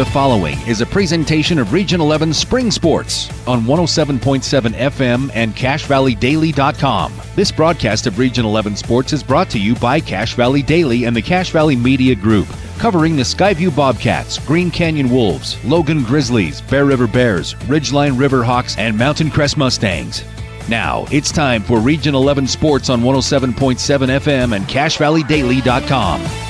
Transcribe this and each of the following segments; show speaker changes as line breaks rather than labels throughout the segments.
The following is a presentation of Region 11 Spring Sports on 107.7 FM and CacheValleyDaily.com. This broadcast of Region 11 Sports is brought to you by Cache Valley Daily and the Cache Valley Media Group, covering the Skyview Bobcats, Green Canyon Wolves, Logan Grizzlies, Bear River Bears, Ridgeline River Hawks, and Mountain Crest Mustangs. Now, it's time for Region 11 Sports on 107.7 FM and CacheValleyDaily.com.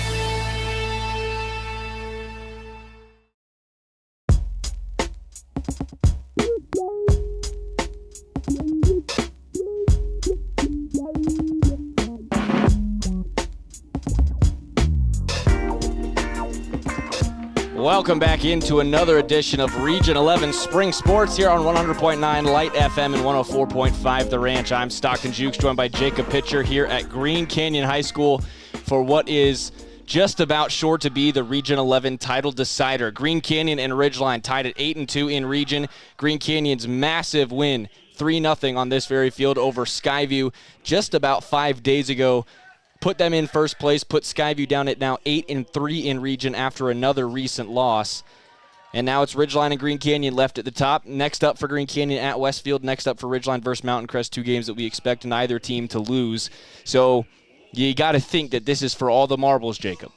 Welcome back into another edition of Region 11 Spring Sports here on 100.9 Light FM and 104.5 The Ranch. I'm Stockton Jukes, joined by Jacob Pitcher here at Green Canyon High School for what is just about sure to be the Region 11 title decider. Green Canyon and Ridgeline tied at 8-2 in region. Green Canyon's massive win, 3-0 on this very field over Skyview just about 5 days ago. Put them in first place, put Skyview down at now 8-3 in region after another recent loss. And now it's Ridgeline and Green Canyon left at the top. Next up for Green Canyon at Westfield. Next up for Ridgeline versus Mountain Crest, two games that we expect neither team to lose. So you got to think that this is for all the marbles, Jacob.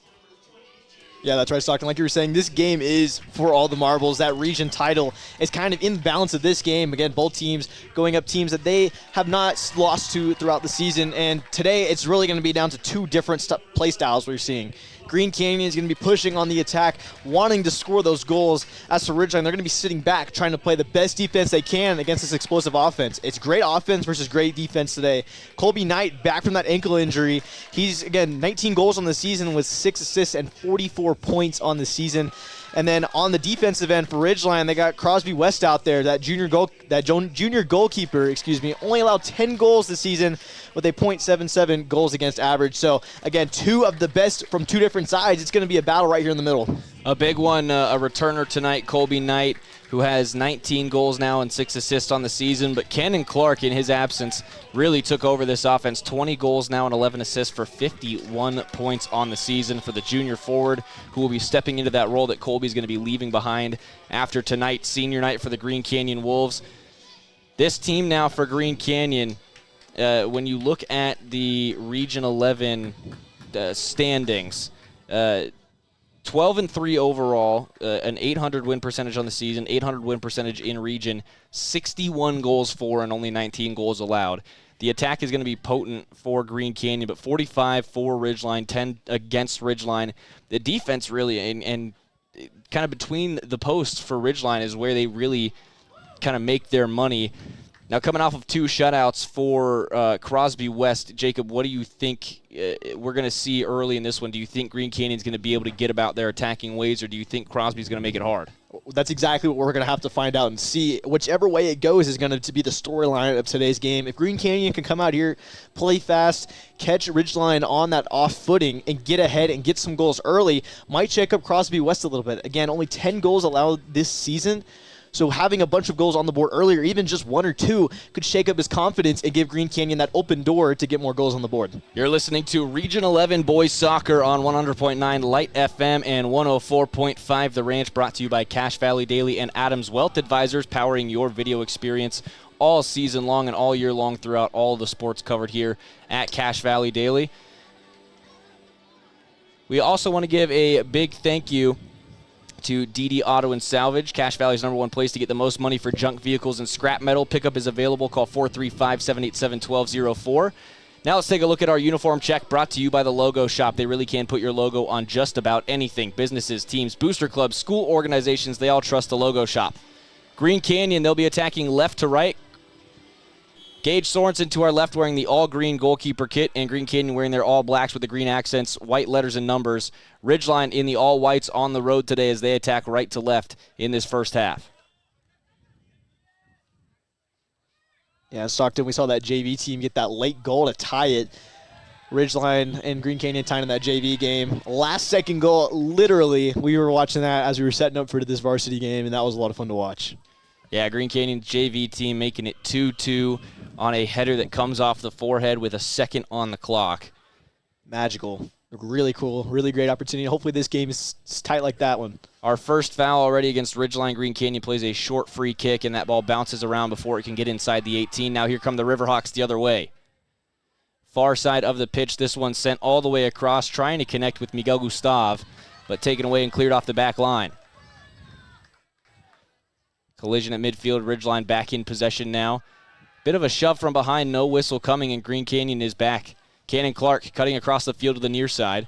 Yeah, that's right, Stockton. Like you were saying, this game is for all the marbles. That region title is kind of in the balance of this game. Again, both teams going up teams that they have not lost to throughout the season. And today, it's really going to be down to two different play styles we're seeing. Green Canyon is going to be pushing on the attack, wanting to score those goals. As for Ridgeline, they're going to be sitting back, trying to play the best defense they can against this explosive offense. It's great offense versus great defense today. Colby Knight, back from that ankle injury. He's, again, 19 goals on the season with 6 assists and 44 points on the season. And then on the defensive end for Ridgeline, they got Crosby West out there, that junior goalkeeper, only allowed 10 goals this season with a .77 goals against average. So, again, two of the best from two different sides. It's going to be a battle right here in the middle.
A big one, a returner tonight, Colby Knight, who has 19 goals now and 6 assists on the season. But Kenan Clark, in his absence, really took over this offense. 20 goals now and 11 assists for 51 points on the season for the junior forward, who will be stepping into that role that Colby's going to be leaving behind after tonight's senior night for the Green Canyon Wolves. This team now for Green Canyon, when you look at the Region 11 standings, 12-3 overall, an 800 win percentage on the season, 800 win percentage in region, 61 goals for and only 19 goals allowed. The attack is going to be potent for Green Canyon, but 45 for Ridgeline, 10 against Ridgeline. The defense really, and kind of between the posts for Ridgeline is where they really kind of make their money. Now, coming off of 2 shutouts for Crosby West, Jacob, what do you think we're going to see early in this one? Do you think Green Canyon's going to be able to get about their attacking ways, or do you think Crosby's going to make it hard?
That's exactly what we're going to have to find out and see. Whichever way it goes is going to be the storyline of today's game. If Green Canyon can come out here, play fast, catch Ridgeline on that off footing, and get ahead and get some goals early, might shake up Crosby West a little bit. Again, only 10 goals allowed this season. So having a bunch of goals on the board earlier, even just 1 or 2, could shake up his confidence and give Green Canyon that open door to get more goals on the board.
You're listening to Region 11 Boys Soccer on 100.9 Light FM and 104.5 The Ranch, brought to you by Cache Valley Daily and Adams Wealth Advisors, powering your video experience all season long and all year long throughout all the sports covered here at Cache Valley Daily. We also want to give a big thank you to DD Auto and Salvage, Cache Valley's #1 place to get the most money for junk vehicles and scrap metal. Pickup is available. Call 435-787-1204. Now let's take a look at our uniform check, brought to you by the Logo Shop. They really can put your logo on just about anything. Businesses, teams, booster clubs, school organizations, they all trust the Logo Shop. Green Canyon, they'll be attacking left to right. Gage Sorensen to our left wearing the all-green goalkeeper kit, and Green Canyon wearing their all-blacks with the green accents, white letters and numbers. Ridgeline in the all-whites on the road today as they attack right to left in this first half.
Yeah, Stockton, we saw that JV team get that late goal to tie it. Ridgeline and Green Canyon tying in that JV game. Last second goal, literally, we were watching that as we were setting up for this varsity game, and that was a lot of fun to watch.
Yeah, Green Canyon JV team making it 2-2 on a header that comes off the forehead with a second on the clock.
Magical. Really cool, really great opportunity. Hopefully this game is tight like that one.
Our first foul already against Ridgeline. Green Canyon plays a short free kick, and that ball bounces around before it can get inside the 18. Now here come the Riverhawks the other way. Far side of the pitch, this one sent all the way across, trying to connect with Miguel Gustav, but taken away and cleared off the back line. Collision at midfield, Ridgeline back in possession now. Bit of a shove from behind, no whistle coming, and Green Canyon is back. Cannon Clark cutting across the field to the near side.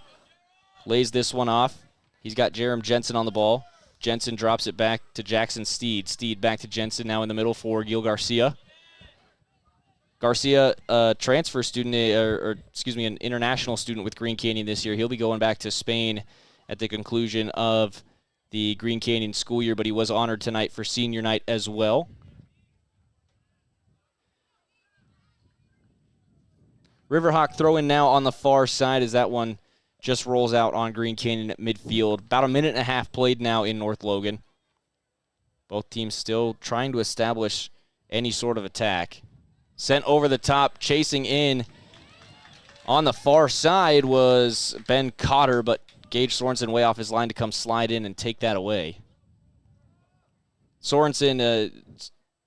Lays this one off. He's got Jerem Jensen on the ball. Jensen drops it back to Jackson Steed. Steed back to Jensen now in the middle for Gil Garcia. Garcia, a transfer student, an international student with Green Canyon this year. He'll be going back to Spain at the conclusion of the Green Canyon school year, but he was honored tonight for senior night as well. Riverhawk throw-in now on the far side as that one just rolls out on Green Canyon at midfield. About a minute and a half played now in North Logan. Both teams still trying to establish any sort of attack. Sent over the top, chasing in on the far side was Ben Cotter, but Gage Sorensen way off his line to come slide in and take that away. Sorensen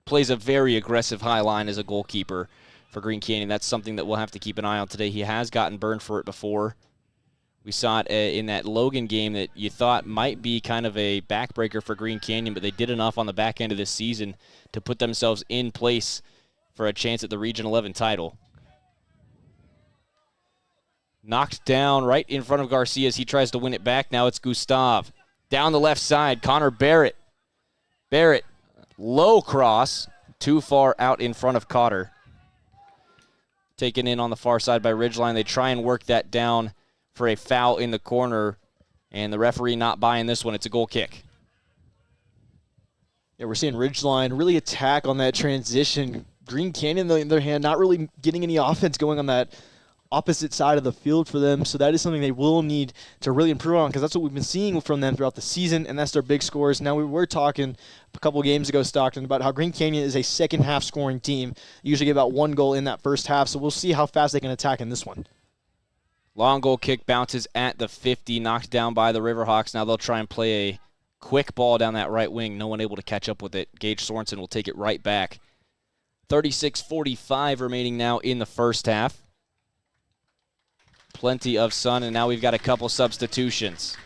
plays a very aggressive high line as a goalkeeper for Green Canyon. That's something that we'll have to keep an eye on today. He has gotten burned for it before. We saw it in that Logan game that you thought might be kind of a backbreaker for Green Canyon, but they did enough on the back end of this season to put themselves in place for a chance at the Region 11 title. Knocked down right in front of Garcia as he tries to win it back. Now it's Gustav. Down the left side, Connor Barrett. Barrett, low cross, too far out in front of Cotter. Taken in on the far side by Ridgeline. They try and work that down for a foul in the corner, and the referee not buying this one. It's a goal kick.
Yeah, we're seeing Ridgeline really attack on that transition. Green Canyon, on the other hand, not really getting any offense going on that opposite side of the field for them, so that is something they will need to really improve on, because that's what we've been seeing from them throughout the season, and that's their big scores. Now, we were talking a couple games ago, Stockton, about how Green Canyon is a second-half scoring team. They usually get about one goal in that first half, so we'll see how fast they can attack in this one.
Long goal kick bounces at the 50, knocked down by the Riverhawks. Now they'll try and play a quick ball down that right wing. No one able to catch up with it. Gage Sorensen will take it right back. 36:45 remaining now in the first half. Plenty of sun, and now we've got a couple substitutions.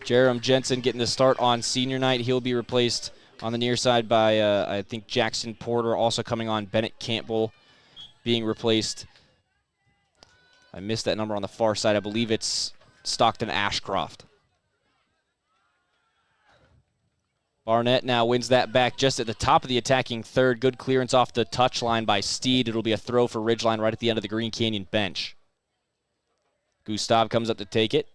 Jerem Jensen getting the start on senior night. He'll be replaced on the near side by, I think, Jackson Porter. Also coming on, Bennett Campbell being replaced. I missed that number on the far side. I believe it's Stockton Ashcroft. Barnett now wins that back just at the top of the attacking third. Good clearance off the touchline by Steed. It'll be a throw for Ridgeline right at the end of the Green Canyon bench. Gustav comes up to take it.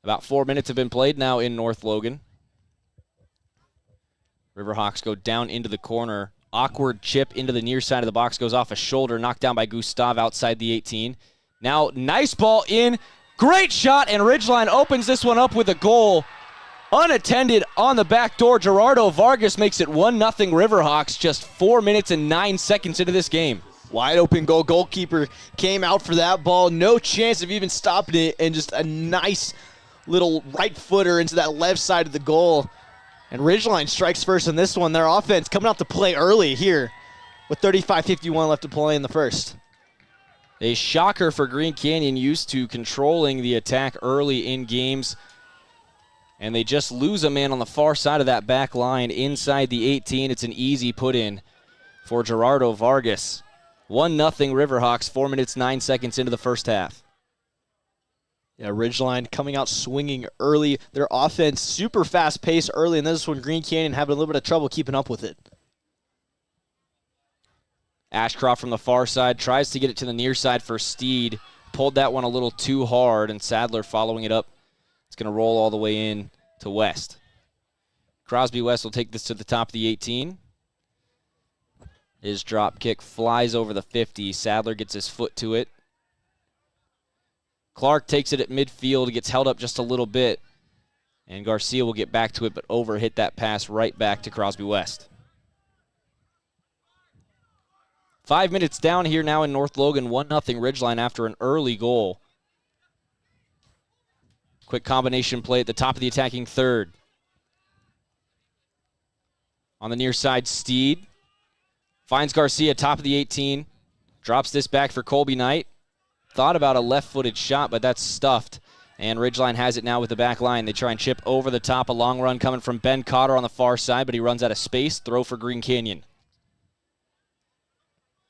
About 4 minutes have been played now in North Logan. Riverhawks go down into the corner. Awkward chip into the near side of the box. Goes off a shoulder. Knocked down by Gustav outside the 18. Now, nice ball in. Great shot, and Ridgeline opens this one up with a goal. Unattended on the back door. Gerardo Vargas makes it 1-0 Riverhawks just 4 minutes and 9 seconds into this game.
Wide open goal. Goalkeeper came out for that ball. No chance of even stopping it, and just a nice little right footer into that left side of the goal. And Ridgeline strikes first in this one. Their offense coming out to play early here with 35:51 left to play in the first.
A shocker for Green Canyon, used to controlling the attack early in games. And they just lose a man on the far side of that back line inside the 18. It's an easy put in for Gerardo Vargas. 1-0 Riverhawks, 4 minutes, 9 seconds into the first half.
Yeah, Ridgeline coming out swinging early. Their offense super fast pace early, and this one Green Canyon having a little bit of trouble keeping up with it.
Ashcroft from the far side tries to get it to the near side for Steed. Pulled that one a little too hard, and Sadler following it up. It's going to roll all the way in to West. Crosby West will take this to the top of the 18. His drop kick flies over the 50. Sadler gets his foot to it. Clark takes it at midfield, gets held up just a little bit, and Garcia will get back to it, but overhit that pass right back to Crosby West. 5 minutes down here now in North Logan, 1-0 Ridgeline after an early goal. Quick combination play at the top of the attacking third. On the near side, Steed finds Garcia, top of the 18. Drops this back for Colby Knight. Thought about a left-footed shot, but that's stuffed. And Ridgeline has it now with the back line. They try and chip over the top. A long run coming from Ben Cotter on the far side, but he runs out of space. Throw for Green Canyon.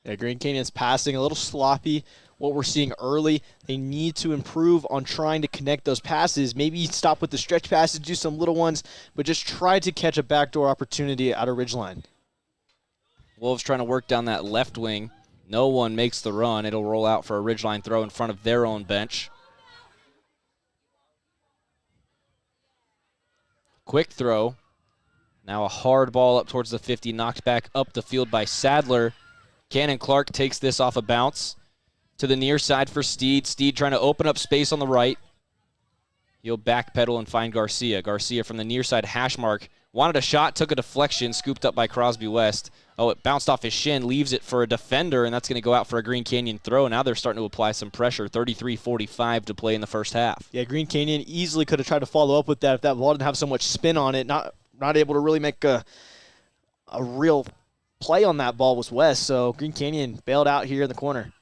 Yeah, Green Canyon's passing a little sloppy. What we're seeing early, they need to improve on trying to connect those passes. Maybe stop with the stretch passes, do some little ones, but just try to catch a backdoor opportunity out of Ridgeline.
Wolves trying to work down that left wing. No one makes the run. It'll roll out for a Ridgeline throw in front of their own bench. Quick throw. Now a hard ball up towards the 50, knocked back up the field by Sadler. Cannon Clark takes this off a bounce. To the near side for Steed. Steed trying to open up space on the right. He'll backpedal and find Garcia. Garcia from the near side hash mark. Wanted a shot, took a deflection, scooped up by Crosby West. Oh, it bounced off his shin, leaves it for a defender, and that's going to go out for a Green Canyon throw. Now they're starting to apply some pressure. 33-45 to play in the first half.
Yeah, Green Canyon easily could have tried to follow up with that if that ball didn't have so much spin on it. Not able to really make a real play on that ball was West, so Green Canyon bailed out here in the corner.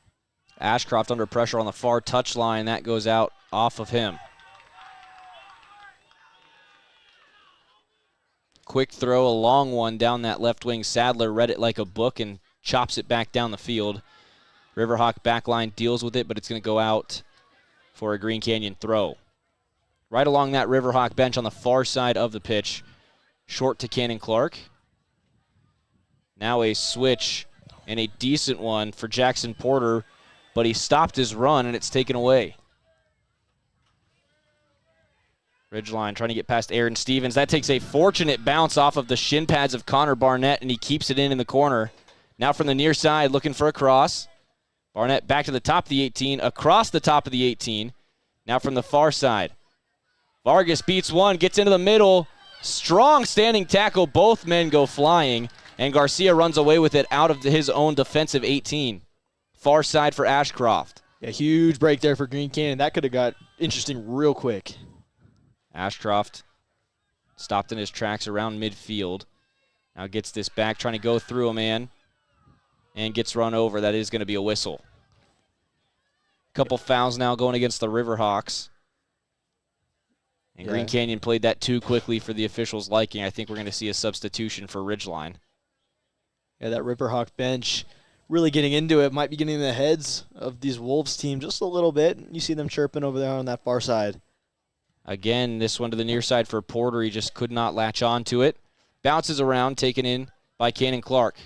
Ashcroft under pressure on the far touchline. That goes out off of him. Quick throw, a long one down that left wing. Sadler read it like a book and chops it back down the field. Riverhawk backline deals with it, but it's going to go out for a Green Canyon throw. Right along that Riverhawk bench on the far side of the pitch. Short to Cannon Clark. Now a switch and a decent one for Jackson Porter, but he stopped his run and it's taken away. Ridgeline trying to get past Aaron Stevens. That takes a fortunate bounce off of the shin pads of Connor Barnett, and he keeps it in the corner. Now from the near side, looking for a cross. Barnett back to the top of the 18, across the top of the 18. Now from the far side. Vargas beats one, gets into the middle. Strong standing tackle. Both men go flying, and Garcia runs away with it out of his own defensive 18. Far side for Ashcroft.
Yeah, huge break there for Green Canyon. That could have got interesting real quick.
Ashcroft stopped in his tracks around midfield. Now gets this back, trying to go through a man, and gets run over. That is going to be a whistle. Couple fouls now going against the Riverhawks. And Green Canyon played that too quickly for the officials' liking. I think we're going to see a substitution for Ridgeline.
Yeah, that Riverhawk bench really getting into it. Might be getting in the heads of these Wolves team just a little bit. You see them chirping over there on that far side.
Again, this one to the near side for Porter. He just could not latch on to it. Bounces around, taken in by Cannon Clark.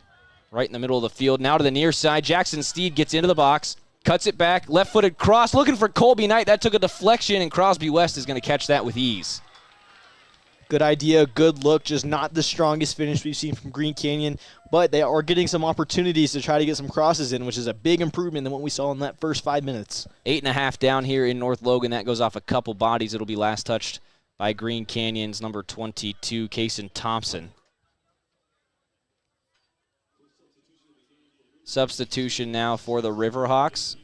Right in the middle of the field. Now to the near side. Jackson Steed gets into the box. Cuts it back. Left-footed cross. Looking for Colby Knight. That took a deflection, and Crosby West is going to catch that with ease.
Good idea, good look. Just not the strongest finish we've seen from Green Canyon. But they are getting some opportunities to try to get some crosses in, which is a big improvement than what we saw in that first 5 minutes.
8.5 down here in North Logan. That goes off a couple bodies. It'll be last touched by Green Canyon's number 22, Kason Thompson. Substitution now for the Riverhawks.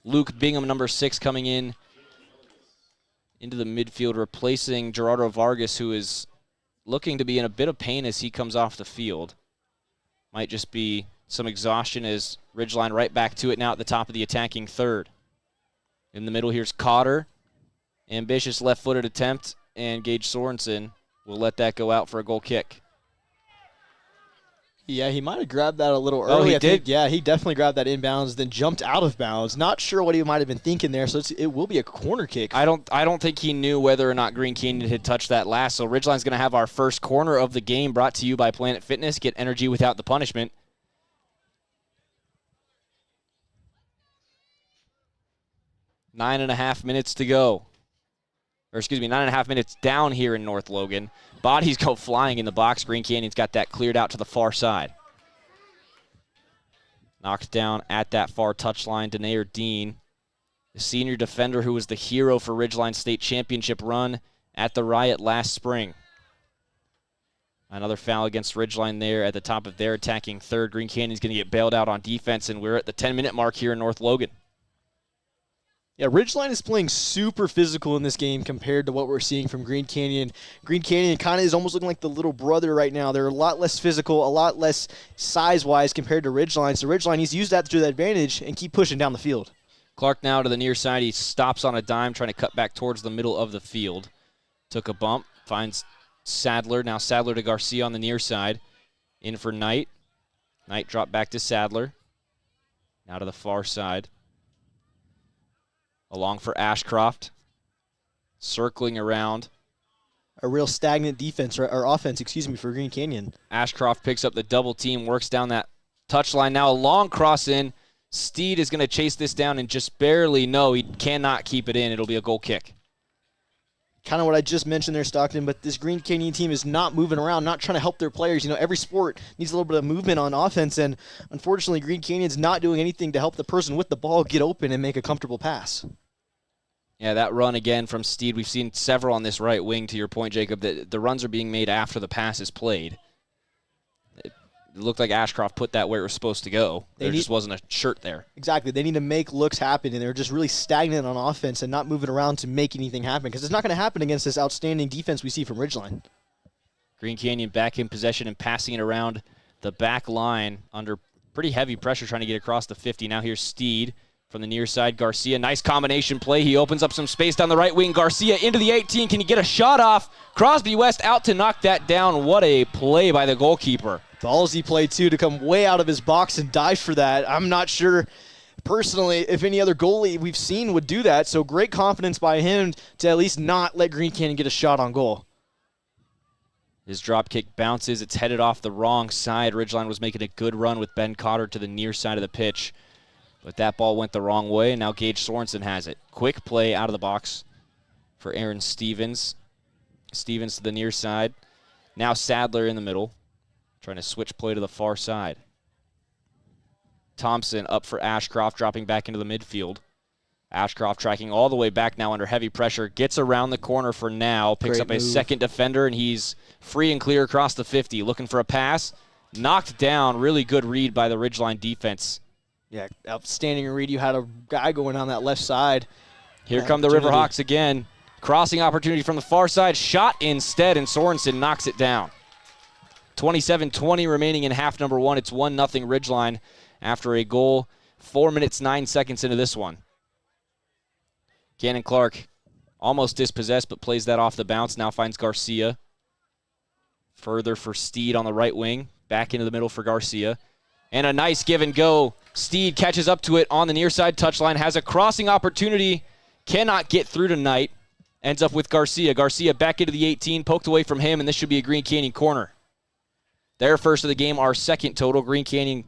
Luke Bingham, number 6, coming in into the midfield, replacing Gerardo Vargas, who is looking to be in a bit of pain as he comes off the field. Might just be some exhaustion as Ridgeline right back to it now at the top of the attacking third. In the middle, here's Cotter. Ambitious left-footed attempt, and Gage Sorensen will let that go out for a goal kick.
Yeah, he might have grabbed that a little early.
Oh, he
I
did?
think, yeah, he definitely grabbed that inbounds, then jumped out of bounds. Not sure what he might have been thinking there, so it will be a corner kick.
I don't think he knew whether or not Green Canyon had touched that last, so Ridgeline's going to have our first corner of the game, brought to you by Planet Fitness. Get energy without the punishment. Nine and a half minutes to go. Or excuse me, 9.5 minutes down here in North Logan. Bodies go flying in the box. Green Canyon's got that cleared out to the far side. Knocked down at that far touchline, Denayer Dean, the senior defender who was the hero for Ridgeline State Championship run at the Riot last spring. Another foul against Ridgeline there at the top of their attacking third. Green Canyon's going to get bailed out on defense, and we're at the 10-minute mark here in North Logan.
Yeah, Ridgeline is playing super physical in this game compared to what we're seeing from Green Canyon. Green Canyon kind of is almost looking like the little brother right now. They're a lot less physical, a lot less size-wise compared to Ridgeline. So Ridgeline needs to use that to their advantage and keep pushing down the field.
Clark now to the near side. He stops on a dime, trying to cut back towards the middle of the field. Took a bump, finds Sadler. Now Sadler to Garcia on the near side. In for Knight. Knight dropped back to Sadler. Now to the far side. Along for Ashcroft. Circling around.
A real stagnant defense, or offense, for Green Canyon.
Ashcroft picks up the double team, works down that touchline. Now a long cross in. Steed is going to chase this down and just barely, no, he cannot keep it in. It'll be a goal kick.
Kind of what I just mentioned there, Stockton, but this Green Canyon team is not moving around, not trying to help their players. You know, every sport needs a little bit of movement on offense, and unfortunately, Green Canyon's not doing anything to help the person with the ball get open and make a comfortable pass.
Yeah, that run again from Steed. We've seen several on this right wing, to your point, Jacob, that the runs are being made after the pass is played. It looked like Ashcroft put that where it was supposed to go. There just wasn't a shirt there.
Exactly. They need to make looks happen, and they're just really stagnant on offense and not moving around to make anything happen, because it's not going to happen against this outstanding defense we see from Ridgeline.
Green Canyon back in possession and passing it around the back line under pretty heavy pressure trying to get across the 50. Now here's Steed from the near side. Garcia, nice combination play. He opens up some space down the right wing. Garcia into the 18. Can he get a shot off? Crosby West out to knock that down. What a play by the goalkeeper.
Ballsy play, too, to come way out of his box and dive for that. I'm not sure, personally, if any other goalie we've seen would do that. So great confidence by him to at least not let Green Canyon get a shot on goal.
His drop kick bounces. It's headed off the wrong side. Ridgeline was making a good run with Ben Cotter to the near side of the pitch. But that ball went the wrong way, and now Gage Sorensen has it. Quick play out of the box for Aaron Stevens. Stevens to the near side. Now Sadler in the middle. Trying to switch play to the far side. Thompson up for Ashcroft, dropping back into the midfield. Ashcroft tracking all the way back now under heavy pressure. Gets around the corner for now. Picks up a second defender, and he's free and clear across the 50. Looking for a pass. Knocked down. Really good read by the Ridgeline defense.
Yeah, outstanding read. You had a guy going on that left side.
Here come the Riverhawks again. Crossing opportunity from the far side. Shot instead, and Sorensen knocks it down. 27-20 remaining in half number one. It's 1-0 Ridgeline after a goal. 4 minutes, 9 seconds into this one. Cannon Clark almost dispossessed, but plays that off the bounce. Now finds Garcia. Further for Steed on the right wing. Back into the middle for Garcia. And a nice give and go. Steed catches up to it on the near side touchline. Has a crossing opportunity. Cannot get through tonight. Ends up with Garcia. Garcia back into the 18. Poked away from him, and this should be a Green Canyon corner. Their first of the game, our second total. Green Canyon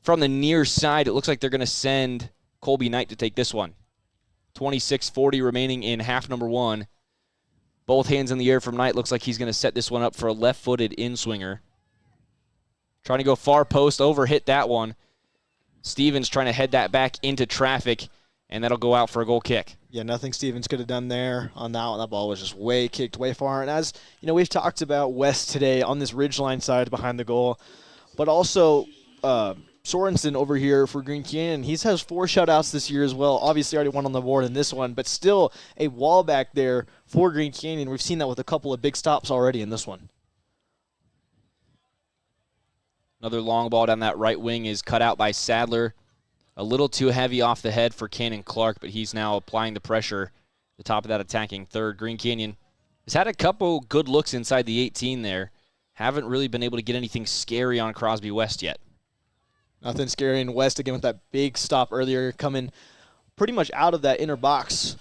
from the near side. It looks like they're going to send Colby Knight to take this one. 26:40 remaining in half number one. Both hands in the air from Knight. Looks like he's going to set this one up for a left-footed in-swinger. Trying to go far post, over hit that one. Stevens trying to head that back into traffic, and that'll go out for a goal kick.
Yeah, nothing Stevens could have done there on that one. That ball was just way kicked way far. And as you know, we've talked about West today on this Ridgeline side behind the goal, but also Sorensen over here for Green Canyon. He has 4 shutouts this year as well. Obviously already one on the board in this one, but still a wall back there for Green Canyon. We've seen that with a couple of big stops already in this one.
Another long ball down that right wing is cut out by Sadler. A little too heavy off the head for Cannon Clark, but he's now applying the pressure at the top of that attacking third. Green Canyon has had a couple good looks inside the 18 there. Haven't really been able to get anything scary on Crosby West yet.
Nothing scary in West again with that big stop earlier, coming pretty much out of that inner box,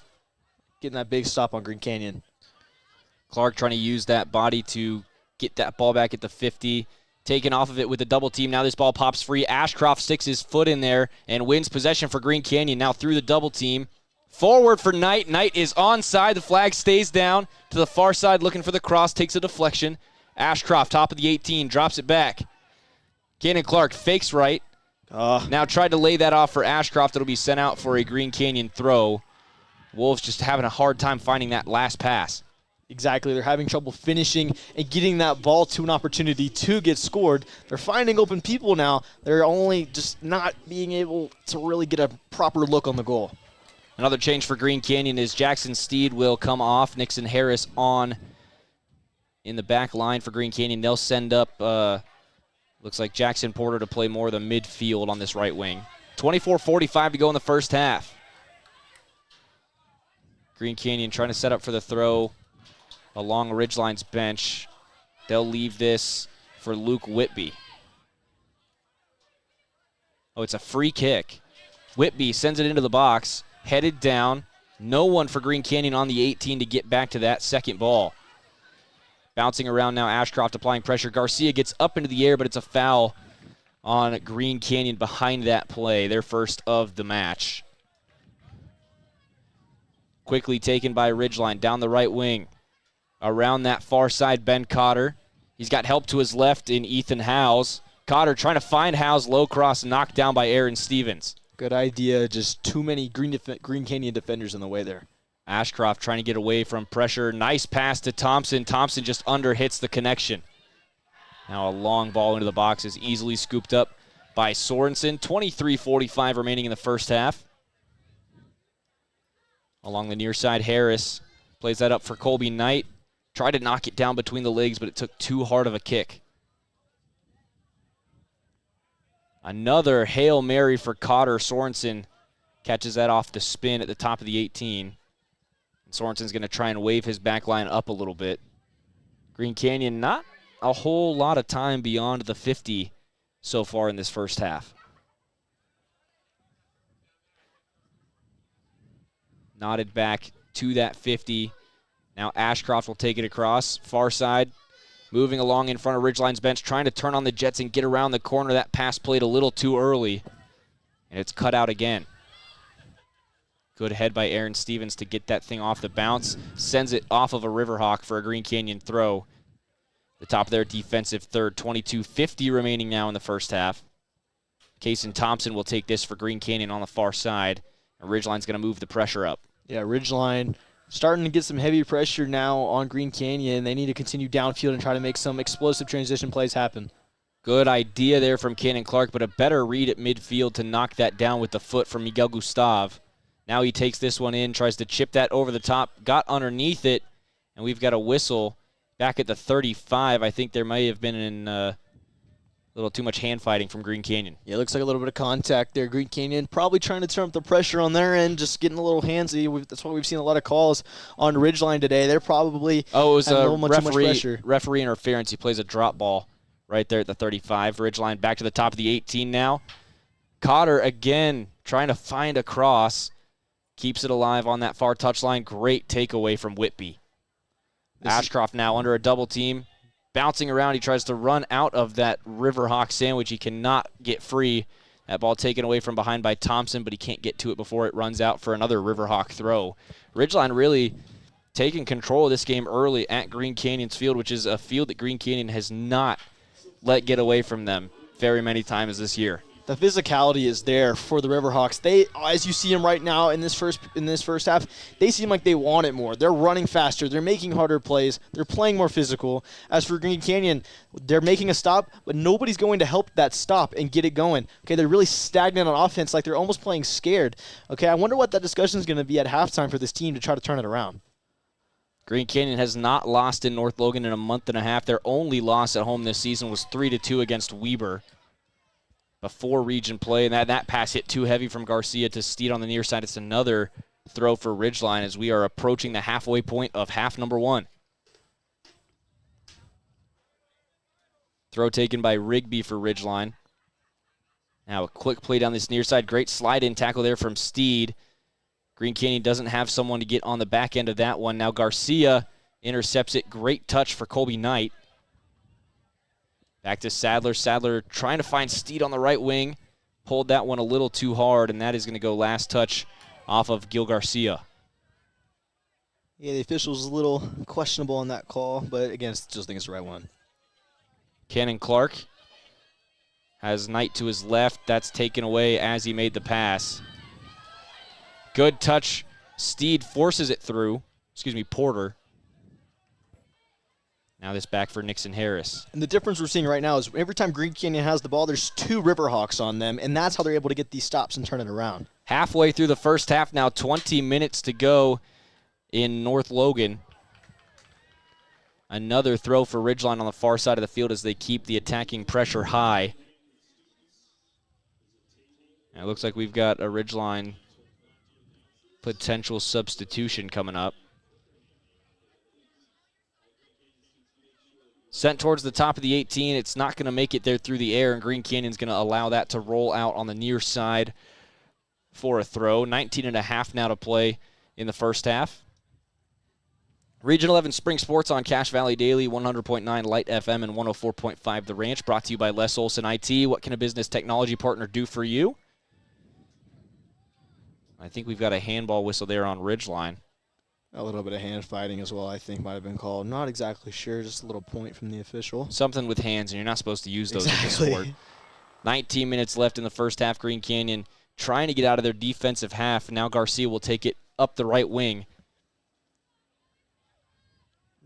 getting that big stop on Green Canyon.
Clark trying to use that body to get that ball back at the 50. Taken off of it with the double team. Now this ball pops free. Ashcroft sticks his foot in there and wins possession for Green Canyon. Now through the double team. Forward for Knight. Knight is onside. The flag stays down to the far side looking for the cross. Takes a deflection. Ashcroft, top of the 18, drops it back. Cannon Clark fakes right. Now tried to lay that off for Ashcroft. It'll be sent out for a Green Canyon throw. Wolves just having a hard time finding that last pass.
Exactly. They're having trouble finishing and getting that ball to an opportunity to get scored. They're finding open people now. They're only just not being able to really get a proper look on the goal.
Another change for Green Canyon is Jackson Steed will come off. Nixon Harris on in the back line for Green Canyon. They'll send up, looks like Jackson Porter to play more of the midfield on this right wing. 24:45 to go in the first half. Green Canyon trying to set up for the throw along Ridgeline's bench. They'll leave this for Luke Whitby. Oh, it's a free kick. Whitby sends it into the box, headed down. No one for Green Canyon on the 18 to get back to that second ball. Bouncing around now, Ashcroft applying pressure. Garcia gets up into the air, but it's a foul on Green Canyon behind that play, their first of the match. Quickly taken by Ridgeline down the right wing. Around that far side, Ben Cotter. He's got help to his left in Ethan Howes. Cotter trying to find Howes, low cross, knocked down by Aaron Stevens.
Good idea. Just too many Green Canyon defenders in the way there.
Ashcroft trying to get away from pressure. Nice pass to Thompson. Thompson just under hits the connection. Now a long ball into the box is easily scooped up by Sorensen. 23:45 remaining in the first half. Along the near side, Harris plays that up for Colby Knight. Tried to knock it down between the legs, but it took too hard of a kick. Another Hail Mary for Cotter. Sorensen catches that off the spin at the top of the 18. And Sorensen's going to try and wave his back line up a little bit. Green Canyon not a whole lot of time beyond the 50 so far in this first half. Nodded back to that 50. Now Ashcroft will take it across. Far side. Moving along in front of Ridgeline's bench. Trying to turn on the Jets and get around the corner. That pass played a little too early. And it's cut out again. Good head by Aaron Stevens to get that thing off the bounce. Sends it off of a Riverhawk for a Green Canyon throw. The top of their defensive third. 22:50 remaining now in the first half. Kason Thompson will take this for Green Canyon on the far side. And Ridgeline's going to move the pressure up.
Yeah, Ridgeline starting to get some heavy pressure now on Green Canyon. They need to continue downfield and try to make some explosive transition plays happen.
Good idea there from Cannon Clark, but a better read at midfield to knock that down with the foot from Miguel Gustav. Now he takes this one in, tries to chip that over the top, got underneath it, and we've got a whistle back at the 35. I think there may have been a little too much hand fighting from Green Canyon.
Yeah, it looks like a little bit of contact there. Green Canyon probably trying to turn up the pressure on their end, just getting a little handsy. That's why we've seen a lot of calls on Ridgeline today. They're probably
it was
a
a
little too much pressure.
referee interference. He plays a drop ball right there at the 35. Ridgeline back to the top of the 18 now. Cotter again trying to find a cross. Keeps it alive on that far touchline. Great takeaway from Whitby. Ashcroft now under a double team. Bouncing around, he tries to run out of that Riverhawk sandwich. He cannot get free. That ball taken away from behind by Thompson, but he can't get to it before it runs out for another Riverhawk throw. Ridgeline really taking control of this game early at Green Canyon's field, which is a field that Green Canyon has not let get away from them very many times this year.
The physicality is there for the Riverhawks. They, as you see them right now in this first half, they seem like they want it more. They're running faster. They're making harder plays. They're playing more physical. As for Green Canyon, they're making a stop, but nobody's going to help that stop and get it going. Okay, they're really stagnant on offense, like they're almost playing scared. Okay, I wonder what that discussion is going to be at halftime for this team to try to turn it around.
Green Canyon has not lost in North Logan in a month and a half. Their only loss at home this season was 3-2 against Weber before region play, and that pass hit too heavy from Garcia to Steed on the near side. It's another throw for Ridgeline as we are approaching the halfway point of half number one. Throw taken by Rigby for Ridgeline. Now a quick play down this near side. Great slide-in tackle there from Steed. Green Canyon doesn't have someone to get on the back end of that one. Now Garcia intercepts it. Great touch for Colby Knight. Back to Sadler. Sadler trying to find Steed on the right wing. Pulled that one a little too hard, and that is going to go last touch off of Gil Garcia.
Yeah, the official's a little questionable on that call, but again, I still think it's the right one.
Cannon Clark has Knight to his left. That's taken away as he made the pass. Good touch. Steed forces it through. Porter. Now this back for Nixon Harris.
And the difference we're seeing right now is every time Green Canyon has the ball, there's 2 Riverhawks on them, and that's how they're able to get these stops and turn it around.
Halfway through the first half now, 20 minutes to go in North Logan. Another throw for Ridgeline on the far side of the field as they keep the attacking pressure high. And it looks like we've got a Ridgeline potential substitution coming up. Sent towards the top of the 18. It's not going to make it there through the air, and Green Canyon's going to allow that to roll out on the near side for a throw. 19.5 now to play in the first half. Region 11 Spring Sports on Cache Valley Daily, 100.9 Light FM and 104.5 The Ranch, brought to you by Les Olson IT. What can a business technology partner do for you? I think we've got a handball whistle there on Ridgeline.
A little bit of hand fighting as well, I think, might have been called. Not exactly sure, just a little point from the official.
Something with hands, and you're not supposed to use those in this sport. 19 minutes left in the first half. Green Canyon trying to get out of their defensive half. Now Garcia will take it up the right wing.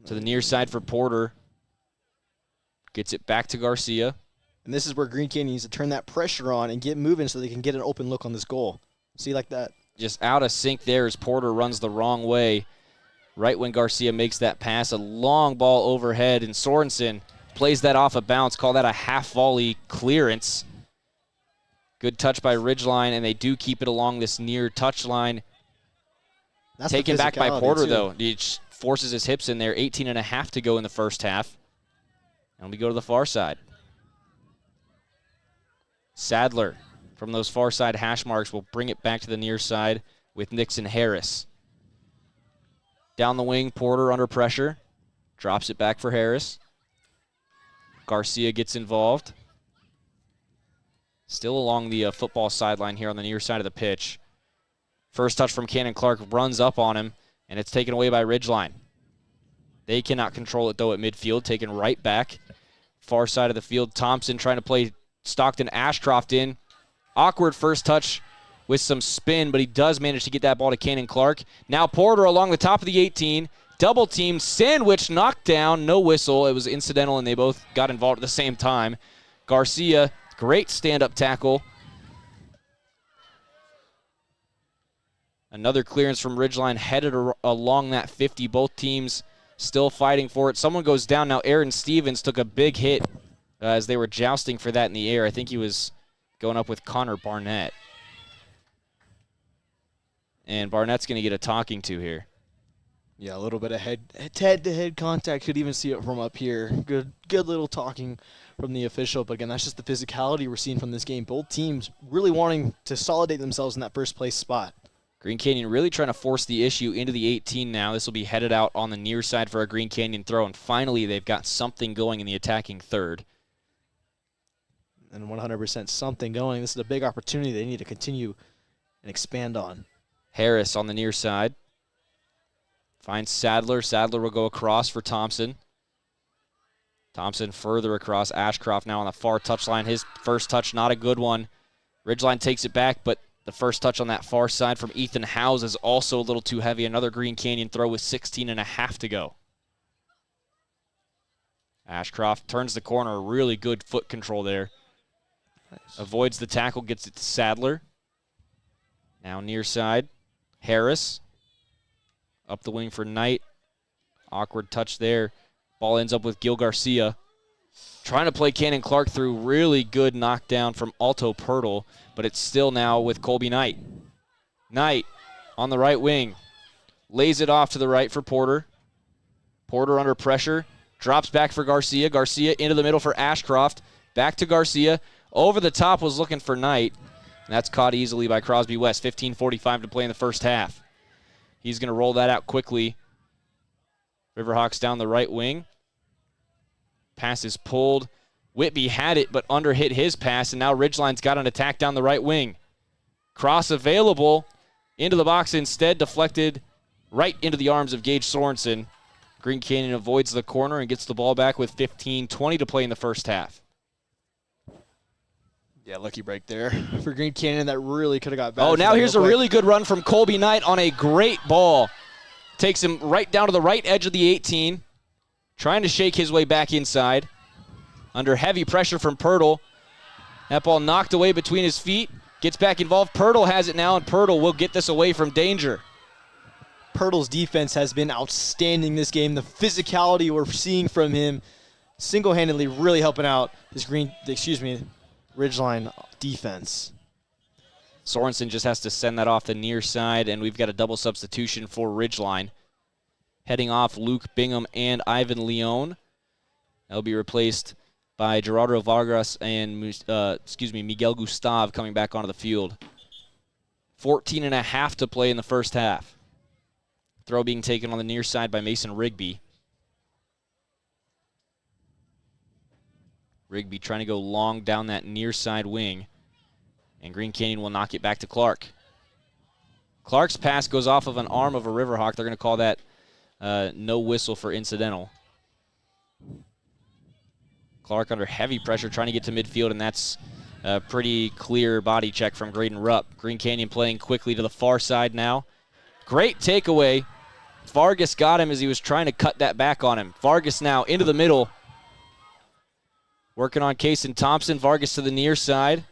To the near side for Porter. Gets it back to Garcia.
And this is where Green Canyon needs to turn that pressure on and get moving so they can get an open look on this goal. See, like that.
Just out of sync there as Porter runs the wrong way. Right when Garcia makes that pass, a long ball overhead, and Sorensen plays that off a bounce. Call that a half-volley clearance. Good touch by Ridgeline, and they do keep it along this near touchline. Taken back by Porter, though. He forces his hips in there. 18.5 to go in the first half. And we go to the far side. Sadler from those far side hash marks will bring it back to the near side with Nixon Harris. Down the wing, Porter under pressure. Drops it back for Harris. Garcia gets involved. Still along the football sideline here on the near side of the pitch. First touch from Cannon Clark runs up on him, and it's taken away by Ridgeline. They cannot control it, though, at midfield. Taken right back. Far side of the field, Thompson trying to play Stockton Ashcroft in. Awkward first touch with some spin, but he does manage to get that ball to Cannon Clark. Now Porter along the top of the 18. Double team, sandwich, knocked down, no whistle. It was incidental, and they both got involved at the same time. Garcia, great stand-up tackle. Another clearance from Ridgeline headed along that 50. Both teams still fighting for it. Someone goes down now. Aaron Stevens took a big hit as they were jousting for that in the air. I think he was going up with Connor Barnett. And Barnett's going to get a talking to here.
Yeah, a little bit of head-to-head contact. Could even see it from up here. Good little talking from the official. But again, that's just the physicality we're seeing from this game. Both teams really wanting to solidate themselves in that first place spot.
Green Canyon really trying to force the issue into the 18 now. This will be headed out on the near side for a Green Canyon throw. And finally, they've got something going in the attacking third.
And 100% something going. This is a big opportunity they need to continue and expand on.
Harris on the near side. Finds Sadler. Sadler will go across for Thompson. Thompson further across. Ashcroft now on the far touchline. His first touch, not a good one. Ridgeline takes it back, but the first touch on that far side from Ethan Howes is also a little too heavy. Another Green Canyon throw with 16.5 to go. Ashcroft turns the corner. Really good foot control there. Nice. Avoids the tackle, gets it to Sadler. Now near side. Harris. Up the wing for Knight. Awkward touch there. Ball ends up with Gil Garcia. Trying to play Cannon Clark through. Really good knockdown from Alto Pirtle, but it's still now with Colby Knight. Knight on the right wing. Lays it off to the right for Porter. Porter under pressure. Drops back for Garcia. Garcia into the middle for Ashcroft. Back to Garcia. Over the top was looking for Knight. And that's caught easily by Crosby West. 15:45 to play in the first half. He's going to roll that out quickly. Riverhawks down the right wing. Pass is pulled. Whitby had it, but underhit his pass, and now Ridgeline's got an attack down the right wing. Cross available. Into the box instead, deflected right into the arms of Gage Sorensen. Green Canyon avoids the corner and gets the ball back with 15:20 to play in the first half.
Yeah, lucky break there for Green Canyon. That really could have got back.
Oh, now here's a really good run from Colby Knight on a great ball. Takes him right down to the right edge of the 18. trying to shake his way back inside. Under heavy pressure from Pirtle. That ball knocked away between his feet. Gets back involved. Pirtle has it now, and Pirtle will get this away from danger.
Pirtle's defense has been outstanding this game. The physicality we're seeing from him single-handedly really helping out this Ridgeline defense.
Sorensen just has to send that off the near side, and we've got a double substitution for Ridgeline. Heading off Luke Bingham and Ivan Leone. That'll be replaced by Gerardo Vargas and Miguel Gustav coming back onto the field. 14.5 to play in the first half. Throw being taken on the near side by Mason Rigby. Rigby trying to go long down that near side wing. And Green Canyon will knock it back to Clark. Clark's pass goes off of an arm of a Riverhawk. They're going to call that no whistle for incidental. Clark under heavy pressure trying to get to midfield, and that's a pretty clear body check from Graydon Rupp. Green Canyon playing quickly to the far side now. Great takeaway. Vargas got him as he was trying to cut that back on him. Vargas now into the middle. Working on Kaysen Thompson. Vargas to the near side.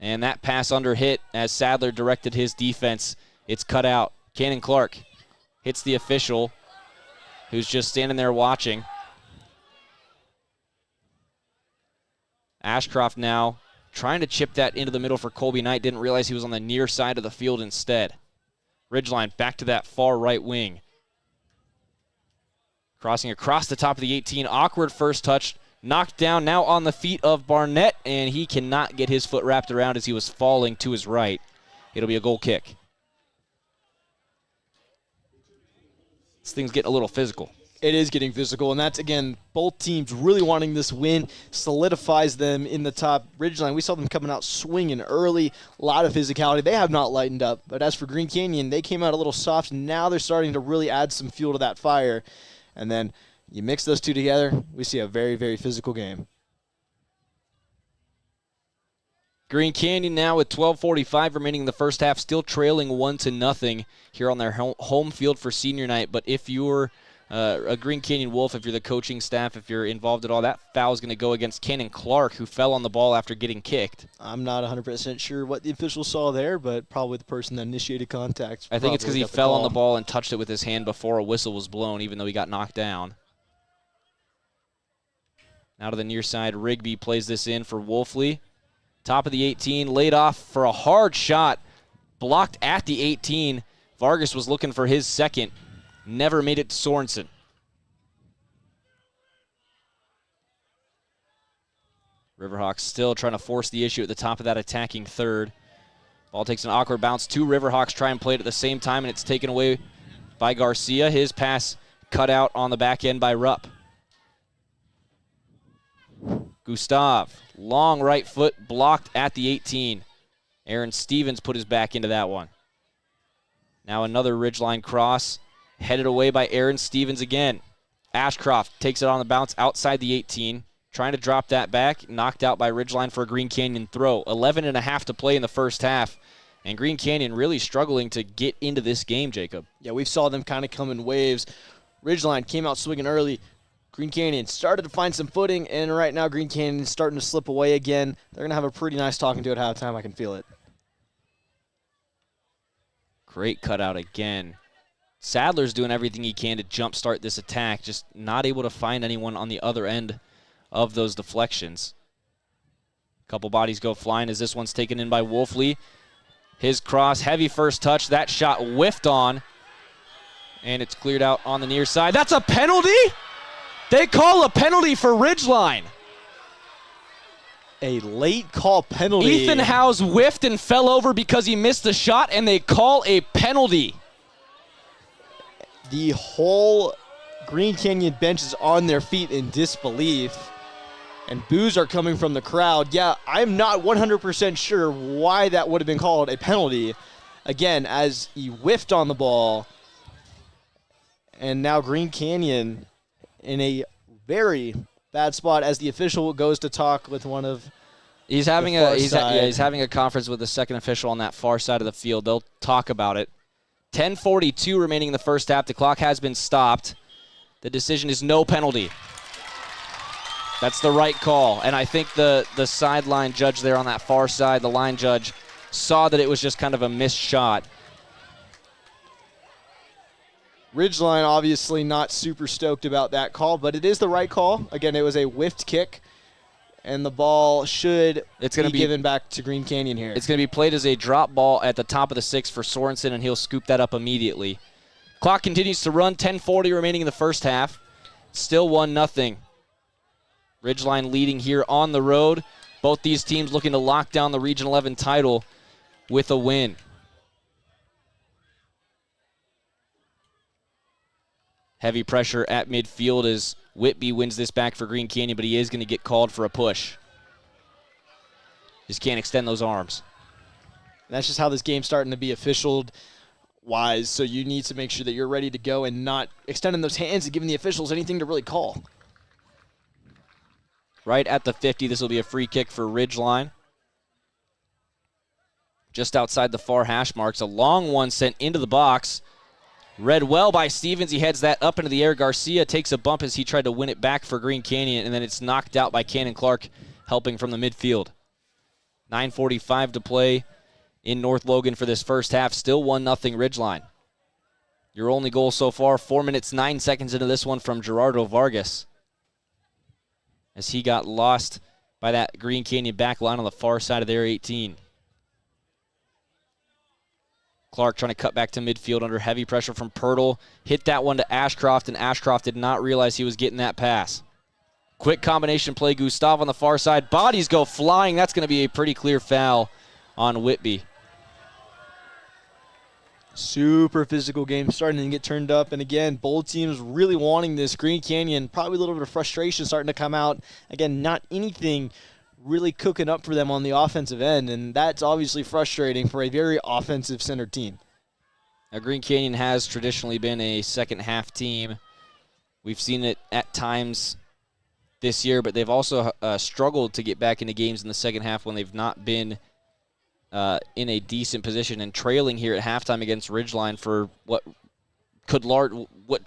And that pass under hit as Sadler directed his defense. It's cut out. Cannon Clark hits the official, who's just standing there watching. Ashcroft now trying to chip that into the middle for Colby Knight. Didn't realize he was on the near side of the field instead. Ridgeline back to that far right wing. Crossing across the top of the 18. Awkward first touch. Knocked down now on the feet of Barnett, and he cannot get his foot wrapped around as he was falling to his right. It'll be a goal kick. This thing's getting a little physical.
It is getting physical, and that's, again, both teams really wanting this win, solidifies them in the top. Ridgeline, we saw them coming out swinging early, a lot of physicality. They have not lightened up, but as for Green Canyon, they came out a little soft. Now they're starting to really add some fuel to that fire, and then you mix those two together, we see a very, very physical game.
Green Canyon now with 12:45 remaining in the first half, still trailing 1-0 here on their home field for senior night. But if you're a Green Canyon Wolf, if you're the coaching staff, if you're involved at all, that foul is going to go against Cannon Clark, who fell on the ball after getting kicked.
I'm not 100% sure what the officials saw there, but probably the person that initiated contact.
I think it's because he fell on the ball and touched it with his hand before a whistle was blown, even though he got knocked down. Now to the near side, Rigby plays this in for Wolfley. Top of the 18, laid off for a hard shot. Blocked at the 18. Vargas was looking for his second. Never made it to Sorensen. Riverhawks still trying to force the issue at the top of that attacking third. Ball takes an awkward bounce. Two Riverhawks try and play it at the same time, and it's taken away by Garcia. His pass cut out on the back end by Rupp. Gustav, long right foot, blocked at the 18. Aaron Stevens put his back into that one. Now another Ridgeline cross, headed away by Aaron Stevens again. Ashcroft takes it on the bounce outside the 18, trying to drop that back, knocked out by Ridgeline for a Green Canyon throw. 11.5 to play in the first half, and Green Canyon really struggling to get into this game, Jacob.
Yeah, we saw them kind of come in waves. Ridgeline came out swinging early. Green Canyon started to find some footing, and right now Green Canyon is starting to slip away again. They're going to have a pretty nice talking to at halftime. I can feel it.
Great cutout again. Sadler's doing everything he can to jumpstart this attack, just not able to find anyone on the other end of those deflections. A couple bodies go flying as this one's taken in by Wolfley. His cross, heavy first touch. That shot whiffed on, and it's cleared out on the near side. That's a penalty? They call a penalty for Ridgeline.
A late call penalty.
Ethan Howes whiffed and fell over because he missed the shot, and they call a penalty.
The whole Green Canyon bench is on their feet in disbelief, and boos are coming from the crowd. Yeah, I'm not 100% sure why that would have been called a penalty. Again, as he whiffed on the ball, and now Green Canyon in a very bad spot as the official goes to talk with one of
he's having a conference with the second official on that far side of the field. They'll talk about it. 10:42 remaining in the first half. The clock has been stopped. The decision is no penalty. That's the right call. And I think the sideline judge there on that far side, the line judge, saw that it was just kind of a missed shot.
Ridgeline obviously not super stoked about that call, but it is the right call. Again, it was a whiffed kick, and the ball should be given back to Green Canyon here.
It's going to be played as a drop ball at the top of the 6 for Sorensen, and he'll scoop that up immediately. Clock continues to run, 10:40 remaining in the first half. Still 1-0. Ridgeline leading here on the road. Both these teams looking to lock down the Region 11 title with a win. Heavy pressure at midfield as Whitby wins this back for Green Canyon, but he is going to get called for a push. Just can't extend those arms.
And that's just how this game's starting to be officialed-wise, so you need to make sure that you're ready to go and not extending those hands and giving the officials anything to really call.
Right at the 50, this will be a free kick for Ridgeline. Just outside the far hash marks, a long one sent into the box. Read well by Stevens. He heads that up into the air. Garcia takes a bump as he tried to win it back for Green Canyon, and then it's knocked out by Cannon Clark, helping from the midfield. 9:45 to play in North Logan for this first half. Still 1-0 Ridgeline. Your only goal so far, 4 minutes, 9 seconds into this one from Gerardo Vargas, as he got lost by that Green Canyon back line on the far side of their 18. Clark trying to cut back to midfield under heavy pressure from Pirtle. Hit that one to Ashcroft, and Ashcroft did not realize he was getting that pass. Quick combination play. Gustav on the far side. Bodies go flying. That's going to be a pretty clear foul on Whitby.
Super physical game starting to get turned up. And again, both teams really wanting this. Green Canyon, probably a little bit of frustration starting to come out. Again, not anything really cooking up for them on the offensive end, and that's obviously frustrating for a very offensive-centered team.
Now, Green Canyon has traditionally been a second-half team. We've seen it at times this year, but they've also struggled to get back into games in the second half when they've not been in a decent position, and trailing here at halftime against Ridgeline for what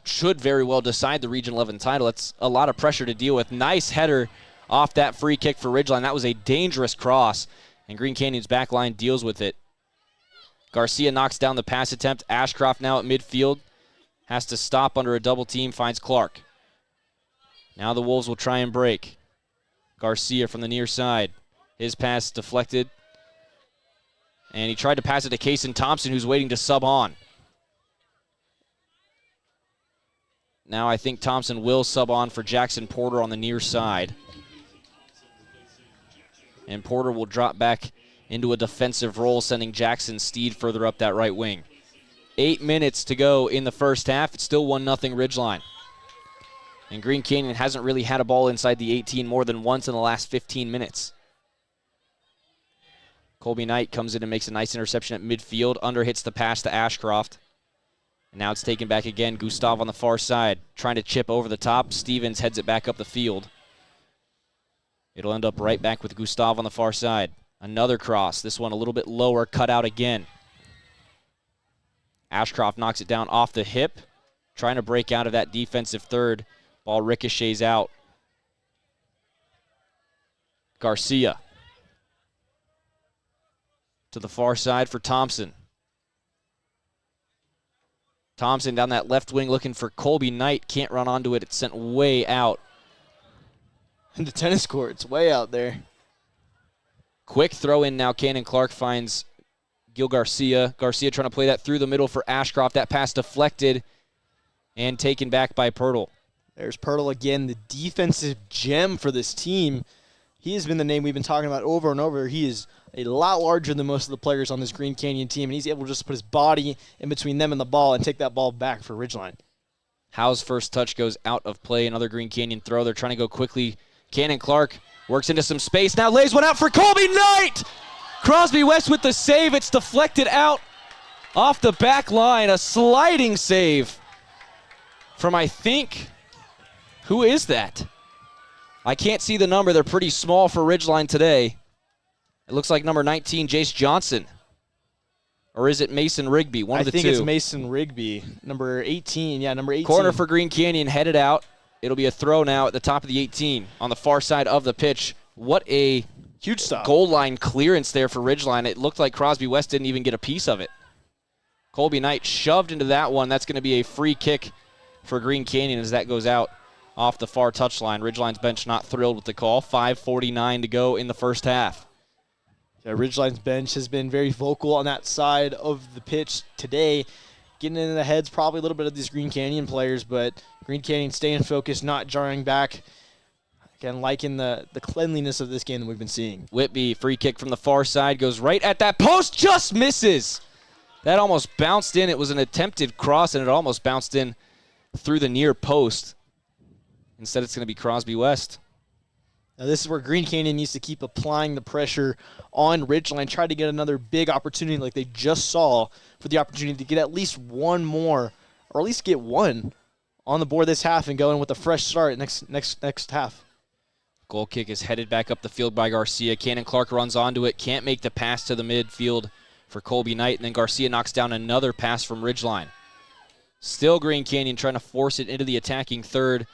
should very well decide the Region 11 title. That's a lot of pressure to deal with. Nice header off that free kick for Ridgeline. That was a dangerous cross, and Green Canyon's back line deals with it. Garcia knocks down the pass attempt. Ashcroft now at midfield. Has to stop under a double team, finds Clark. Now the Wolves will try and break. Garcia from the near side. His pass deflected. And he tried to pass it to Kason Thompson, who's waiting to sub on. Now I think Thompson will sub on for Jackson Porter on the near side. And Porter will drop back into a defensive role, sending Jackson Steed further up that right wing. 8 minutes to go in the first half. It's still 1-0 Ridgeline. And Green Canyon hasn't really had a ball inside the 18 more than once in the last 15 minutes. Colby Knight comes in and makes a nice interception at midfield. Underhits the pass to Ashcroft. And now it's taken back again. Gustav on the far side, trying to chip over the top. Stevens heads it back up the field. It'll end up right back with Gustav on the far side. Another cross. This one a little bit lower, cut out again. Ashcroft knocks it down off the hip, trying to break out of that defensive third. Ball ricochets out. Garcia to the far side for Thompson. Thompson down that left wing looking for Colby Knight. Can't run onto it. It's sent way out.
And the tennis court, it's way out there.
Quick throw in now. Cannon Clark finds Gil Garcia. Garcia trying to play that through the middle for Ashcroft. That pass deflected and taken back by Pirtle.
There's Pirtle again, the defensive gem for this team. He has been the name we've been talking about over and over. He is a lot larger than most of the players on this Green Canyon team, and he's able to just put his body in between them and the ball and take that ball back for Ridgeline.
Howe's first touch goes out of play. Another Green Canyon throw. They're trying to go quickly. Cannon Clark works into some space. Now lays one out for Colby Knight! Crosby West with the save. It's deflected out off the back line. A sliding save from, I think, who is that? I can't see the number. They're pretty small for Ridgeline today. It looks like number 19, Jace Johnson. Or is it Mason Rigby? One of the two.
I think it's Mason Rigby, number 18. Yeah, number 18.
Corner for Green Canyon, headed out. It'll be a throw now at the top of the 18 on the far side of the pitch. What a
huge stop.
Goal line clearance there for Ridgeline. It looked like Crosby West didn't even get a piece of it. Colby Knight shoved into that one. That's going to be a free kick for Green Canyon as that goes out off the far touchline. Ridgeline's bench not thrilled with the call. 5:49 to go in the first half.
Yeah, Ridgeline's bench has been very vocal on that side of the pitch today, getting into the heads probably a little bit of these Green Canyon players, but Green Canyon staying focused, not jarring back. Again, liking the cleanliness of this game that we've been seeing.
Whitby, free kick from the far side, goes right at that post, just misses. That almost bounced in. It was an attempted cross, and it almost bounced in through the near post. Instead, it's going to be Crosby West.
Now, this is where Green Canyon needs to keep applying the pressure on Ridgeline, try to get another big opportunity like they just saw for the opportunity to get at least one more, or at least get one on the board this half and go in with a fresh start next half.
Goal kick is headed back up the field by Garcia. Cannon Clark runs onto it, can't make the pass to the midfield for Colby Knight, and then Garcia knocks down another pass from Ridgeline. Still Green Canyon trying to force it into the attacking third.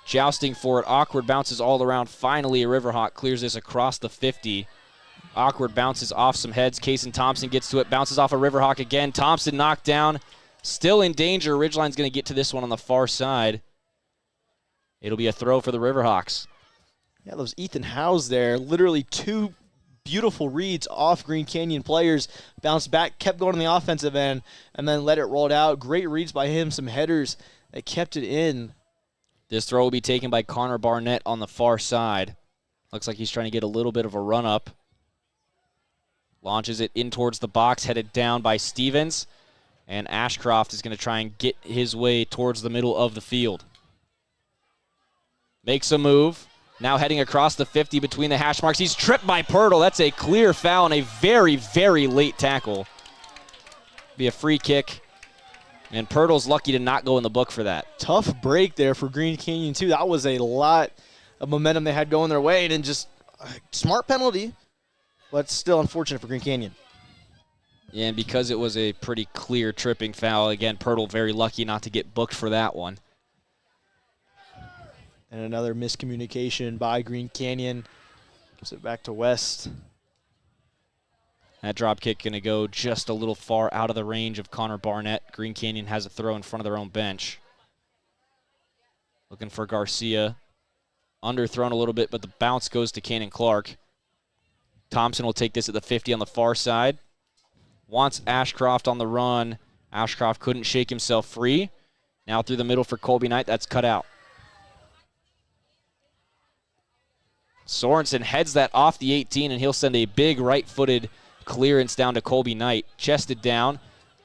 Jousting for it. Awkward bounces all around. Finally, a Riverhawk clears this across the 50. Awkward bounces off some heads. Kaysen Thompson gets to it. Bounces off a Riverhawk again. Thompson knocked down. Still in danger. Ridgeline's going to get to this one on the far side. It'll be a throw for the Riverhawks.
Yeah, those Ethan Howes there. Literally two beautiful reads off Green Canyon players. Bounced back, kept going on the offensive end, and then let it roll out. Great reads by him. Some headers that kept it in.
This throw will be taken by Connor Barnett on the far side. Looks like he's trying to get a little bit of a run up. Launches it in towards the box, headed down by Stevens. And Ashcroft is going to try and get his way towards the middle of the field. Makes a move. Now heading across the 50 between the hash marks. He's tripped by Pirtle. That's a clear foul and a very, very late tackle. Be a free kick. And Pirtle's lucky to not go in the book for that.
Tough break there for Green Canyon, too. That was a lot of momentum they had going their way, and then just a smart penalty, but still unfortunate for Green Canyon.
Yeah, and because it was a pretty clear tripping foul, again, Pirtle very lucky not to get booked for that one.
And another miscommunication by Green Canyon. Gives it back to West.
That drop kick going to go just a little far out of the range of Connor Barnett. Green Canyon has a throw in front of their own bench. Looking for Garcia. Underthrown a little bit, but the bounce goes to Cannon Clark. Thompson will take this at the 50 on the far side. Wants Ashcroft on the run. Ashcroft couldn't shake himself free. Now through the middle for Colby Knight. That's cut out. Sorensen heads that off the 18, and he'll send a big right-footed clearance down to Colby Knight. Chested down,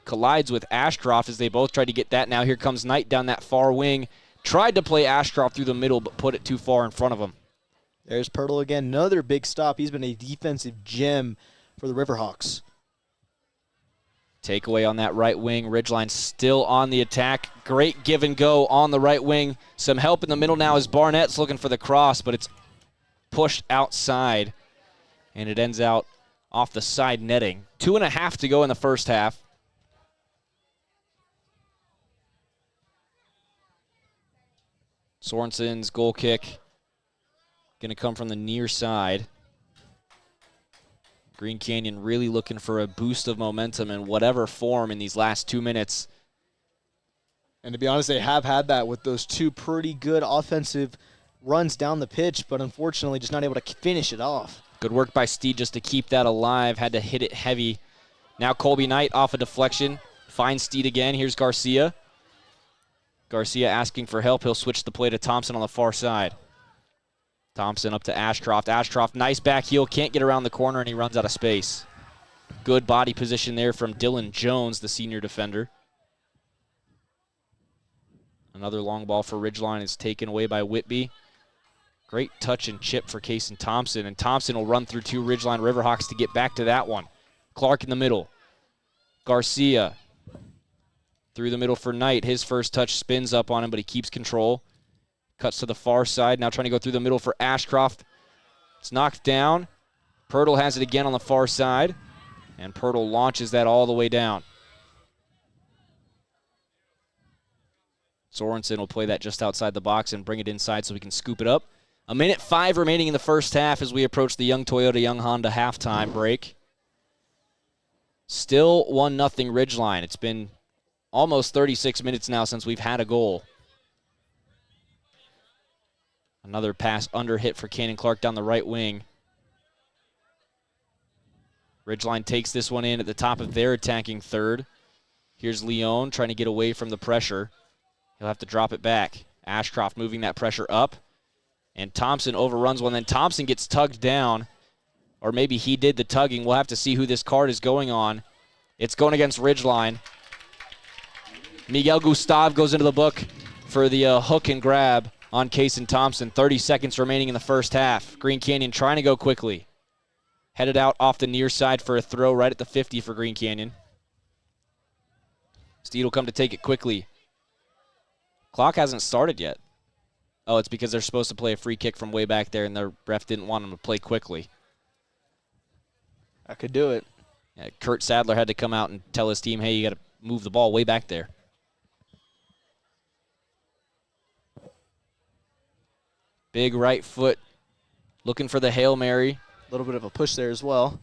collides with Ashcroft as they both try to get that. Now here comes Knight down that far wing. Tried to play Ashcroft through the middle, but put it too far in front of him.
There's Pirtle again. Another big stop. He's been a defensive gem for the Riverhawks.
Takeaway on that right wing. Ridgeline still on the attack. Great give and go on the right wing. Some help in the middle now as Barnett's looking for the cross, but it's pushed outside, and it ends out off the side netting. 2.5 to go in the first half. Sorensen's goal kick going to come from the near side. Green Canyon really looking for a boost of momentum in whatever form in these last 2 minutes.
And to be honest, they have had that with those two pretty good offensive runs down the pitch, but unfortunately just not able to finish it off.
Good work by Steed just to keep that alive. Had to hit it heavy. Now Colby Knight off a deflection. Finds Steed again. Here's Garcia. Garcia asking for help. He'll switch the play to Thompson on the far side. Thompson up to Ashcroft. Ashcroft, nice back heel. Can't get around the corner, and he runs out of space. Good body position there from Dylan Jones, the senior defender. Another long ball for Ridgeline is taken away by Whitby. Great touch and chip for Kaysen Thompson, and Thompson will run through two Ridgeline Riverhawks to get back to that one. Clark in the middle. Garcia through the middle for Knight. His first touch spins up on him, but he keeps control. Cuts to the far side, now trying to go through the middle for Ashcroft. It's knocked down. Pirtle has it again on the far side. And Pirtle launches that all the way down. Sorensen will play that just outside the box and bring it inside so we can scoop it up. 1:05 remaining in the first half as we approach the Young Toyota, Young Honda halftime break. Still 1-0 Ridgeline. It's been almost 36 minutes now since we've had a goal. Another pass under hit for Cannon Clark down the right wing. Ridgeline takes this one in at the top of their attacking third. Here's Leone trying to get away from the pressure. He'll have to drop it back. Ashcroft moving that pressure up. And Thompson overruns one. Then Thompson gets tugged down. Or maybe he did the tugging. We'll have to see who this card is going on. It's going against Ridgeline. Miguel Gustav goes into the book for the hook and grab on Kason Thompson. 30 seconds remaining in the first half. Green Canyon trying to go quickly. Headed out off the near side for a throw right at the 50 for Green Canyon. Steed will come to take it quickly. Clock hasn't started yet. Oh, it's because they're supposed to play a free kick from way back there, and the ref didn't want them to play quickly.
I could do it.
Yeah, Kurt Sadler had to come out and tell his team, hey, you got to move the ball way back there. Big right foot looking for the Hail Mary.
A little bit of a push there as well.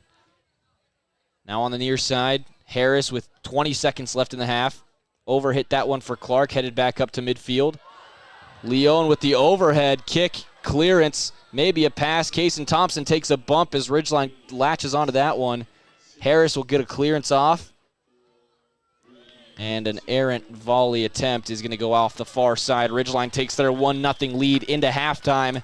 Now on the near side, Harris with 20 seconds left in the half. Overhit that one for Clark, headed back up to midfield. Leone with the overhead kick, clearance, maybe a pass. Kason Thompson takes a bump as Ridgeline latches onto that one. Harris will get a clearance off. And an errant volley attempt is going to go off the far side. Ridgeline takes their 1-0 lead into halftime.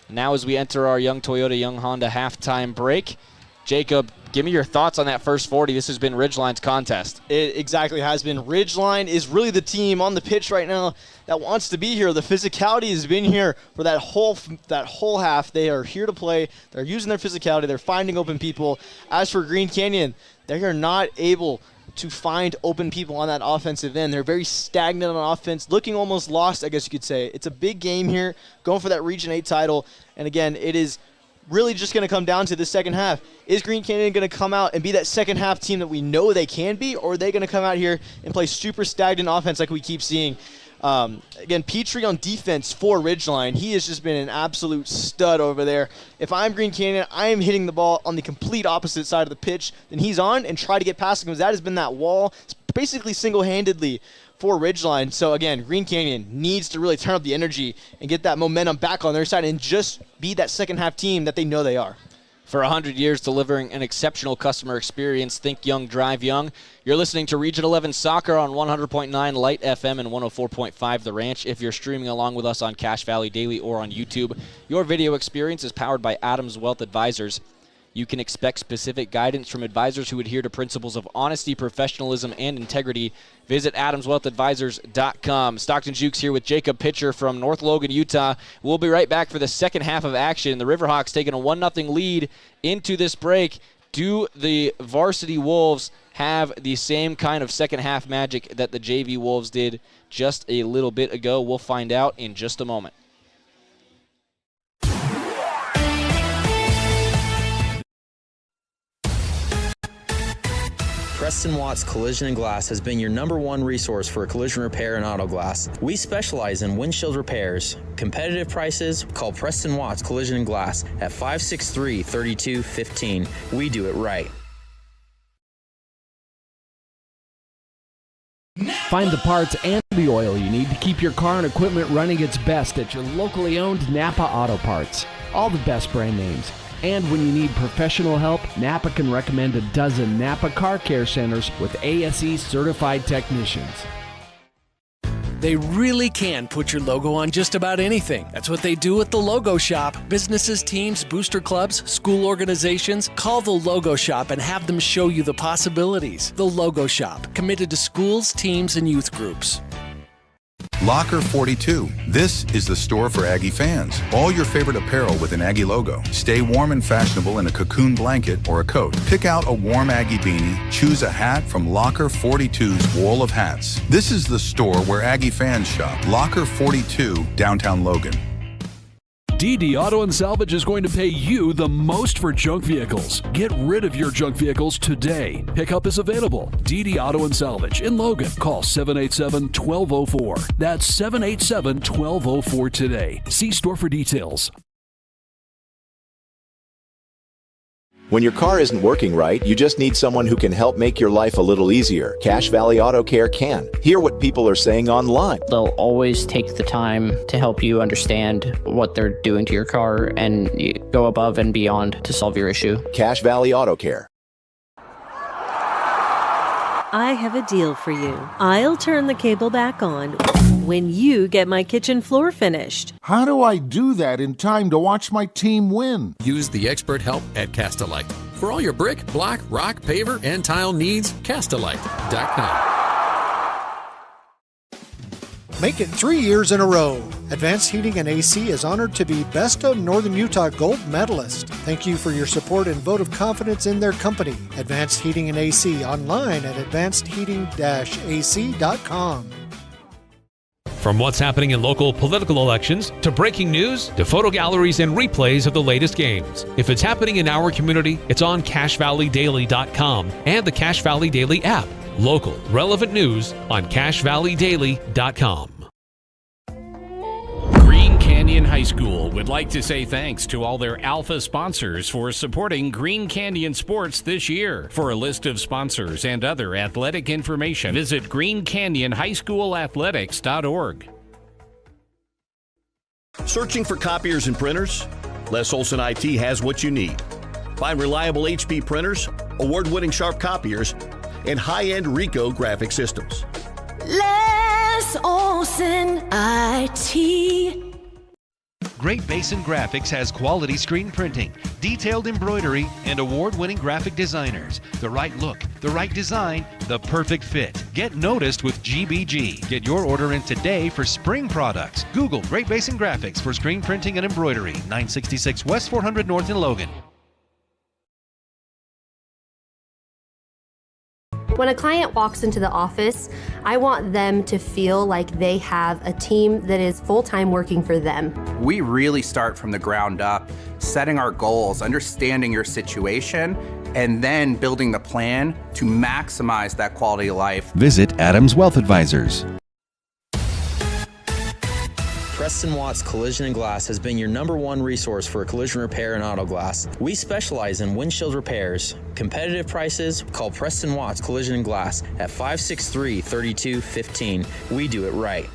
Now as we enter our Young Toyota, Young Honda halftime break, Jacob, give me your thoughts on that first 40. This has been Ridgeline's contest.
It exactly has been. Ridgeline is really the team on the pitch right now that wants to be here. The physicality has been here for that whole half. They are here to play. They're using their physicality. They're finding open people. As for Green Canyon, they are not able to find open people on that offensive end. They're very stagnant on offense, looking almost lost, I guess you could say. It's a big game here, going for that Region 8 title. And again, it is really just going to come down to the second half. Is Green Canyon going to come out and be that second half team that we know they can be, or are they going to come out here and play super stagnant offense like we keep seeing? Again, Petrie on defense for Ridgeline. He has just been an absolute stud over there. If I'm Green Canyon, I am hitting the ball on the complete opposite side of the pitch than he's on and try to get past him, because that has been that wall. It's basically single-handedly for Ridgeline. So again, Green Canyon needs to really turn up the energy and get that momentum back on their side and just be that second half team that they know they are.
For 100 years delivering an exceptional customer experience, think young, drive young. You're listening to Region 11 Soccer on 100.9 Light FM and 104.5 The Ranch. If you're streaming along with us on Cache Valley Daily or on YouTube, your video experience is powered by Adams Wealth Advisors. You can expect specific guidance from advisors who adhere to principles of honesty, professionalism, and integrity. Visit AdamsWealthAdvisors.com. Stockton Jukes here with Jacob Pitcher from North Logan, Utah. We'll be right back for the second half of action. The Riverhawks taking a 1-0 lead into this break. Do the varsity Wolves have the same kind of second half magic that the JV Wolves did just a little bit ago? We'll find out in just a moment.
Preston Watts Collision and Glass has been your #1 resource for collision repair and auto glass. We specialize in windshield repairs. Competitive prices, call Preston Watts Collision and Glass at 563-3215. We do it right.
Find the parts and the oil you need to keep your car and equipment running its best at your locally owned Napa Auto Parts. All the best brand names. And when you need professional help, Napa can recommend a dozen Napa Car Care Centers with ASE certified technicians.
They really can put your logo on just about anything. That's what they do at the Logo Shop. Businesses, teams, booster clubs, school organizations, call the Logo Shop and have them show you the possibilities. The Logo Shop, committed to schools, teams, and youth groups.
Locker 42. This is the store for Aggie fans. All your favorite apparel with an Aggie logo. Stay warm and fashionable in a cocoon blanket or a coat. Pick out a warm Aggie beanie. Choose a hat from Locker 42's wall of hats. This is the store where Aggie fans shop. Locker 42, downtown Logan.
DD Auto and Salvage is going to pay you the most for junk vehicles. Get rid of your junk vehicles today. Pickup is available. DD Auto and Salvage in Logan. Call 787-1204. That's 787-1204 today. See store for details.
When your car isn't working right, you just need someone who can help make your life a little easier. Cache Valley Auto Care can. Hear what people are saying online.
They'll always take the time to help you understand what they're doing to your car and go above and beyond to solve your issue.
Cache Valley Auto Care.
I have a deal for you. I'll turn the cable back on when you get my kitchen floor finished.
How do I do that in time to watch my team win?
Use the expert help at Castelite. For all your brick, block, rock, paver, and tile needs, Castelite.com.
Make it 3 years in a row. Advanced Heating and AC is honored to be Best of Northern Utah Gold Medalist. Thank you for your support and vote of confidence in their company. Advanced Heating and AC online at advancedheating-ac.com.
From what's happening in local political elections, to breaking news, to photo galleries and replays of the latest games. If it's happening in our community, it's on CacheValleyDaily.com and the Cache Valley Daily app. Local, relevant news on CacheValleyDaily.com.
Green Canyon High School would like to say thanks to all their Alpha sponsors for supporting Green Canyon sports this year. For a list of sponsors and other athletic information, visit greencanyonhighschoolathletics.org.
Searching for copiers and printers? Les Olson IT has what you need. Find reliable HP printers, award-winning Sharp copiers, and high-end Ricoh graphic systems.
Les Olson IT.
Great Basin Graphics has quality screen printing, detailed embroidery, and award-winning graphic designers. The right look, the right design, the perfect fit. Get noticed with GBG. Get your order in today for spring products. Google Great Basin Graphics for screen printing and embroidery. 966 West 400 North in Logan.
When a client walks into the office, I want them to feel like they have a team that is full-time working for them.
We really start from the ground up, setting our goals, understanding your situation, and then building the plan to maximize that quality of life.
Visit Adams Wealth Advisors.
Preston Watts Collision and Glass has been your #1 resource for collision repair and auto glass. We specialize in windshield repairs. Competitive prices, call Preston Watts Collision and Glass at 563-3215. We do it right.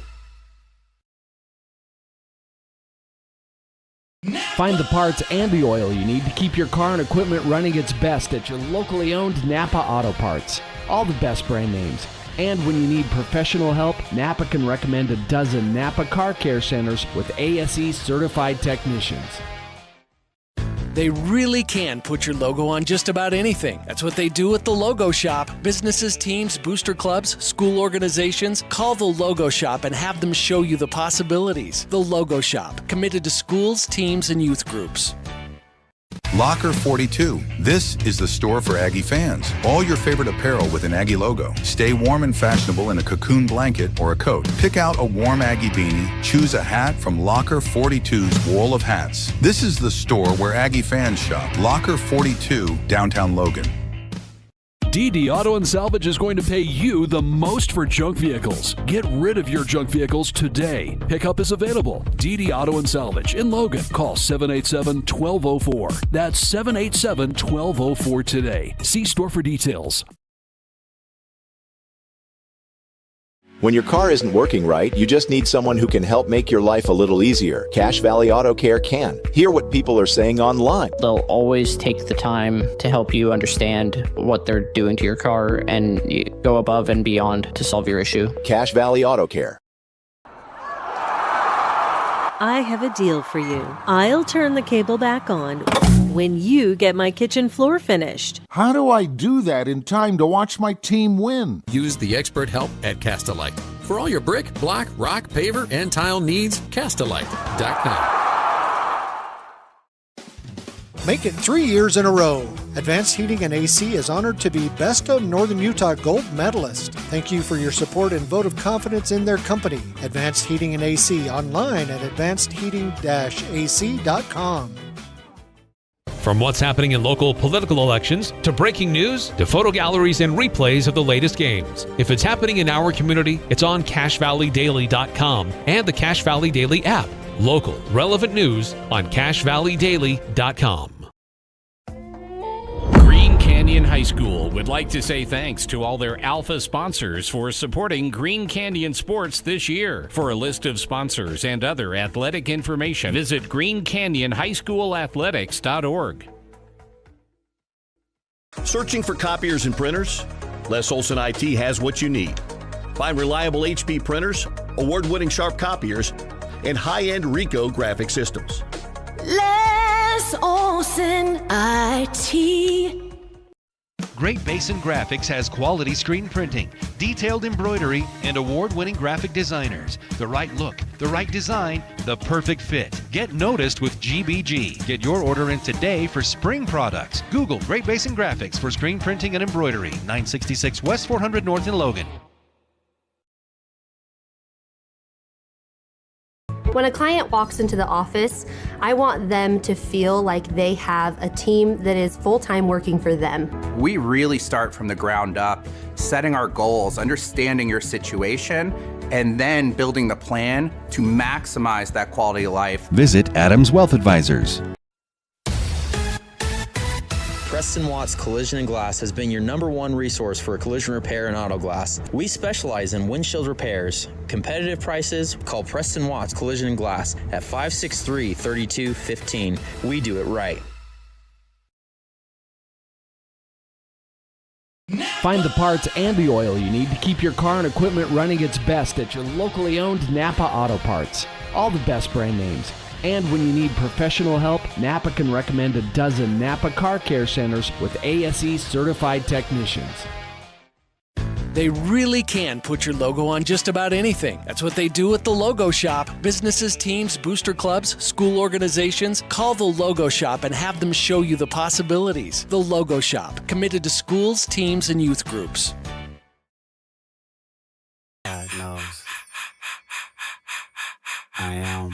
Find the parts and the oil you need to keep your car and equipment running its best at your locally owned Napa Auto Parts. All the best brand names. And when you need professional help, Napa can recommend a dozen Napa Car Care Centers with ASE certified technicians.
They really can put your logo on just about anything. That's what they do at the Logo Shop. Businesses, teams, booster clubs, school organizations, call the Logo Shop and have them show you the possibilities. The Logo Shop, committed to schools, teams, and youth groups.
Locker 42. This is the store for Aggie fans. All your favorite apparel with an Aggie logo. Stay warm and fashionable in a cocoon blanket or a coat. Pick out a warm Aggie beanie. Choose a hat from Locker 42's wall of hats. This is the store where Aggie fans shop. Locker 42, downtown Logan.
DD Auto and Salvage is going to pay you the most for junk vehicles. Get rid of your junk vehicles today. Pickup is available. DD Auto and Salvage in Logan. Call 787-1204. That's 787-1204 today. See store for details.
When your car isn't working right, you just need someone who can help make your life a little easier. Cache Valley Auto Care can. Hear what people are saying online.
They'll always take the time to help you understand what they're doing to your car and go above and beyond to solve your issue.
Cache Valley Auto Care.
I have a deal for you. I'll turn the cable back on when you get my kitchen floor finished.
How do I do that in time to watch my team win?
Use the expert help at Castelite. For all your brick, block, rock, paver, and tile needs, Castelite.com.
Make it 3 years in a row. Advanced Heating and AC is honored to be Best of Northern Utah Gold Medalist. Thank you for your support and vote of confidence in their company. Advanced Heating and AC, online at advancedheating-ac.com.
From what's happening in local political elections, to breaking news, to photo galleries and replays of the latest games. If it's happening in our community, it's on CashValleyDaily.com and the Cache Valley Daily app. Local, relevant news on CashValleyDaily.com.
Green Canyon High School would like to say thanks to all their alpha sponsors for supporting Green Canyon sports this year. For a list of sponsors and other athletic information, visit greencanyonhighschoolathletics.org.
Searching for copiers and printers? Les Olson IT has what you need. Find reliable HP printers, award-winning Sharp copiers, and high-end Ricoh graphic systems.
Les Olson IT.
Great Basin Graphics has quality screen printing, detailed embroidery, and award-winning graphic designers. The right look, the right design, the perfect fit. Get noticed with GBG. Get your order in today for spring products. Google Great Basin Graphics for screen printing and embroidery. 966 West 400 North in Logan.
When a client walks into the office, I want them to feel like they have a team that is full-time working for them.
We really start from the ground up, setting our goals, understanding your situation, and then building the plan to maximize that quality of life.
Visit Adams Wealth Advisors.
Preston Watts Collision and Glass has been your #1 resource for collision repair and auto glass. We specialize in windshield repairs. Competitive prices, call Preston Watts Collision and Glass at 563-3215. We do it right.
Find the parts and the oil you need to keep your car and equipment running its best at your locally owned Napa Auto Parts. All the best brand names. And when you need professional help, Napa can recommend a dozen Napa Car Care Centers with ASE certified technicians.
They really can put your logo on just about anything. That's what they do at the Logo Shop. Businesses, teams, booster clubs, school organizations, call the Logo Shop and have them show you the possibilities. The Logo Shop, committed to schools, teams, and youth groups.
God knows. I am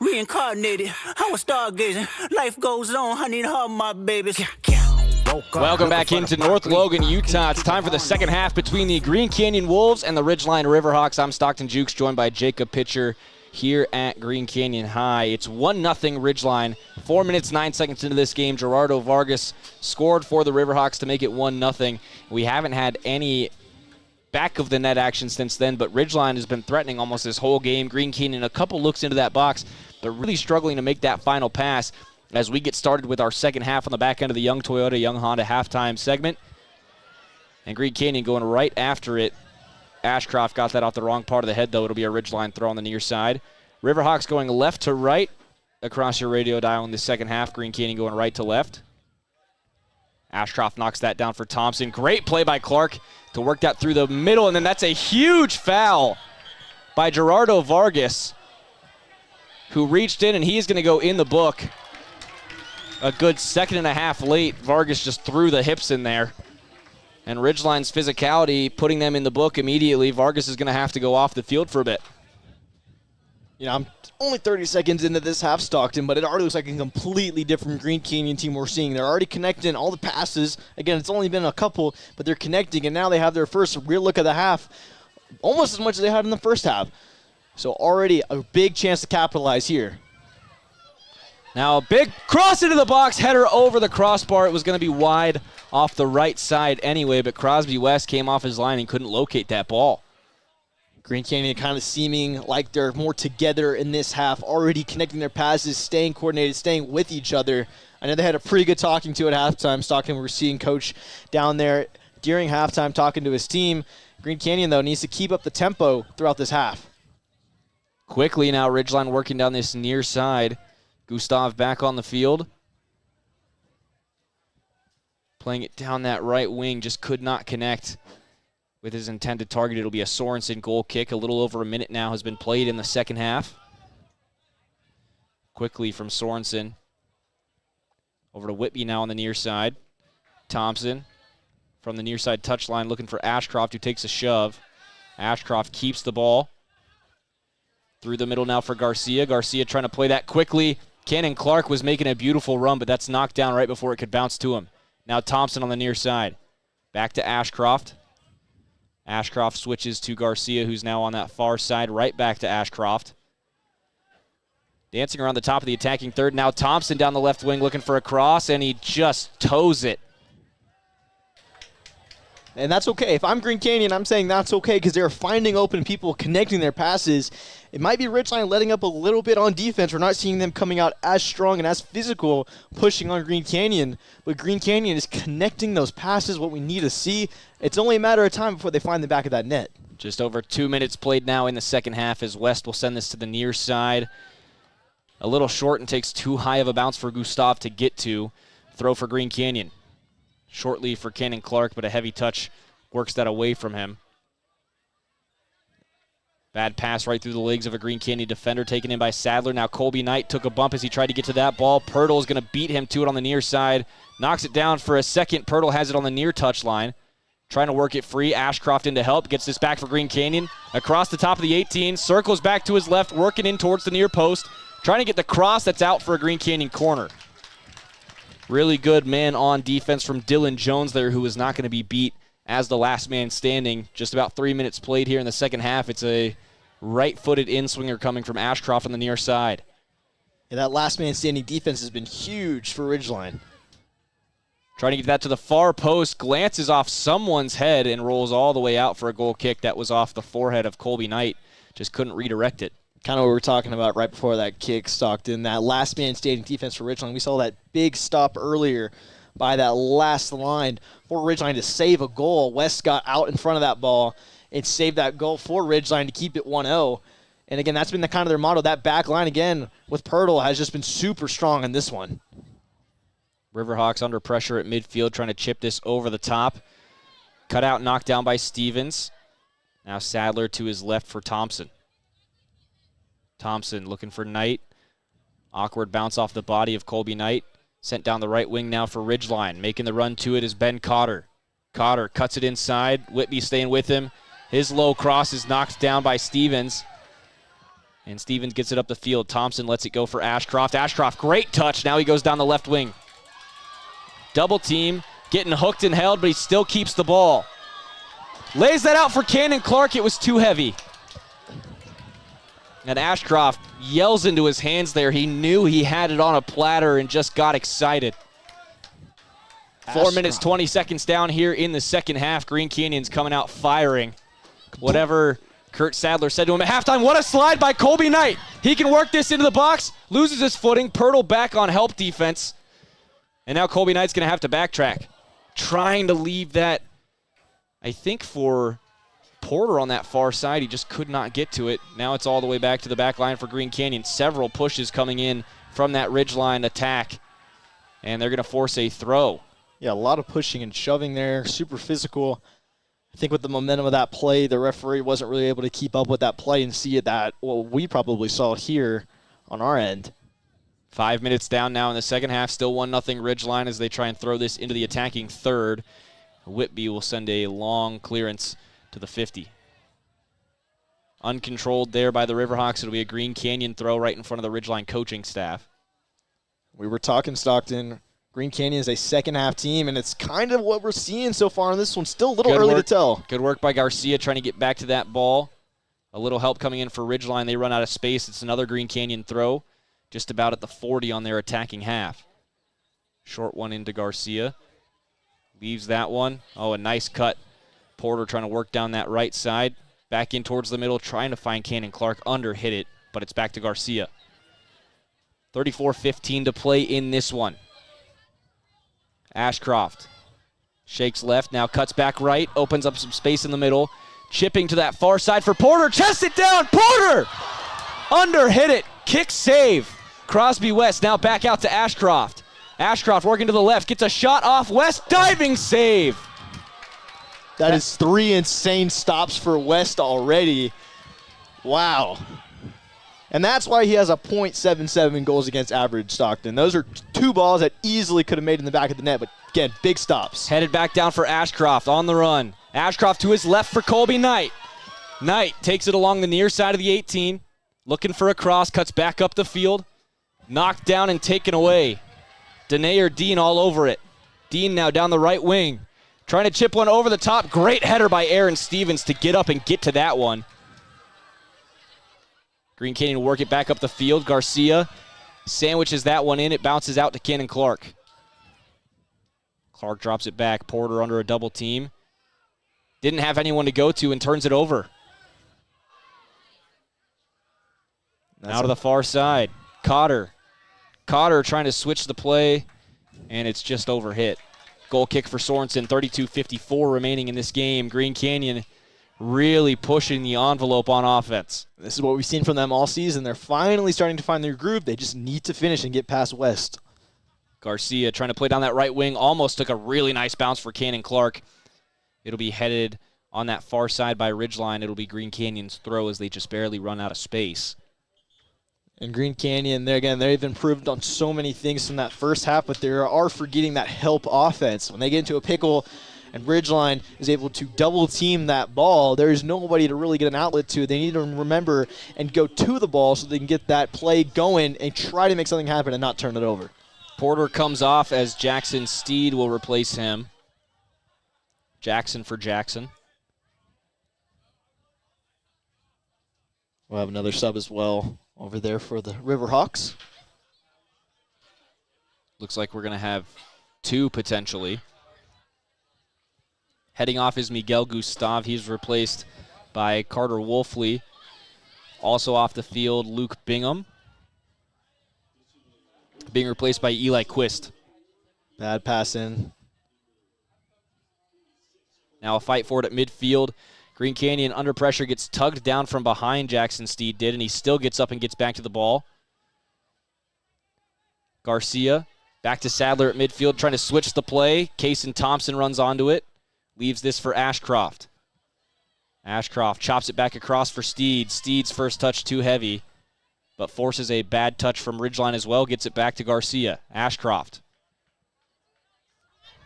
reincarnated. I was stargazing. Life goes on. I need her, my babies.
Welcome back into North Logan, Utah. It's time for the second half between the Green Canyon Wolves and the Ridgeline Riverhawks. I'm Stockton Jukes, joined by Jacob Pitcher here at Green Canyon High. It's 1-0 Ridgeline. 4 minutes, 9 seconds into this game, Gerardo Vargas scored for the Riverhawks to make it 1-0. We haven't had any back of the net action since then, but Ridgeline has been threatening almost this whole game. Green Canyon, a couple looks into that box, but really struggling to make that final pass as we get started with our second half on the back end of the Young Toyota, Young Honda halftime segment. And Green Canyon going right after it. Ashcroft got that off the wrong part of the head, though. It'll be a Ridgeline throw on the near side. Riverhawks going left to right across your radio dial in the second half. Green Canyon going right to left. Ashcroft knocks that down for Thompson. Great play by Clark to work that through the middle, and then that's a huge foul by Gerardo Vargas, who reached in, and he's going to go in the book. A good second and a half late. Vargas just threw the hips in there. And Ridgeline's physicality putting them in the book immediately. Vargas is going to have to go off the field for a bit.
You know, I'm only 30 seconds into this half, Stockton, but it already looks like a completely different Green Canyon team we're seeing. They're already connecting all the passes. Again, it's only been a couple, but they're connecting, and now they have their first real look at the half, almost as much as they had in the first half. So already a big chance to capitalize here.
Now a big cross into the box, header over the crossbar. It was going to be wide off the right side anyway, but Crosby West came off his line and couldn't locate that ball.
Green Canyon kind of seeming like they're more together in this half, already connecting their passes, staying coordinated, staying with each other. I know they had a pretty good talking to at halftime. Stockton, we're seeing Coach down there during halftime talking to his team. Green Canyon, though, needs to keep up the tempo throughout this half.
Quickly now, Ridgeline working down this near side. Gustav back on the field. Playing it down that right wing, just could not connect with his intended target. It'll be a Sorensen goal kick. A little over a minute now has been played in the second half. Quickly from Sorensen. Over to Whitby now on the near side. Thompson from the near side touchline looking for Ashcroft, who takes a shove. Ashcroft keeps the ball. Through the middle now for Garcia. Garcia trying to play that quickly. Cannon Clark was making a beautiful run, but that's knocked down right before it could bounce to him. Now Thompson on the near side. Back to Ashcroft. Ashcroft switches to Garcia, who's now on that far side. Right back to Ashcroft. Dancing around the top of the attacking third. Now Thompson down the left wing looking for a cross, and he just toes it.
And that's okay. If I'm Green Canyon, I'm saying that's okay because they're finding open people, connecting their passes. It might be Ridgeline letting up a little bit on defense. We're not seeing them coming out as strong and as physical, pushing on Green Canyon. But Green Canyon is connecting those passes, what we need to see. It's only a matter of time before they find the back of that net.
Just over 2 minutes played now in the second half as West will send this to the near side. A little short and takes too high of a bounce for Gustav to get to. Throw for Green Canyon. Shortly for Cannon Clark, but a heavy touch works that away from him. Bad pass right through the legs of a Green Canyon defender taken in by Sadler. Now Colby Knight took a bump as he tried to get to that ball. Pirtle is going to beat him to it on the near side. Knocks it down for a second. Pirtle has it on the near touch line. Trying to work it free. Ashcroft in to help. Gets this back for Green Canyon. Across the top of the 18. Circles back to his left. Working in towards the near post. Trying to get the cross that's out for a Green Canyon corner. Really good man on defense from Dylan Jones there, who is not going to be beat as the last man standing. Just about 3 minutes played here in the second half. It's a right-footed in-swinger coming from Ashcroft on the near side.
Yeah, that last man standing defense has been huge for Ridgeline.
Trying to get that to the far post, glances off someone's head and rolls all the way out for a goal kick that was off the forehead of Colby Knight. Just couldn't redirect it.
Kind of what we were talking about right before that kick, Stockton. That last man standing defense for Ridgeline. We saw that big stop earlier by that last line for Ridgeline to save a goal. West got out in front of that ball and saved that goal for Ridgeline to keep it 1-0. And again, that's been the kind of their motto. That back line again with Pirtle has just been super strong in this one.
Riverhawks under pressure at midfield, trying to chip this over the top. Cut out, knocked down by Stevens. Now Sadler to his left for Thompson. Thompson looking for Knight. Awkward bounce off the body of Colby Knight. Sent down the right wing now for Ridgeline. Making the run to it is Ben Cotter. Cotter cuts it inside. Whitby staying with him. His low cross is knocked down by Stevens. And Stevens gets it up the field. Thompson lets it go for Ashcroft. Ashcroft, great touch. Now he goes down the left wing. Double team. Getting hooked and held, but he still keeps the ball. Lays that out for Cannon Clark. It was too heavy. And Ashcroft yells into his hands there. He knew he had it on a platter and just got excited. 4 minutes, 20 seconds down here in the second half. Green Canyon's coming out firing. Whatever Kurt Sadler said to him at halftime. What a slide by Colby Knight. He can work this into the box. Loses his footing. Pirtle back on help defense. And now Colby Knight's going to have to backtrack. Trying to leave that, I think, for Porter on that far side. He just could not get to it. Now it's all the way back to the back line for Green Canyon. Several pushes coming in from that ridgeline attack. And they're going to force a throw.
Yeah, a lot of pushing and shoving there. Super physical. I think with the momentum of that play, the referee wasn't really able to keep up with that play and see it that, well, we probably saw it here on our end.
5 minutes down now in the second half. Still 1-0 Ridgeline as they try and throw this into the attacking third. Whitby will send a long clearance to the 50. Uncontrolled there by the Riverhawks. It'll be a Green Canyon throw right in front of the Ridgeline coaching staff.
We were talking, Stockton. Green Canyon is a second-half team, and it's kind of what we're seeing so far in this one. Still a little early to tell.
Good work by Garcia trying to get back to that ball. A little help coming in for Ridgeline. They run out of space. It's another Green Canyon throw, just about at the 40 on their attacking half. Short one into Garcia. Leaves that one. Oh, a nice cut. Porter trying to work down that right side. Back in towards the middle, trying to find Cannon Clark. Under hit it, but it's back to Garcia. 34-15 to play in this one. Ashcroft shakes left, now cuts back right, opens up some space in the middle. Chipping to that far side for Porter. Chest it down. Porter! Under hit it. Kick save. Crosby West now back out to Ashcroft. Ashcroft working to the left. Gets a shot off West. Diving save.
That is 3 insane stops for West already. Wow. And that's why he has a .77 goals against average, Stockton. Those are two balls that easily could have made in the back of the net, but again, big stops.
Headed back down for Ashcroft on the run. Ashcroft to his left for Colby Knight. Knight takes it along the near side of the 18. Looking for a cross, cuts back up the field. Knocked down and taken away. Danae Dean all over it. Dean now down the right wing. Trying to chip one over the top. Great header by Aaron Stevens to get up and get to that one. Green Canyon will work it back up the field. Garcia sandwiches that one in. It bounces out to Cannon Clark. Clark drops it back. Porter under a double team. Didn't have anyone to go to and turns it over. Now to the far side. Cotter. Cotter trying to switch the play, and it's just overhit. Goal kick for Sorensen, 32:54 remaining in this game. Green Canyon really pushing the envelope on offense.
This is what we've seen from them all season. They're finally starting to find their groove. They just need to finish and get past West.
Garcia trying to play down that right wing. Almost took a really nice bounce for Cannon Clark. It'll be headed on that far side by Ridgeline. It'll be Green Canyon's throw as they just barely run out of space.
And Green Canyon, they've improved on so many things from that first half, but they are forgetting that help offense. When they get into a pickle and Ridgeline is able to double team that ball, there's nobody to really get an outlet to. They need to remember and go to the ball so they can get that play going and try to make something happen and not turn it over.
Porter comes off as Jackson Steed will replace him. Jackson for Jackson.
We'll have another sub as well over there for the Riverhawks.
Looks like we're going to have two potentially. Heading off is Miguel Gustav. He's replaced by Carter Wolfley. Also off the field, Luke Bingham. Being replaced by Eli Quist.
Bad pass in.
Now a fight for it at midfield. Green Canyon under pressure gets tugged down from behind, Jackson Steed did, and he still gets up and gets back to the ball. Garcia back to Sadler at midfield, trying to switch the play. Kaysen Thompson runs onto it. Leaves this for Ashcroft. Ashcroft chops it back across for Steed. Steed's first touch too heavy, but forces a bad touch from Ridgeline as well. Gets it back to Garcia. Ashcroft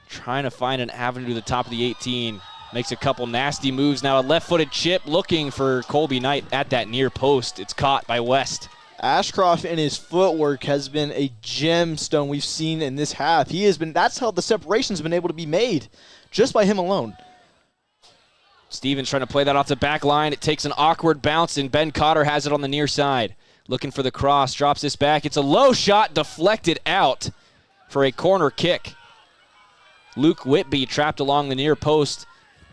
trying to find an avenue to the top of the 18. Makes a couple nasty moves. Now a left-footed chip looking for Colby Knight at that near post. It's caught by West.
Ashcroft and his footwork has been a gemstone we've seen in this half. That's how the separation's been able to be made, just by him alone.
Stevens trying to play that off the back line. It takes an awkward bounce, and Ben Cotter has it on the near side. Looking for the cross, drops this back. It's a low shot, deflected out for a corner kick. Luke Whitby trapped along the near post.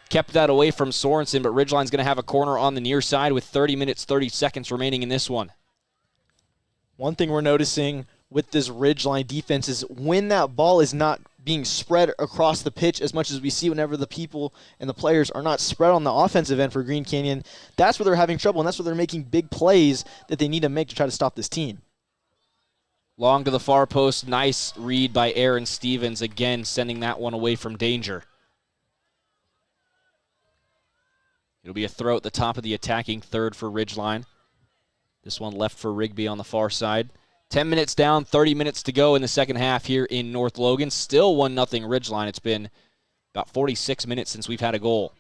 Kept that away from Sorensen, but Ridgeline's going to have a corner on the near side with 30 minutes, 30 seconds remaining in this one.
One thing we're noticing with this Ridgeline defense is when that ball is not being spread across the pitch as much as we see whenever the people and the players are not spread on the offensive end for Green Canyon, that's where they're having trouble, and that's where they're making big plays that they need to make to try to stop this team.
Long to the far post. Nice read by Aaron Stevens, again sending that one away from danger. It'll be a throw at the top of the attacking third for Ridgeline. This one left for Rigby on the far side. 10 minutes down, 30 minutes to go in the second half here in North Logan. Still 1-0 Ridgeline. It's been about 46 minutes since we've had a goal.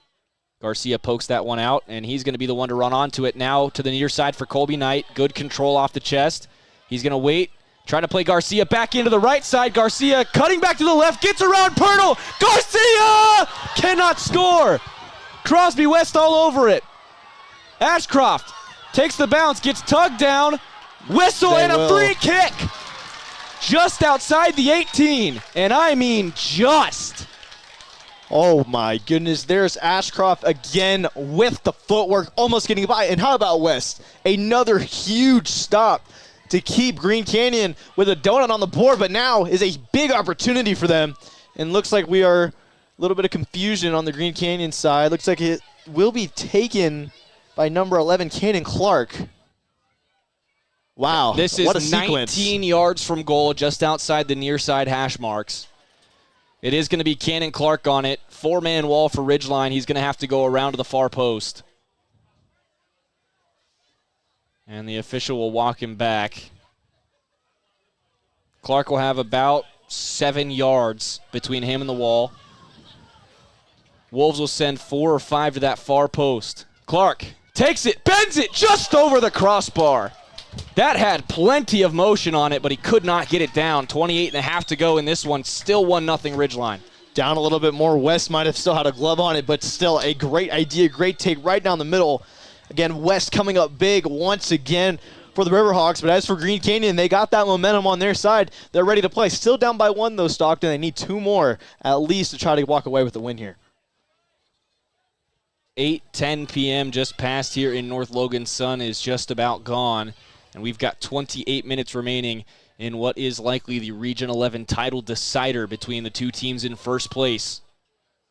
Garcia pokes that one out, and he's going to be the one to run onto it now to the near side for Colby Knight. Good control off the chest. He's going to wait. Trying to play Garcia back into the right side. Garcia cutting back to the left. Gets around Pirtle. Garcia cannot score. Crosby West all over it. Ashcroft takes the bounce, gets tugged down. Whistle and a free kick. Just outside the 18. And I mean just.
Oh my goodness, there's Ashcroft again with the footwork, almost getting by. And how about West? Another huge stop to keep Green Canyon with a donut on the board, but now is a big opportunity for them. And looks like we are a little bit of confusion on the Green Canyon side. Looks like it will be taken by number 11, Cannon Clark. Wow,
this is
what a
19
sequence.
yards from goal, just outside the near side hash marks. It is going to be Cannon Clark on it. 4-man wall for Ridgeline. He's going to have to go around to the far post. And the official will walk him back. Clark will have about 7 yards between him and the wall. Wolves will send 4 or 5 to that far post. Clark takes it, bends it just over the crossbar. That had plenty of motion on it, but he could not get it down. 28.5 to go in this one. Still 1-0 Ridgeline.
Down a little bit more. West might have still had a glove on it, but still a great idea. Great take right down the middle. Again, West coming up big once again for the Riverhawks. But as for Green Canyon, they got that momentum on their side. They're ready to play. Still down by 1, though, Stockton. They need 2 more at least to try to walk away with the win here.
8:10 p.m. just passed here in North Logan. Sun is just about gone. And we've got 28 minutes remaining in what is likely the Region 11 title decider between the two teams in first place.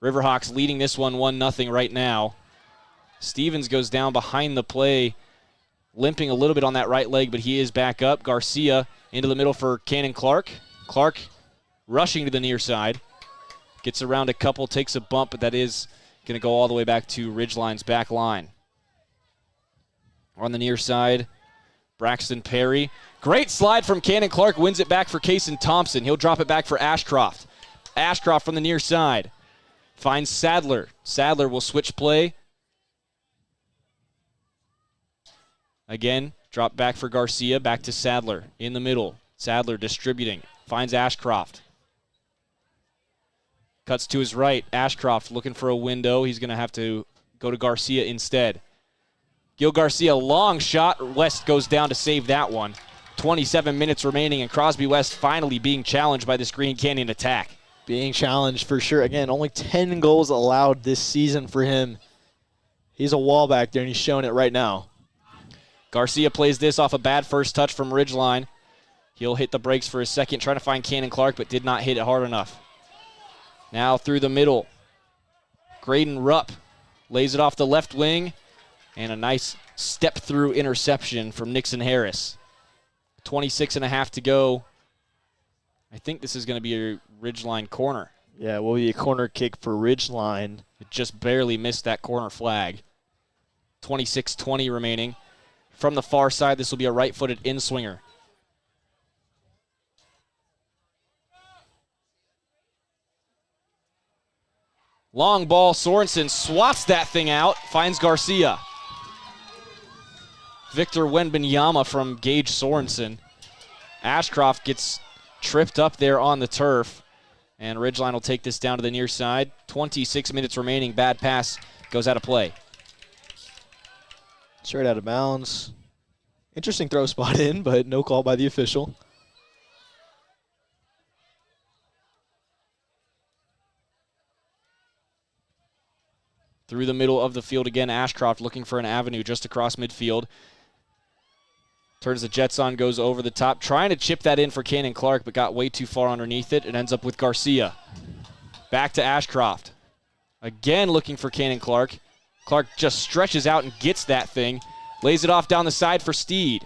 Riverhawks leading this one 1-0 right now. Stevens goes down behind the play, limping a little bit on that right leg, but he is back up. Garcia into the middle for Cannon Clark. Clark rushing to the near side. Gets around a couple, takes a bump, but that is going to go all the way back to Ridgeline's back line. On the near side, Braxton Perry. Great slide from Cannon Clark, wins it back for Kason Thompson. He'll drop it back for Ashcroft. Ashcroft from the near side. Finds Sadler. Sadler will switch play. Again, drop back for Garcia, back to Sadler. In the middle, Sadler distributing. Finds Ashcroft. Cuts to his right. Ashcroft looking for a window. He's going to have to go to Garcia instead. Gil Garcia, long shot. West goes down to save that one. 27 minutes remaining, and Crosby West finally being challenged by this Green Canyon attack.
Being challenged for sure. Again, only 10 goals allowed this season for him. He's a wall back there, and he's showing it right now.
Garcia plays this off a bad first touch from Ridgeline. He'll hit the brakes for a second, trying to find Cannon Clark, but did not hit it hard enough. Now through the middle. Graydon Rupp lays it off the left wing. And a nice step-through interception from Nixon Harris. 26.5 to go. I think this is going to be a Ridgeline corner.
Yeah, it will be a corner kick for Ridgeline.
It just barely missed that corner flag. 26:20 remaining. From the far side, this will be a right-footed in-swinger. Long ball, Sorensen swats that thing out, finds Garcia. Victor Wenbenyama from Gage Sorensen. Ashcroft gets tripped up there on the turf, and Ridgeline will take this down to the near side. 26 minutes remaining. Bad pass goes out of play.
Straight out of bounds. Interesting throw spot in, but no call by the official.
Through the middle of the field again, Ashcroft looking for an avenue just across midfield. Turns the Jets on, goes over the top, trying to chip that in for Cannon Clark, but got way too far underneath it. It ends up with Garcia. Back to Ashcroft. Again looking for Cannon Clark. Clark just stretches out and gets that thing. Lays it off down the side for Steed.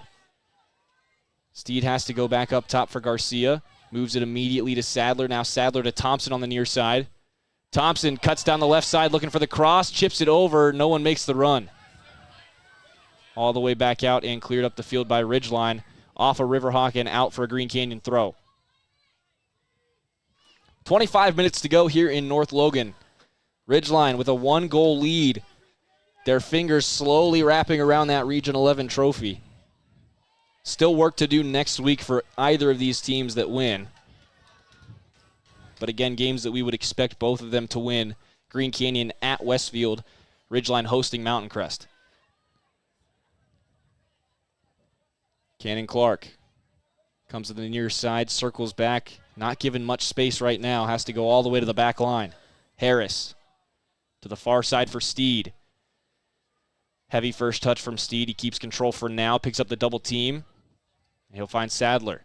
Steed has to go back up top for Garcia. Moves it immediately to Sadler. Now Sadler to Thompson on the near side. Thompson cuts down the left side looking for the cross. Chips it over. No one makes the run. All the way back out and cleared up the field by Ridgeline. Off a Riverhawk and out for a Green Canyon throw. 25 minutes to go here in North Logan. Ridgeline with a 1-goal lead. Their fingers slowly wrapping around that Region 11 trophy. Still work to do next week for either of these teams that win. But again, games that we would expect both of them to win. Green Canyon at Westfield. Ridgeline hosting Mountain Crest. Cannon Clark comes to the near side, circles back, not given much space right now, has to go all the way to the back line. Harris to the far side for Steed. Heavy first touch from Steed. He keeps control for now, picks up the double team, and he'll find Sadler.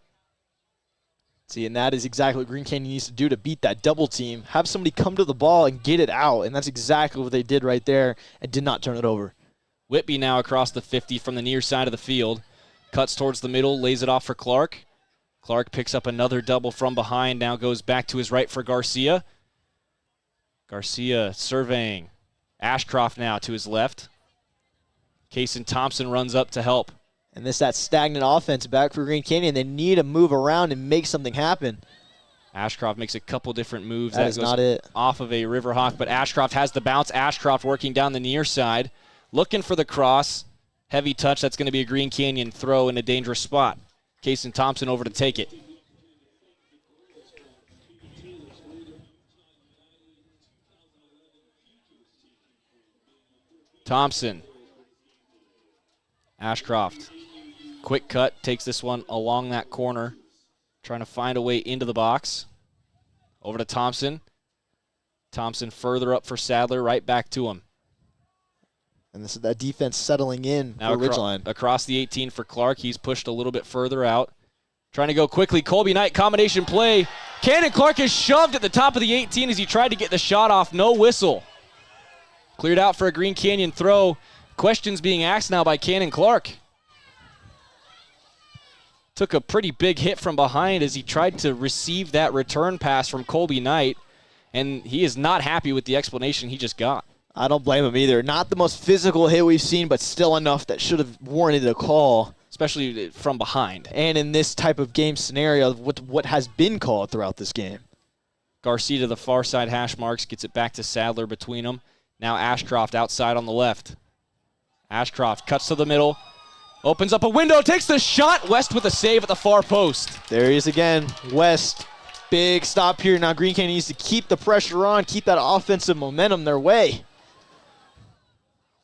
See, and that is exactly what Green Canyon needs to do to beat that double team. Have somebody come to the ball and get it out, and that's exactly what they did right there and did not turn it over.
Whitby now across the 50 from the near side of the field. Cuts towards the middle, lays it off for Clark. Clark picks up another double from behind, now goes back to his right for Garcia. Garcia surveying. Ashcroft now to his left. Kason Thompson runs up to help.
And that stagnant offense back for Green Canyon. They need to move around and make something happen.
Ashcroft makes a couple different moves.
That is
goes
not it.
Off of a Riverhawk, but Ashcroft has the bounce. Ashcroft working down the near side, looking for the cross. Heavy touch. That's going to be a Green Canyon throw in a dangerous spot. Kason Thompson over to take it. Thompson. Ashcroft. Quick cut. Takes this one along that corner. Trying to find a way into the box. Over to Thompson. Thompson further up for Sadler. Right back to him.
And this is that defense settling in
now
for Ridgeline.
Across the 18 for Clark. He's pushed a little bit further out. Trying to go quickly. Colby Knight combination play. Cannon Clark is shoved at the top of the 18 as he tried to get the shot off. No whistle. Cleared out for a Green Canyon throw. Questions being asked now by Cannon Clark. Took a pretty big hit from behind as he tried to receive that return pass from Colby Knight, and he is not happy with the explanation he just got.
I don't blame him either. Not the most physical hit we've seen, but still enough that should have warranted a call.
Especially from behind.
And in this type of game scenario, what has been called throughout this game.
Garcia to the far side hash marks, gets it back to Sadler between them. Now Ashcroft outside on the left. Ashcroft cuts to the middle. Opens up a window, takes the shot. West with a save at the far post.
There he is again. West, big stop here. Now Green Canyon needs to keep the pressure on, keep that offensive momentum their way.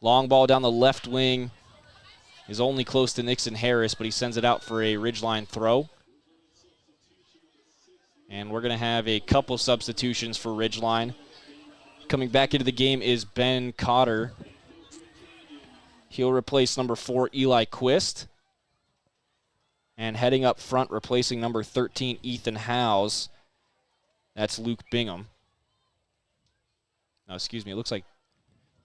Long ball down the left wing is only close to Nixon Harris, but he sends it out for a Ridgeline throw. And we're going to have a couple substitutions for Ridgeline. Coming back into the game is Ben Cotter. He'll replace number 4, Eli Quist. And heading up front, replacing number 13, Ethan Howes. That's Luke Bingham. No, excuse me, it looks like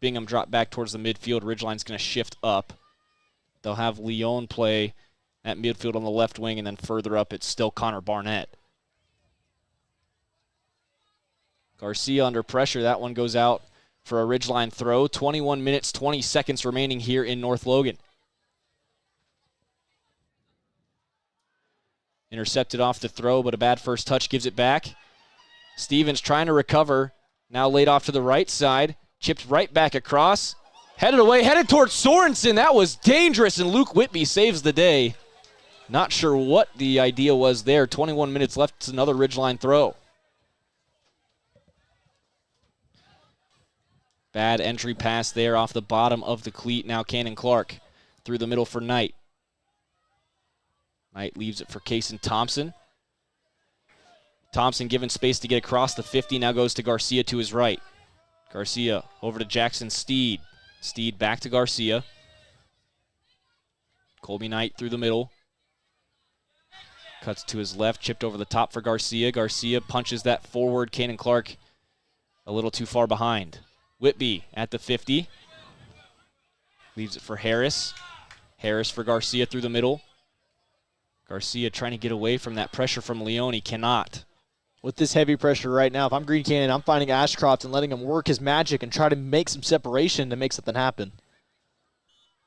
Bingham dropped back towards the midfield. Ridgeline's going to shift up. They'll have Leon play at midfield on the left wing, and then further up it's still Connor Barnett. Garcia under pressure. That one goes out for a Ridgeline throw. 21 minutes, 20 seconds remaining here in North Logan. Intercepted off the throw, but a bad first touch gives it back. Stevens trying to recover. Now laid off to the right side. Chipped right back across. Headed away, headed towards Sorensen. That was dangerous, and Luke Whitby saves the day. Not sure what the idea was there. 21 minutes left. It's another Ridgeline throw. Bad entry pass there off the bottom of the cleat. Now Cannon Clark through the middle for Knight. Knight leaves it for Kason Thompson. Thompson given space to get across the 50. Now goes to Garcia to his right. Garcia over to Jackson Steed. Steed back to Garcia. Colby Knight through the middle. Cuts to his left, chipped over the top for Garcia. Garcia punches that forward. Cannon Clark a little too far behind. Whitby at the 50. Leaves it for Harris. Harris for Garcia through the middle. Garcia trying to get away from that pressure from Leone. He cannot.
With this heavy pressure right now, if I'm Green Canyon, I'm finding Ashcroft and letting him work his magic and try to make some separation to make something happen.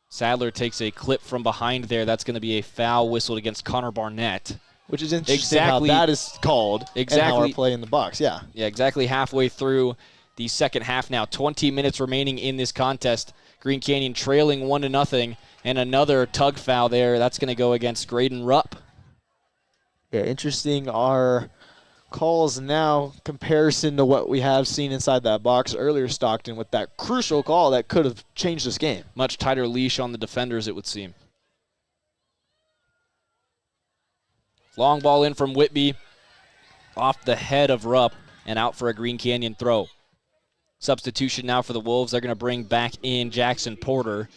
Sadler takes a clip from behind there. That's going to be a foul whistled against Connor Barnett.
Which is interesting how that is called and how our play in the box, yeah.
Yeah, exactly halfway through the second half now. 20 minutes remaining in this contest. Green Canyon trailing 1-0, and another tug foul there. That's going to go against Graydon Rupp.
Yeah, interesting. Our calls now comparison to what we have seen inside that box earlier, Stockton, with that crucial call that could have changed this game.
Much tighter leash on the defenders, it would seem. Long ball in from Whitby, off the head of Rupp, and out for a Green Canyon throw. Substitution now for the Wolves. They're going to bring back in Jackson Porter.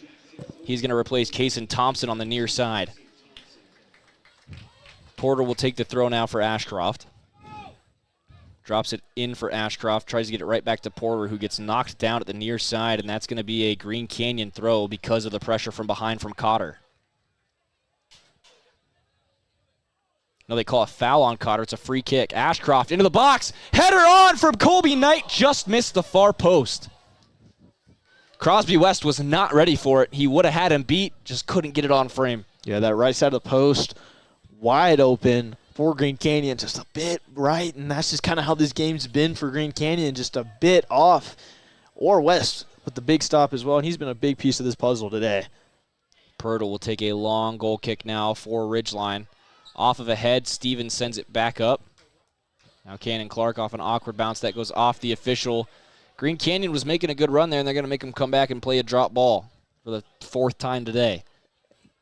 He's going to replace Kason Thompson on the near side. Porter will take the throw now for Ashcroft. Drops it in for Ashcroft. Tries to get it right back to Porter, who gets knocked down at the near side, and that's going to be a Green Canyon throw because of the pressure from behind from Cotter. No, they call a foul on Cotter. It's a free kick. Ashcroft into the box. Header on from Colby Knight. Just missed the far post. Crosby West was not ready for it. He would have had him beat, just couldn't get it on frame.
Yeah, that right side of the post, wide open for Green Canyon, just a bit right, and that's just kind of how this game's been for Green Canyon, just a bit off. Or West with the big stop as well, and he's been a big piece of this puzzle today.
Pirtle will take a long goal kick now for Ridgeline. Off of a head, Stevens sends it back up. Now Cannon Clark off an awkward bounce that goes off the official. Green Canyon was making a good run there, and they're going to make him come back and play a drop ball for the 4th time today.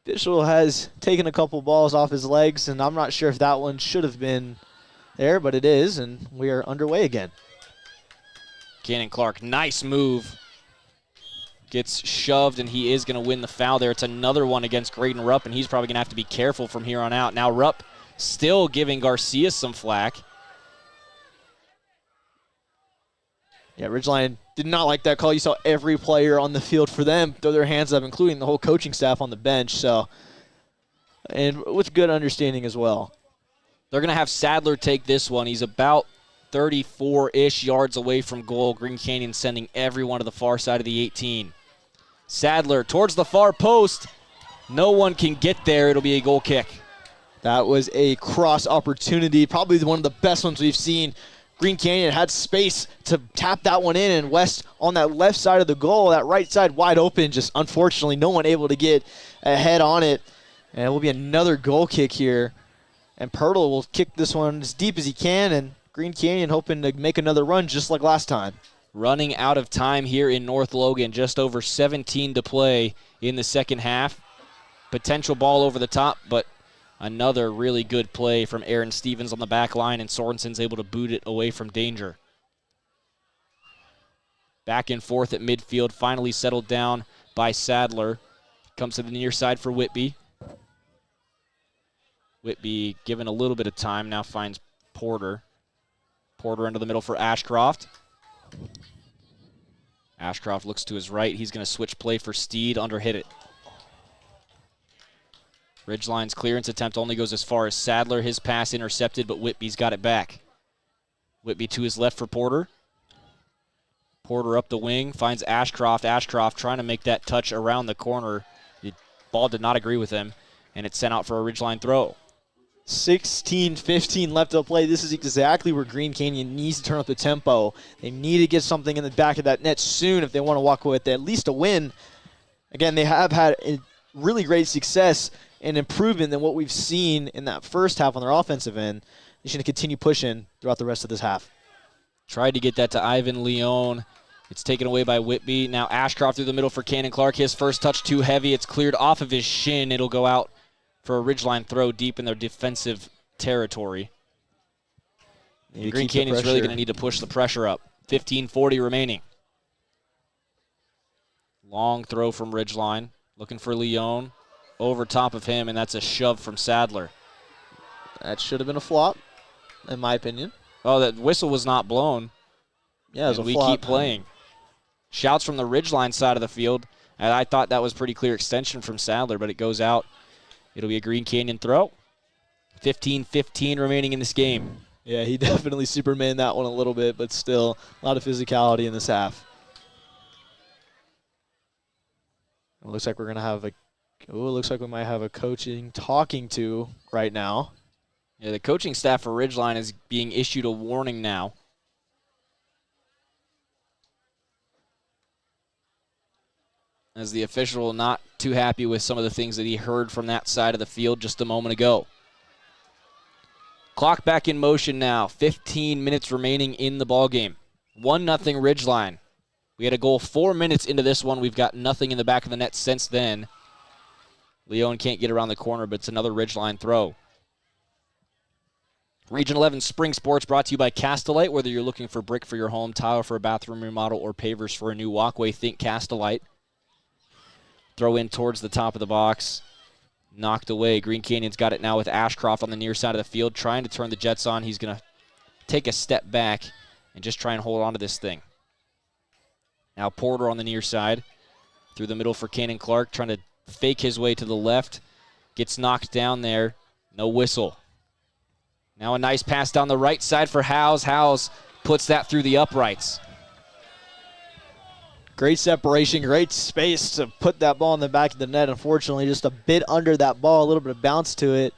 Official has taken a couple balls off his legs, and I'm not sure if that one should have been there, but it is, and we are underway again.
Cannon Clark, nice move. Gets shoved, and he is going to win the foul there. It's another one against Graydon Rupp, and he's probably going to have to be careful from here on out. Now Rupp still giving Garcia some flack.
Yeah, Ridgeline did not like that call. You saw every player on the field for them throw their hands up, including the whole coaching staff on the bench. So, and with good understanding as well.
They're going to have Sadler take this one. He's about 34-ish yards away from goal. Green Canyon sending everyone to the far side of the 18. Sadler towards the far post. No one can get there. It'll be a goal kick.
That was a cross opportunity, probably one of the best ones we've seen. Green Canyon had space to tap that one in, and West on that left side of the goal, that right side wide open, just unfortunately no one able to get ahead on it. And it will be another goal kick here. And Pirtle will kick this one as deep as he can, and Green Canyon hoping to make another run just like last time.
Running out of time here in North Logan, just over 17 to play in the second half. Potential ball over the top, but another really good play from Aaron Stevens on the back line, and Sorensen's able to boot it away from danger. Back and forth at midfield, finally settled down by Sadler. Comes to the near side for Whitby. Whitby given a little bit of time, now finds Porter. Porter into the middle for Ashcroft. Ashcroft looks to his right. He's going to switch play for Steed, underhit it. Ridgeline's clearance attempt only goes as far as Sadler. His pass intercepted, but Whitby's got it back. Whitby to his left for Porter. Porter up the wing, finds Ashcroft. Ashcroft trying to make that touch around the corner. The ball did not agree with him, and it's sent out for a Ridgeline throw.
16-15 left to play. This is exactly where Green Canyon needs to turn up the tempo. They need to get something in the back of that net soon if they want to walk away with at least a win. Again, they have had a really great success and improvement than what we've seen in that first half on their offensive end. They should continue pushing throughout the rest of this half.
Tried to get that to Ivan Leone. It's taken away by Whitby. Now Ashcroft through the middle for Cannon Clark. His first touch too heavy. It's cleared off of his shin. It'll go out for a Ridgeline throw deep in their defensive territory. Green Canyon's really going to need to push the pressure up. 15:40 remaining. Long throw from Ridgeline. Looking for Leone. Over top of him, and that's a shove from Sadler.
That should have been a flop, in my opinion.
Oh, that whistle was not blown.
Yeah, it was a
we
flop.
Keep playing. Shouts from the Ridgeline side of the field, and I thought that was pretty clear extension from Sadler, but it goes out. It'll be a Green Canyon throw. 15-15 remaining in this game.
Yeah, he definitely supermaned that one a little bit, but still a lot of physicality in this half. It looks like we're going to have it looks like we might have a coaching talking to right now.
Yeah, the coaching staff for Ridgeline is being issued a warning now. As the official not too happy with some of the things that he heard from that side of the field just a moment ago. Clock back in motion now. 15 minutes remaining in the ballgame. 1-0 Ridgeline. We had a goal 4 minutes into this one. We've got nothing in the back of the net since then. Leone can't get around the corner, but it's another Ridgeline throw. Region 11 Spring Sports brought to you by Castelite. Whether you're looking for brick for your home, tile for a bathroom remodel, or pavers for a new walkway, think Castelite. Throw in towards the top of the box. Knocked away. Green Canyon's got it now with Ashcroft on the near side of the field, trying to turn the Jets on. He's going to take a step back and just try and hold on to this thing. Now Porter on the near side. Through the middle for Cannon Clark, trying to fake his way to the left. Gets knocked down there. No whistle. Now a nice pass down the right side for Howes. Howes puts that through the uprights.
Great separation, great space to put that ball in the back of the net. Unfortunately, just a bit under that ball, a little bit of bounce to it.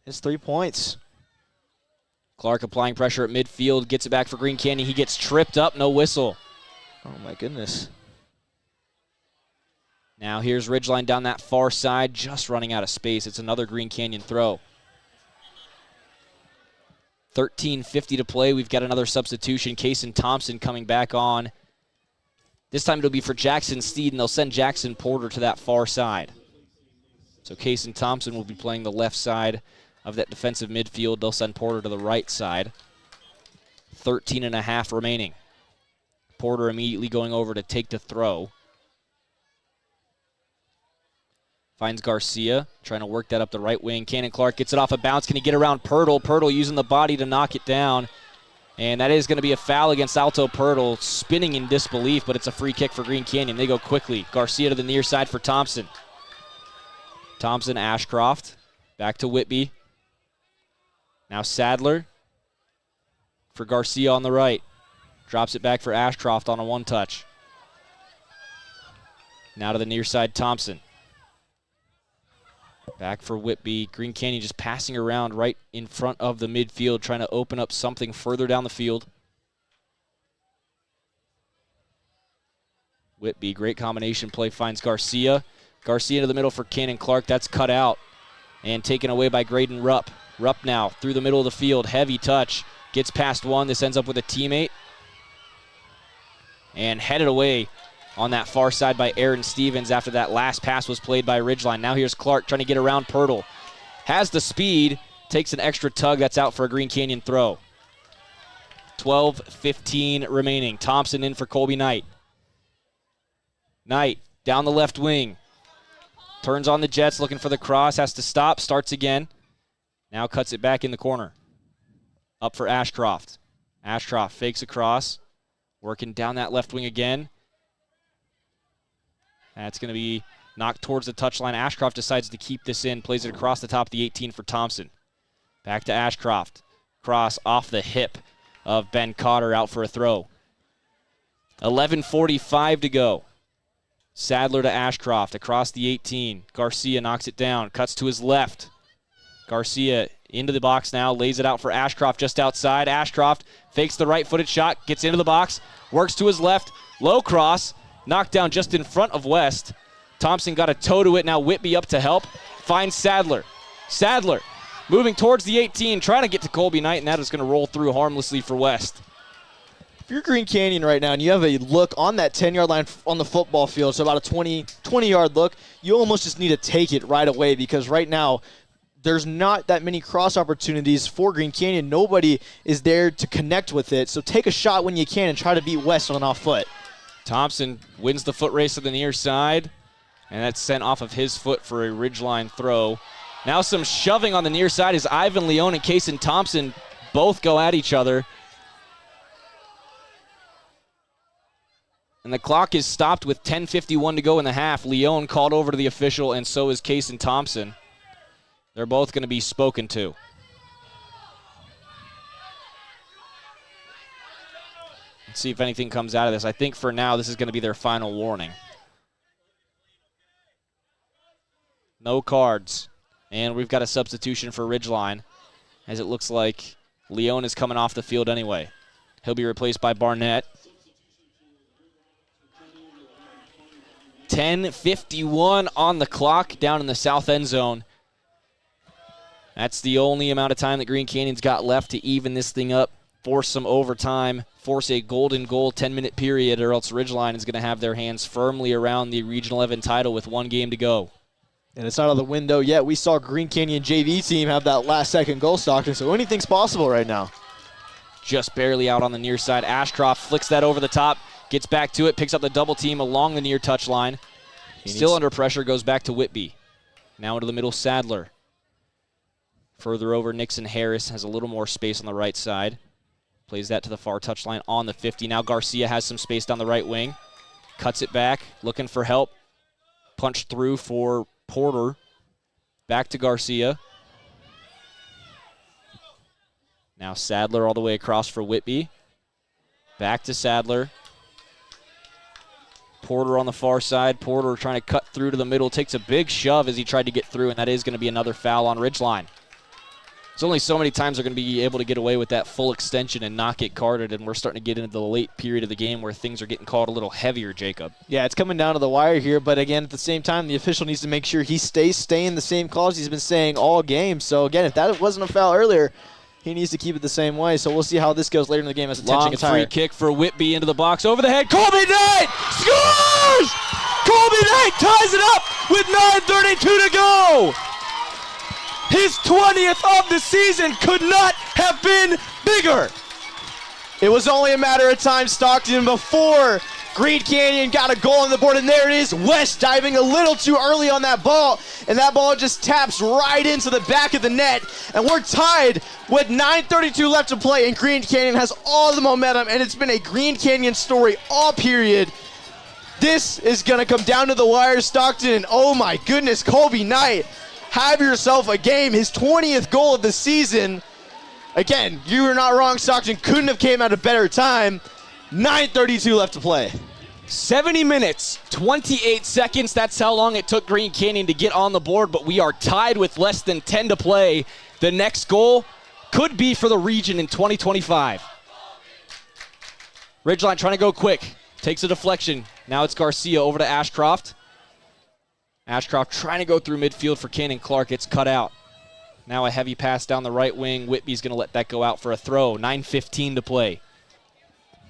It's 3 points.
Clark applying pressure at midfield, gets it back for Green Canyon. He gets tripped up, no whistle.
Oh, my goodness.
Now here's Ridgeline down that far side, just running out of space. It's another Green Canyon throw. 13:50 to play. We've got another substitution. Kaysen Thompson coming back on. This time it'll be for Jackson Steed, and they'll send Jackson Porter to that far side. So Kaysen Thompson will be playing the left side of that defensive midfield. They'll send Porter to the right side. 13.5 remaining. Porter immediately going over to take the throw. Finds Garcia, trying to work that up the right wing. Cannon Clark gets it off a bounce. Can he get around Pirtle? Pirtle using the body to knock it down. And that is going to be a foul against Alto Pirtle, spinning in disbelief, but it's a free kick for Green Canyon. They go quickly. Garcia to the near side for Thompson. Thompson, Ashcroft, back to Whitby. Now Sadler for Garcia on the right. Drops it back for Ashcroft on a one-touch. Now to the near side, Thompson. Back for Whitby. Green Canyon just passing around right in front of the midfield, trying to open up something further down the field. Whitby, great combination play, finds Garcia. Garcia to the middle for Cannon Clark. That's cut out and taken away by Graydon Rupp. Rupp now through the middle of the field. Heavy touch. Gets past one. This ends up with a teammate. And headed away on that far side by Aaron Stevens after that last pass was played by Ridgeline. Now here's Clark trying to get around Pirtle. Has the speed, takes an extra tug. That's out for a Green Canyon throw. 12:15 remaining. Thompson in for Colby Knight. Knight down the left wing. Turns on the Jets, looking for the cross. Has to stop, starts again. Now cuts it back in the corner. Up for Ashcroft. Ashcroft fakes across. Working down that left wing again. That's going to be knocked towards the touchline. Ashcroft decides to keep this in, plays it across the top of the 18 for Thompson. Back to Ashcroft. Cross off the hip of Ben Cotter, out for a throw. 11:45 to go. Sadler to Ashcroft across the 18. Garcia knocks it down, cuts to his left. Garcia into the box now, lays it out for Ashcroft just outside. Ashcroft fakes the right-footed shot, gets into the box, works to his left, low cross, knocked down just in front of West. Thompson got a toe to it. Now Whitby up to help. Finds Sadler. Sadler moving towards the 18, trying to get to Colby Knight, and that is going to roll through harmlessly for West.
If you're Green Canyon right now and you have a look on that 10-yard line on the football field, so about a 20-yard look, you almost just need to take it right away because right now there's not that many cross opportunities for Green Canyon. Nobody is there to connect with it, so take a shot when you can and try to beat West on an off foot.
Thompson wins the foot race to the near side, and that's sent off of his foot for a Ridgeline throw. Now some shoving on the near side as Ivan Leone and Kaysen Thompson both go at each other. And the clock is stopped with 10:51 to go in the half. Leone called over to the official, and so is Kaysen Thompson. They're both going to be spoken to. Let's see if anything comes out of this. I think for now this is going to be their final warning. No cards. And we've got a substitution for Ridgeline, as it looks like Leone is coming off the field anyway. He'll be replaced by Barnett. 10:51 on the clock down in the south end zone. That's the only amount of time that Green Canyon's got left to even this thing up, force some overtime, force a golden goal 10-minute period, or else Ridgeline is going to have their hands firmly around the Region 11 title with one game to go.
And it's not out of the window yet. We saw Green Canyon JV team have that last-second goal, Stockton, so anything's possible right now.
Just barely out on the near side. Ashcroft flicks that over the top, gets back to it, picks up the double team along the near touch line. Still under pressure, goes back to Whitby. Now into the middle, Sadler. Further over, Nixon Harris has a little more space on the right side. Plays that to the far touchline on the 50. Now Garcia has some space down the right wing. Cuts it back, looking for help. Punch through for Porter. Back to Garcia. Now Sadler all the way across for Whitby. Back to Sadler. Porter on the far side. Porter trying to cut through to the middle. Takes a big shove as he tried to get through, and that is going to be another foul on Ridgeline. There's only so many times they're going to be able to get away with that full extension and not get carded, and we're starting to get into the late period of the game where things are getting called a little heavier, Jacob.
Yeah, it's coming down to the wire here, but again, at the same time, the official needs to make sure he stays staying the same calls he's been saying all game. So again, if that wasn't a foul earlier, he needs to keep it the same way. So we'll see how this goes later in the game as the tension gets higher.
Long free kick for Whitby into the box. Over the head. Colby Knight scores! Colby Knight ties it up with 9:32 to go. His 20th of the season could not have been bigger.
It was only a matter of time, Stockton, before Green Canyon got a goal on the board, and there it is. West diving a little too early on that ball, and that ball just taps right into the back of the net, and we're tied with 9:32 left to play, and Green Canyon has all the momentum, and it's been a Green Canyon story all period. This is going to come down to the wire, Stockton, and oh my goodness, Colby Knight, have yourself a game. His 20th goal of the season. Again, you were not wrong, Stockton couldn't have came at a better time. 9:32 left to play.
70 minutes, 28 seconds. That's how long it took Green Canyon to get on the board, but we are tied with less than 10 to play. The next goal could be for the region in 2025. Ridgeline trying to go quick. Takes a deflection. Now it's Garcia over to Ashcroft. Ashcroft trying to go through midfield for Cannon Clark. It's cut out. Now a heavy pass down the right wing. Whitby's going to let that go out for a throw. 9:15 to play.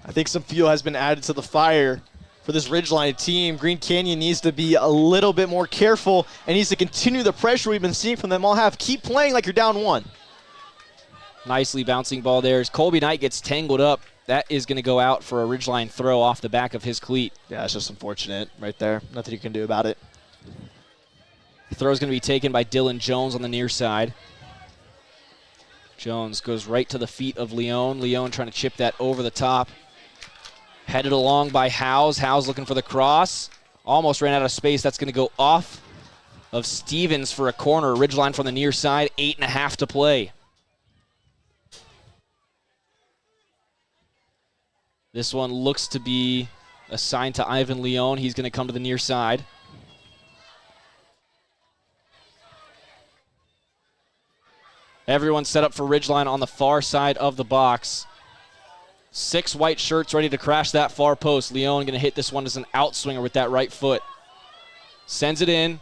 I think some fuel has been added to the fire for this Ridgeline team. Green Canyon needs to be a little bit more careful and needs to continue the pressure we've been seeing from them all half. Keep playing like you're down one.
Nicely bouncing ball there as Colby Knight gets tangled up. That is going to go out for a Ridgeline throw off the back of his cleat.
Yeah, it's just unfortunate right there. Nothing you can do about it.
The throw is going to be taken by Dylan Jones on the near side. Jones goes right to the feet of Leone. Leone trying to chip that over the top. Headed along by Howes. Howes looking for the cross. Almost ran out of space. That's going to go off of Stevens for a corner. Ridgeline from the near side. 8.5 to play. This one looks to be assigned to Ivan Leone. He's going to come to the near side. Everyone set up for Ridgeline on the far side of the box. 6 white shirts ready to crash that far post. Leone going to hit this one as an outswinger with that right foot. Sends it in.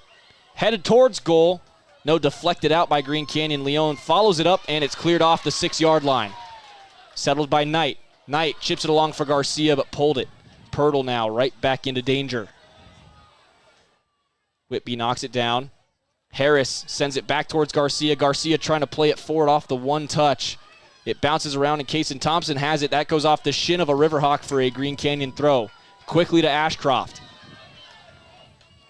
Headed towards goal. No, deflected out by Green Canyon. Leone follows it up, and it's cleared off the 6-yard line. Settled by Knight. Knight chips it along for Garcia, but pulled it. Pirtle now right back into danger. Whitby knocks it down. Harris sends it back towards Garcia. Garcia trying to play it forward off the one touch. It bounces around and Kason Thompson has it. That goes off the shin of a Riverhawk for a Green Canyon throw. Quickly to Ashcroft.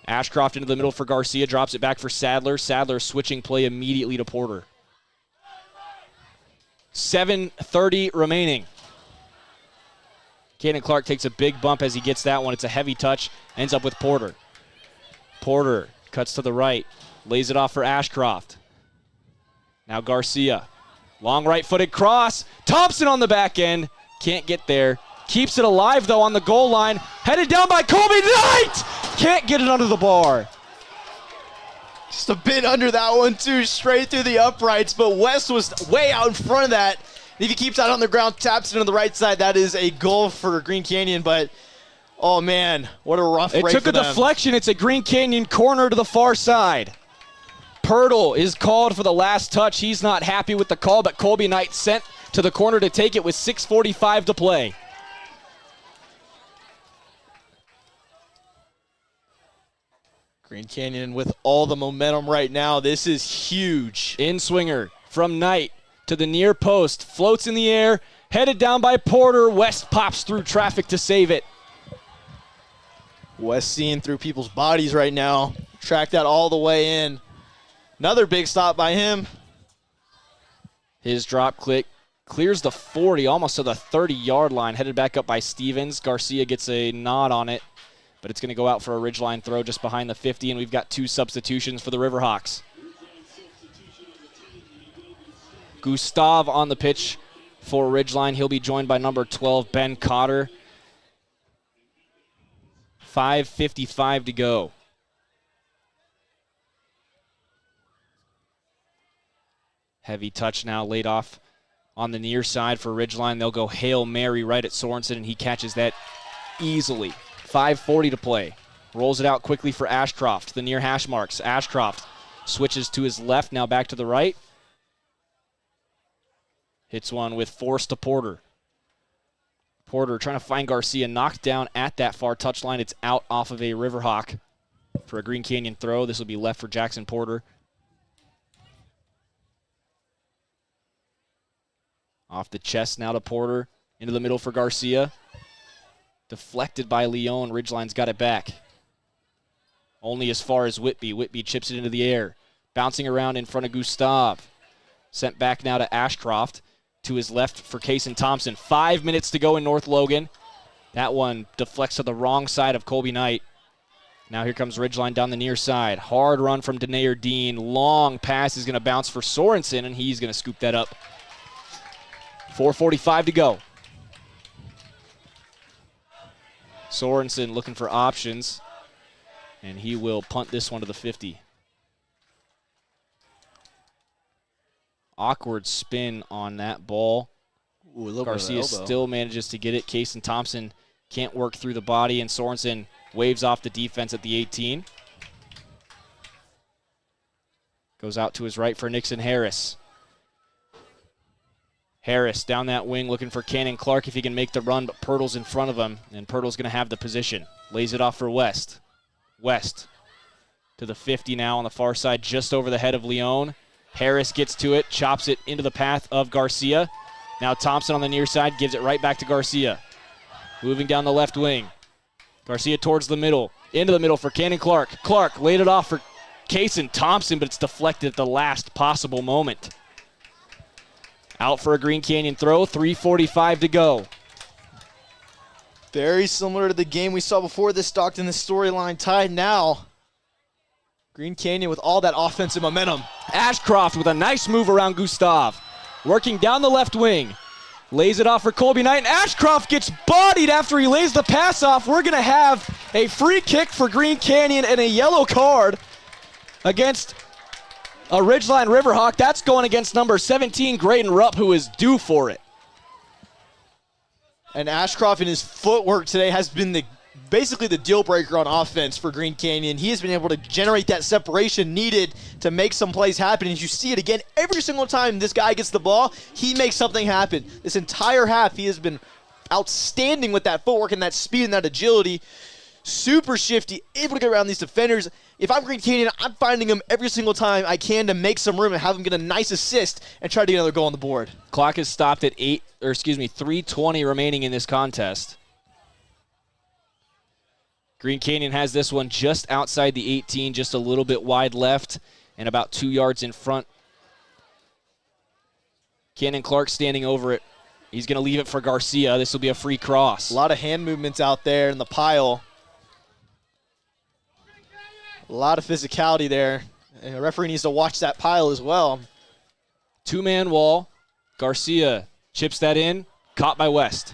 Ashcroft into the middle for Garcia. Drops it back for Sadler. Sadler switching play immediately to Porter. 7:30 remaining. Cannon Clark takes a big bump as he gets that one. It's a heavy touch. Ends up with Porter. Porter cuts to the right. Lays it off for Ashcroft. Now Garcia. Long right-footed cross. Thompson on the back end. Can't get there. Keeps it alive, though, on the goal line. Headed down by Colby Knight! Can't get it under the bar.
Just a bit under that one, too. Straight through the uprights, but West was way out in front of that. And if he keeps that on the ground, taps it into the right side, that is a goal for Green Canyon, but oh, man, what a rough break for them.
It took a deflection. It's a Green Canyon corner to the far side. Pirtle is called for the last touch. He's not happy with the call, but Colby Knight sent to the corner to take it with 6:45 to play.
Green Canyon with all the momentum right now. This is huge.
In swinger from Knight to the near post. Floats in the air. Headed down by Porter. West pops through traffic to save it.
West seeing through people's bodies right now. Track that all the way in. Another big stop by him.
His drop click clears the 40, almost to the 30-yard line. Headed back up by Stevens. Garcia gets a nod on it, but it's going to go out for a Ridgeline throw just behind the 50, and we've got 2 substitutions for the Riverhawks. Gustav on the pitch for Ridgeline. He'll be joined by number 12, Ben Cotter. 5:55 to go. Heavy touch now laid off on the near side for Ridgeline. They'll go Hail Mary right at Sorensen, and he catches that easily. 5:40 to play. Rolls it out quickly for Ashcroft, the near hash marks. Ashcroft switches to his left, now back to the right. Hits one with force to Porter. Porter trying to find Garcia, knocked down at that far touchline. It's out off of a Riverhawk for a Green Canyon throw. This will be left for Jackson Porter. Off the chest now to Porter. Into the middle for Garcia. Deflected by Leon. Ridgeline's got it back. Only as far as Whitby. Whitby chips it into the air. Bouncing around in front of Gustav. Sent back now to Ashcroft. To his left for Kason Thompson. 5 minutes to go in North Logan. That one deflects to the wrong side of Colby Knight. Now here comes Ridgeline down the near side. Hard run from Denayer Dean. Long pass is going to bounce for Sorensen, and he's going to scoop that up. 4:45 to go. Sorensen looking for options, and he will punt this one to the 50. Awkward spin on that ball.
Ooh,
Garcia still manages to get it. Kason Thompson can't work through the body, and Sorensen waves off the defense at the 18. Goes out to his right for Nixon Harris. Harris down that wing looking for Cannon Clark if he can make the run, but Pirtle's in front of him, and Pirtle's going to have the position. Lays it off for West. West to the 50 now on the far side, just over the head of Leon. Harris gets to it, chops it into the path of Garcia. Now Thompson on the near side gives it right back to Garcia. Moving down the left wing. Garcia towards the middle. Into the middle for Cannon Clark. Clark laid it off for Kason Thompson, but it's deflected at the last possible moment. Out for a Green Canyon throw, 3:45 to go.
Very similar to the game we saw before this, Stockton. The storyline tied now. Green Canyon with all that offensive momentum.
Ashcroft with a nice move around Gustav. Working down the left wing. Lays it off for Colby Knight, and Ashcroft gets bodied after he lays the pass off. We're going to have a free kick for Green Canyon and a yellow card against a Ridgeline Riverhawk. That's going against number 17, Graydon Rupp, who is due for it.
And Ashcroft in his footwork today has been basically the deal breaker on offense for Green Canyon. He has been able to generate that separation needed to make some plays happen. And you see it again every single time this guy gets the ball, he makes something happen. This entire half, he has been outstanding with that footwork and that speed and that agility. Super shifty, able to get around these defenders. If I'm Green Canyon, I'm finding him every single time I can to make some room and have him get a nice assist and try to get another goal on the board.
Clock is stopped at 3:20 remaining in this contest. Green Canyon has this one just outside the 18, just a little bit wide left and about 2 yards in front. Cannon Clark standing over it. He's going to leave it for Garcia. This will be a free cross.
A lot of hand movements out there in the pile. A lot of physicality there. And the referee needs to watch that pile as well.
Two-man wall. Garcia chips that in. Caught by West.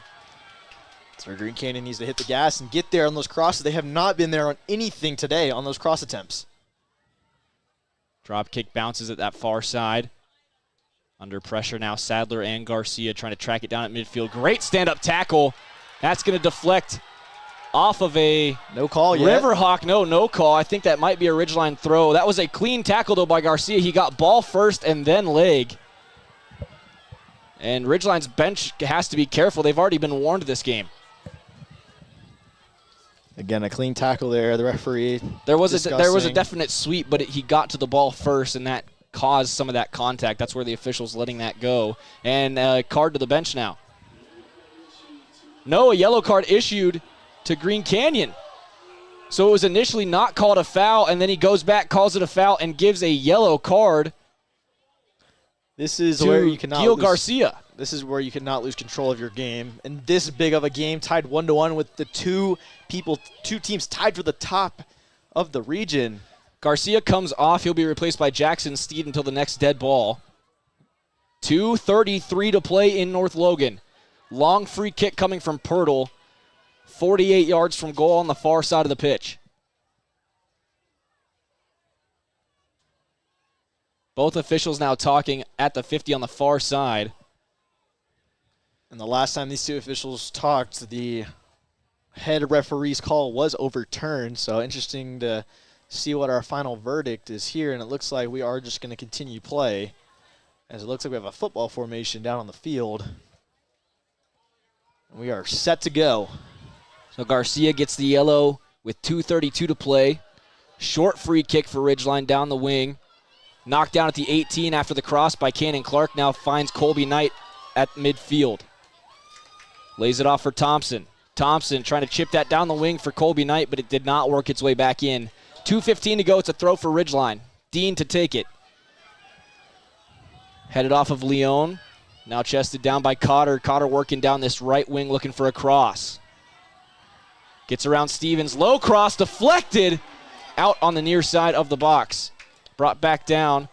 So Green Canyon needs to hit the gas and get there on those crosses. They have not been there on anything today on those cross attempts.
Drop kick bounces at that far side. Under pressure now, Sadler and Garcia trying to track it down at midfield. Great stand-up tackle. That's going to deflect off of a
no call yet.
Riverhawk. No call. I think that might be a Ridgeline throw. That was a clean tackle, though, by Garcia. He got ball first and then leg. And Ridgeline's bench has to be careful. They've already been warned this game.
Again, a clean tackle there. The referee
There was a definite sweep, but he got to the ball first, and that caused some of that contact. That's where the official's letting that go. And card to the bench now. No, a yellow card issued to Green Canyon. So it was initially not called a foul, and then he goes back, calls it a foul, and gives a yellow card.
This is where you cannot
Gil Garcia.
This is where you cannot lose control of your game. And this big of a game, tied 1-1 with the two teams tied for the top of the region.
Garcia comes off. He'll be replaced by Jackson Steed until the next dead ball. 2:33 to play in North Logan. Long free kick coming from Pirtle. 48 yards from goal on the far side of the pitch. Both officials now talking at the 50 on the far side.
And the last time these two officials talked, the head referee's call was overturned. So interesting to see what our final verdict is here. And it looks like we are just going to continue play, as it looks like we have a football formation down on the field. And we are set to go.
So Garcia gets the yellow with 2:32 to play. Short free kick for Ridgeline down the wing. Knocked down at the 18 after the cross by Cannon Clark. Now finds Colby Knight at midfield. Lays it off for Thompson. Thompson trying to chip that down the wing for Colby Knight, but it did not work its way back in. 2:15 to go. It's a throw for Ridgeline. Dean to take it. Headed off of Leon. Now chested down by Cotter. Cotter working down this right wing looking for a cross. Gets around Stevens. Low cross deflected out on the near side of the box. Brought back down.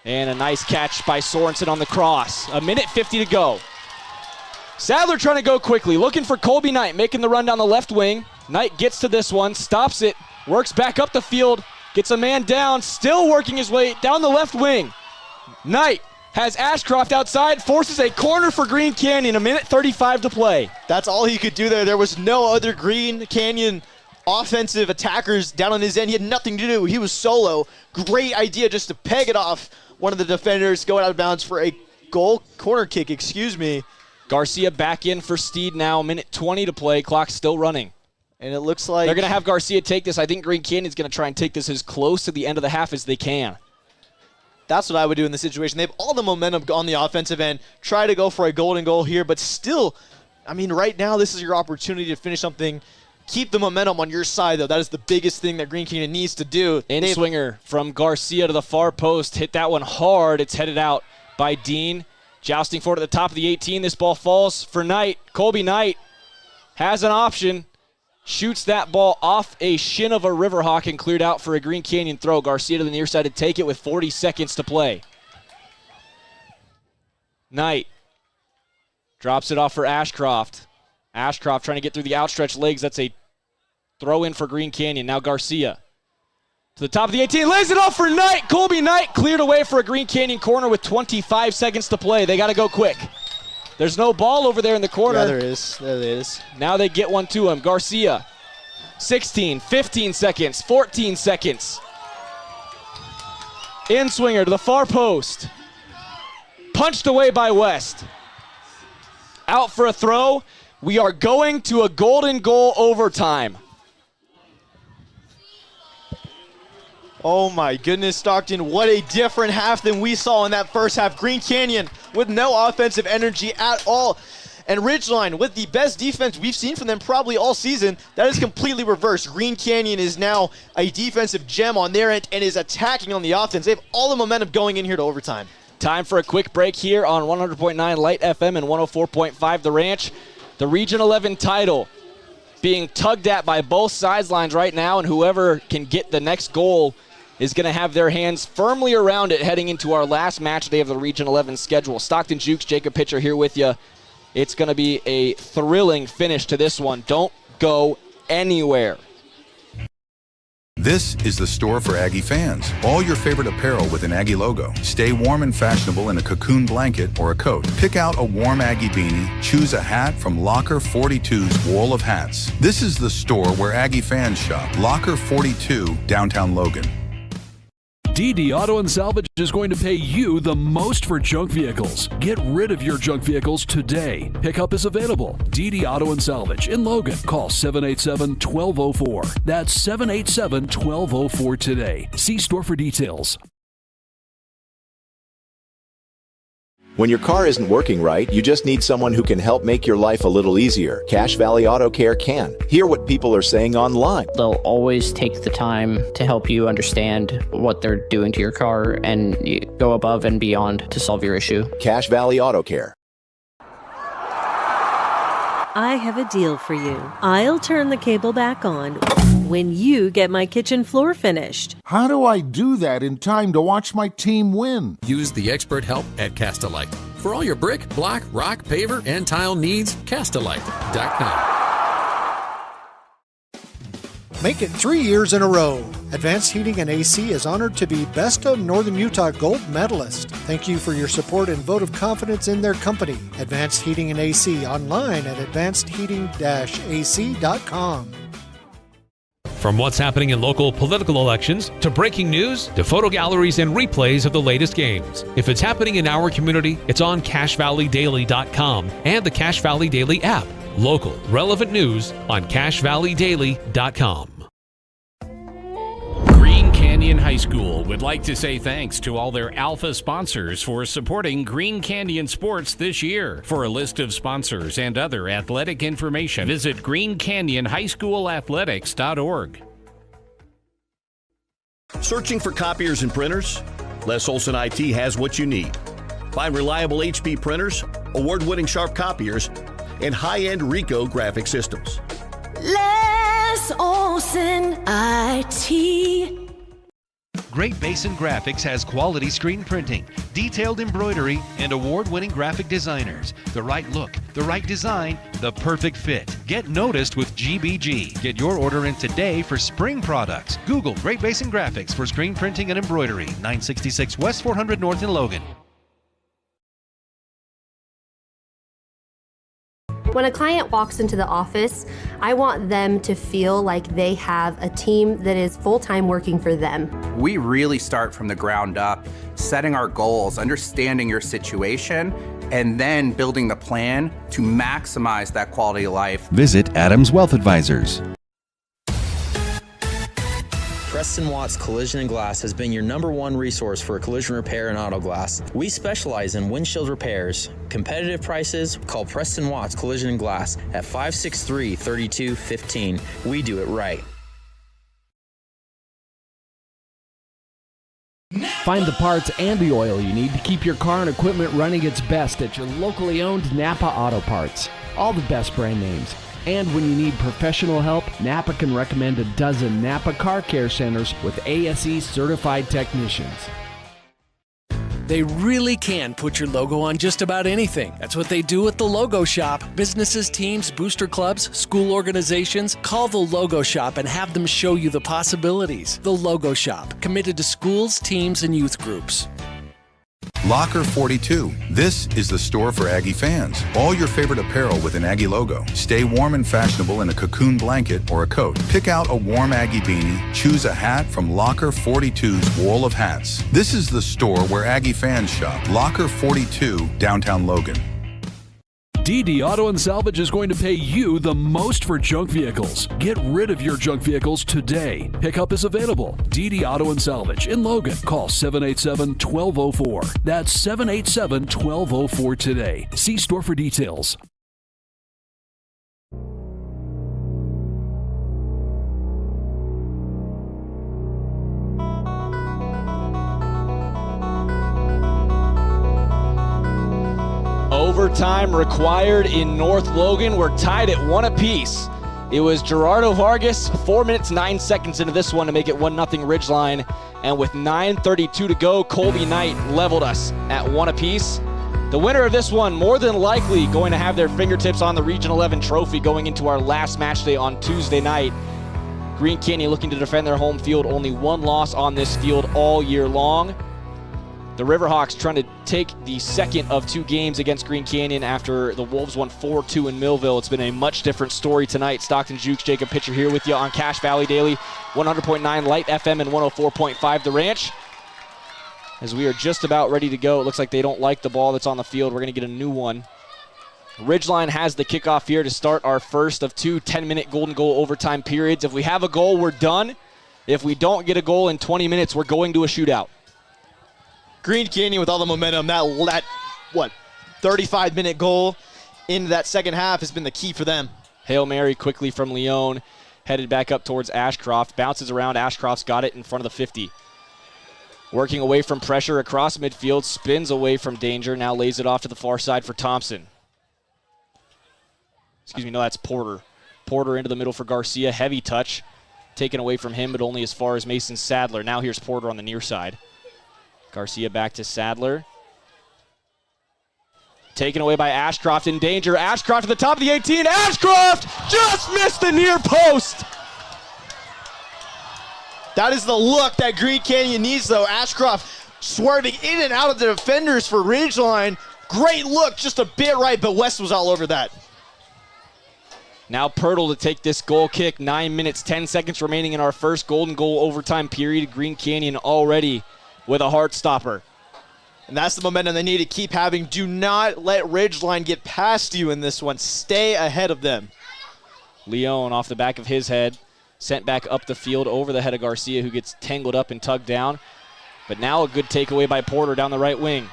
And a nice catch by Sorensen on the cross. 1:50 to go. Sadler trying to go quickly. Looking for Colby Knight. Making the run down the left wing. Knight gets to this one. Stops it. Works back up the field. Gets a man down. Still working his way down the left wing. Knight has Ashcroft outside. Forces a corner for Green Canyon. 1:35 to play.
That's all he could do there. There was no other Green Canyon offensive attackers down on his end. He had nothing to do. He was solo. Great idea just to peg it off one of the defenders, going out of bounds for a corner kick, excuse me.
Garcia back in for Steed now. 1:20 to play. Clock's still running.
And it looks like
they're going to have Garcia take this. I think Green Canyon's going to try and take this as close to the end of the half as they can.
That's what I would do in this situation. They have all the momentum on the offensive end. Try to go for a golden goal here, but still, I mean, right now this is your opportunity to finish something. Keep the momentum on your side, though. That is the biggest thing that Green Canyon needs to do.
In-swinger from Garcia to the far post. Hit that one hard. It's headed out by Dean. Jousting forward at the top of the 18. This ball falls for Knight. Colby Knight has an option. Shoots that ball off a shin of a Riverhawk and cleared out for a Green Canyon throw. Garcia to the near side to take it with 40 seconds to play. Knight drops it off for Ashcroft. Ashcroft trying to get through the outstretched legs. That's a throw in for Green Canyon. Now Garcia to the top of the 18. Lays it off for Knight. Colby Knight cleared away for a Green Canyon corner with 25 seconds to play. They got to go quick. There's no ball over there in the corner.
Yeah, there is. There it is.
Now they get one to him. Garcia, 16, 15 seconds, 14 seconds. In-swinger to the far post. Punched away by West. Out for a throw. We are going to a golden goal overtime.
Oh my goodness, Stockton, what a different half than we saw in that first half. Green Canyon with no offensive energy at all. And Ridgeline with the best defense we've seen from them probably all season. That is completely reversed. Green Canyon is now a defensive gem on their end and is attacking on the offense. They have all the momentum going in here to overtime.
Time for a quick break here on 100.9 Light FM and 104.5 The Ranch. The Region 11 title being tugged at by both sidelines right now, and whoever can get the next goal is going to have their hands firmly around it heading into our last match day of the Region 11 schedule. Stockton Jukes, Jacob Pitcher here with you. It's going to be a thrilling finish to this one. Don't go anywhere.
This is the store for Aggie fans. All your favorite apparel with an Aggie logo. Stay warm and fashionable in a cocoon blanket or a coat. Pick out a warm Aggie beanie. Choose a hat from Locker 42's wall of hats. This is the store where Aggie fans shop. Locker 42, downtown Logan.
DD Auto and Salvage is going to pay you the most for junk vehicles. Get rid of your junk vehicles today. Pickup is available. DD Auto and Salvage in Logan. Call 787-1204. That's 787-1204 today. See store for details.
When your car isn't working right, you just need someone who can help make your life a little easier. Cache Valley Auto Care can. Hear what people are saying online.
They'll always take the time to help you understand what they're doing to your car and go above and beyond to solve your issue.
Cache Valley Auto Care.
I have a deal for you. I'll turn the cable back on when you get my kitchen floor finished.
How do I do that in time to watch my team win?
Use the expert help at Castalite. For all your brick, block, rock, paver, and tile needs, Castalite.com.
Make it 3 years in a row. Advanced Heating and AC is honored to be Best of Northern Utah Gold Medalist. Thank you for your support and vote of confidence in their company. Advanced Heating and AC online at advancedheating-ac.com.
From what's happening in local political elections, to breaking news, to photo galleries and replays of the latest games. If it's happening in our community, it's on CashValleyDaily.com and the Cache Valley Daily app. Local, relevant news on CashValleyDaily.com.
Green Canyon High School would like to say thanks to all their Alpha sponsors for supporting Green Canyon sports this year. For a list of sponsors and other athletic information, visit greencanyonhighschoolathletics.org.
Searching for copiers and printers? Les Olson IT has what you need. Find reliable HP printers, award-winning Sharp copiers, and high-end Ricoh graphic systems.
Les Olson IT.
Great Basin Graphics has quality screen printing, detailed embroidery, and award-winning graphic designers. The right look, the right design, the perfect fit. Get noticed with GBG. Get your order in today for spring products. Google Great Basin Graphics for screen printing and embroidery. 966 West 400 North in Logan.
When a client walks into the office, I want them to feel like they have a team that is full-time working for them.
We really start from the ground up, setting our goals, understanding your situation, and then building the plan to maximize that quality of life.
Visit Adams Wealth Advisors.
Preston Watts Collision and Glass has been your #1 resource for collision repair and auto glass. We specialize in windshield repairs. Competitive prices, call Preston Watts Collision and Glass at 563-3215. We do it right.
Find the parts and the oil you need to keep your car and equipment running its best at your locally owned Napa Auto Parts. All the best brand names. And when you need professional help, Napa can recommend a dozen Napa Car Care Centers with ASE certified technicians.
They really can put your logo on just about anything. That's what they do at the Logo Shop. Businesses, teams, booster clubs, school organizations, call the Logo Shop and have them show you the possibilities. The Logo Shop, committed to schools, teams, and youth groups.
Locker 42. This is the store for Aggie fans. All your favorite apparel with an Aggie logo. Stay warm and fashionable in a cocoon blanket or a coat. Pick out a warm Aggie beanie. Choose a hat from Locker 42's wall of hats. This is the store where Aggie fans shop. Locker 42, downtown Logan.
DD Auto and Salvage is going to pay you the most for junk vehicles. Get rid of your junk vehicles today. Pickup is available. DD Auto and Salvage in Logan. Call 787-1204. That's 787-1204 today. See store for details.
Overtime required in North Logan. We're tied at 1 apiece. It was Gerardo Vargas, 4 minutes, 9 seconds into this one to make it 1-0 Ridgeline. And with 9:32 to go, Colby Knight leveled us at 1 apiece. The winner of this one, more than likely going to have their fingertips on the Region 11 trophy going into our last match day on Tuesday night. Green Canyon looking to defend their home field. Only one loss on this field all year long. The Riverhawks trying to take the second of 2 games against Green Canyon after the Wolves won 4-2 in Millville. It's been a much different story tonight. Stockton Jukes, Jacob Pitcher here with you on Cache Valley Daily, 100.9 Light FM and 104.5 The Ranch. As we are just about ready to go, it looks like they don't like the ball that's on the field. We're going to get a new one. Ridgeline has the kickoff here to start our first of 2 10-minute golden goal overtime periods. If we have a goal, we're done. If we don't get a goal in 20 minutes, we're going to a shootout.
Green Canyon with all the momentum, that 35-minute goal into that second half has been the key for them.
Hail Mary quickly from Leone, headed back up towards Ashcroft, bounces around, Ashcroft's got it in front of the 50. Working away from pressure across midfield, spins away from danger, now lays it off to the far side for Thompson. That's Porter. Porter into the middle for Garcia, heavy touch, taken away from him, but only as far as Mason Sadler. Now here's Porter on the near side. Garcia back to Sadler. Taken away by Ashcroft, in danger. Ashcroft at the top of the 18. Ashcroft just missed the near post.
That is the look that Green Canyon needs, though. Ashcroft swerving in and out of the defenders for Ridgeline. Great look, just a bit right, but West was all over that.
Now Pirtle to take this goal kick. 9 minutes, 10 seconds remaining in our first golden goal overtime period. Green Canyon already with a heart stopper.
And that's the momentum they need to keep having. Do not let Ridgeline get past you in this one. Stay ahead of them.
Leon off the back of his head. Sent back up the field over the head of Garcia, who gets tangled up and tugged down. But now a good takeaway by Porter down the right wing.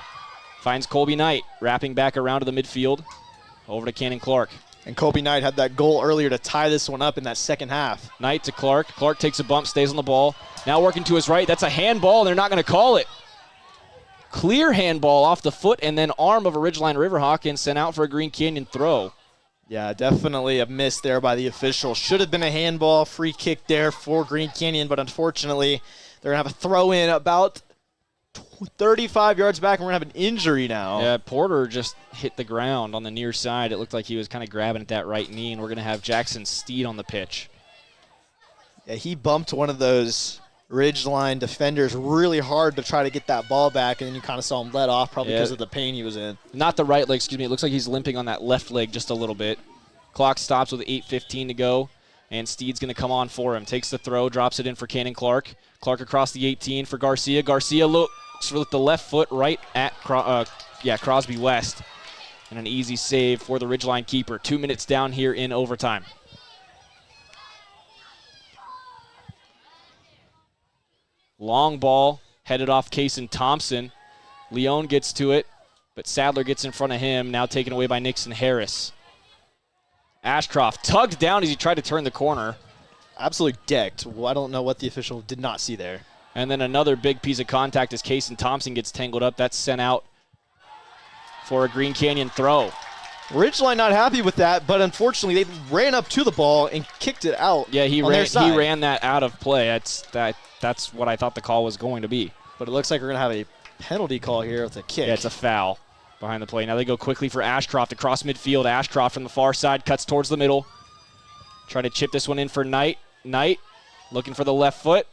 Finds Colby Knight, wrapping back around to the midfield. Over to Cannon Clark.
And Colby Knight had that goal earlier to tie this one up in that second half.
Knight to Clark. Clark takes a bump, stays on the ball. Now working to his right. That's a handball, and they're not going to call it. Clear handball off the foot and then arm of a Ridgeline Riverhawk and sent out for a Green Canyon throw.
Yeah, definitely a miss there by the official. Should have been a handball, free kick there for Green Canyon, but unfortunately they're going to have a throw in about 35 yards back, and we're going to have an injury now.
Yeah, Porter just hit the ground on the near side. It looked like he was kind of grabbing at that right knee, and we're going to have Jackson Steed on the pitch.
Yeah, he bumped one of those Ridgeline defenders really hard to try to get that ball back, and then you kind of saw him let off probably because of the pain he was in.
Not the right leg, excuse me. It looks like he's limping on that left leg just a little bit. Clock stops with 8:15 to go, and Steed's going to come on for him. Takes the throw, drops it in for Cannon Clark. Clark across the 18 for Garcia. Garcia looks with the left foot right at Crosby West. And an easy save for the Ridgeline keeper. 2 minutes down here in overtime. Long ball headed off Kason Thompson. Leon gets to it, but Sadler gets in front of him, now taken away by Nixon Harris. Ashcroft tugged down as he tried to turn the corner.
Absolutely decked. Well, I don't know what the official did not see there.
And then another big piece of contact as Kason Thompson gets tangled up. That's sent out for a Green Canyon throw.
Ridgeline not happy with that, but unfortunately they ran up to the ball and kicked it out.
Yeah, he ran that out of play. That's what I thought the call was going to be.
But it looks like we're going to have a penalty call here with a kick.
Yeah, it's a foul behind the play. Now they go quickly for Ashcroft across midfield. Ashcroft from the far side cuts towards the middle. Try to chip this one in for Knight. Knight looking for the left foot.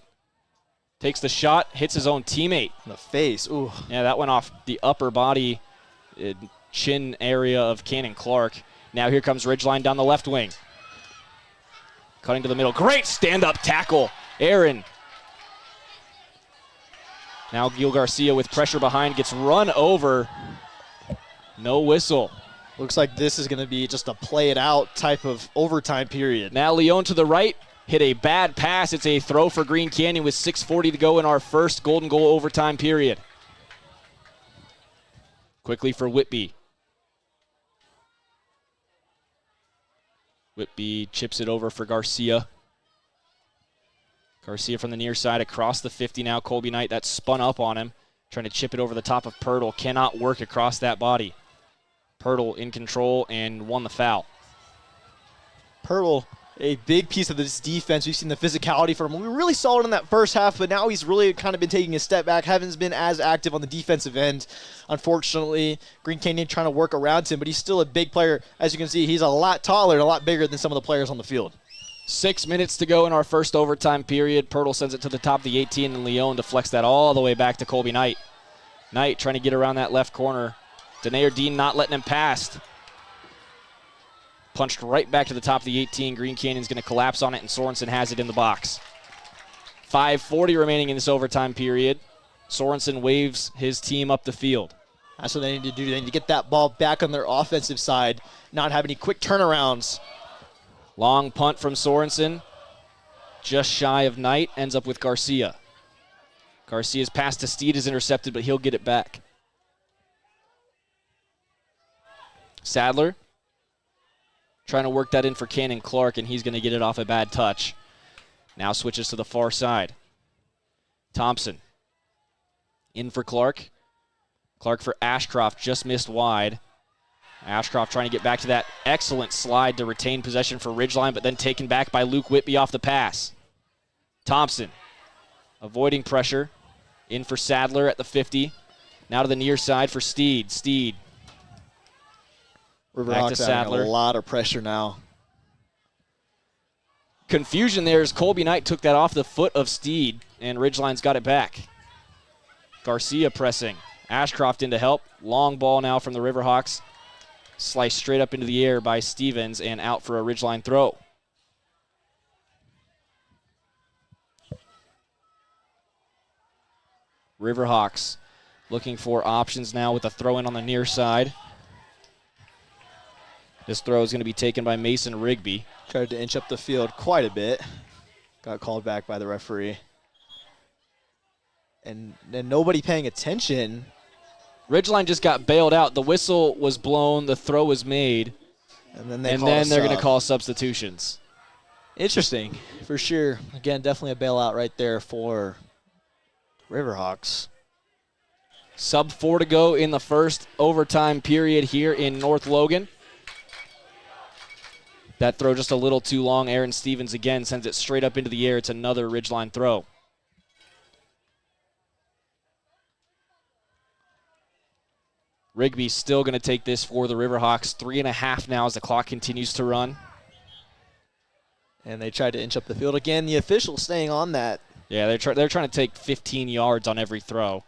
Takes the shot, hits his own teammate.
In the face. Ooh.
Yeah, that went off the upper body, chin area of Cannon Clark. Now here comes Ridgeline down the left wing. Cutting to the middle. Great stand-up tackle. Aaron. Now Gil Garcia with pressure behind gets run over. No whistle.
Looks like this is going to be just a play it out type of overtime period.
Now Leon to the right. Hit a bad pass. It's a throw for Green Canyon with 6:40 to go in our first golden goal overtime period. Quickly for Whitby. Whitby chips it over for Garcia. Garcia from the near side across the 50 now. Colby Knight, that spun up on him. Trying to chip it over the top of Pirtle. Cannot work across that body. Pirtle in control and won the foul.
Pirtle, a big piece of this defense. We've seen the physicality from him. We were really solid in that first half, but now he's really kind of been taking a step back. Haven't been as active on the defensive end. Unfortunately, Green Canyon trying to work around him, but he's still a big player. As you can see, he's a lot taller and a lot bigger than some of the players on the field.
6 minutes to go in our first overtime period. Pirtle sends it to the top of the 18, and Leon deflects that all the way back to Colby Knight. Knight trying to get around that left corner. Denayer Dean not letting him pass. Punched right back to the top of the 18. Green Canyon's going to collapse on it, and Sorensen has it in the box. 5:40 remaining in this overtime period. Sorensen waves his team up the field.
That's what they need to do. They need to get that ball back on their offensive side, not have any quick turnarounds.
Long punt from Sorensen. Just shy of Knight. Ends up with Garcia. Garcia's pass to Steed is intercepted, but he'll get it back. Sadler trying to work that in for Cannon Clark, and he's going to get it off a bad touch. Now switches to the far side. Thompson in for Clark. Clark for Ashcroft, just missed wide. Ashcroft trying to get back to that excellent slide to retain possession for Ridgeline, but then taken back by Luke Whitby off the pass. Thompson avoiding pressure. In for Sadler at the 50. Now to the near side for Steed. Steed.
Riverhawks having a lot of pressure now.
confusion there as Colby Knight took that off the foot of Steed, and Ridgeline's got it back. Garcia pressing. Ashcroft in to help. Long ball now from the Riverhawks. Sliced straight up into the air by Stevens and out for a Ridgeline throw. Riverhawks looking for options now with a throw in on the near side. This throw is going to be taken by Mason Rigby.
Tried to inch up the field quite a bit. Got called back by the referee. And nobody paying attention.
Ridgeline just got bailed out. The whistle was blown. The throw was made.
And then
they're going to call substitutions.
Interesting, for sure. Again, definitely a bailout right there for Riverhawks.
Sub 4 to go in the first overtime period here in North Logan. That throw just a little too long. Aaron Stevens again sends it straight up into the air. It's another Ridgeline throw. Rigby still going to take this for the Riverhawks. 3.5 now as the clock continues to run.
And they tried to inch up the field again. The official staying on that.
Yeah, they're trying to take 15 yards on every throw.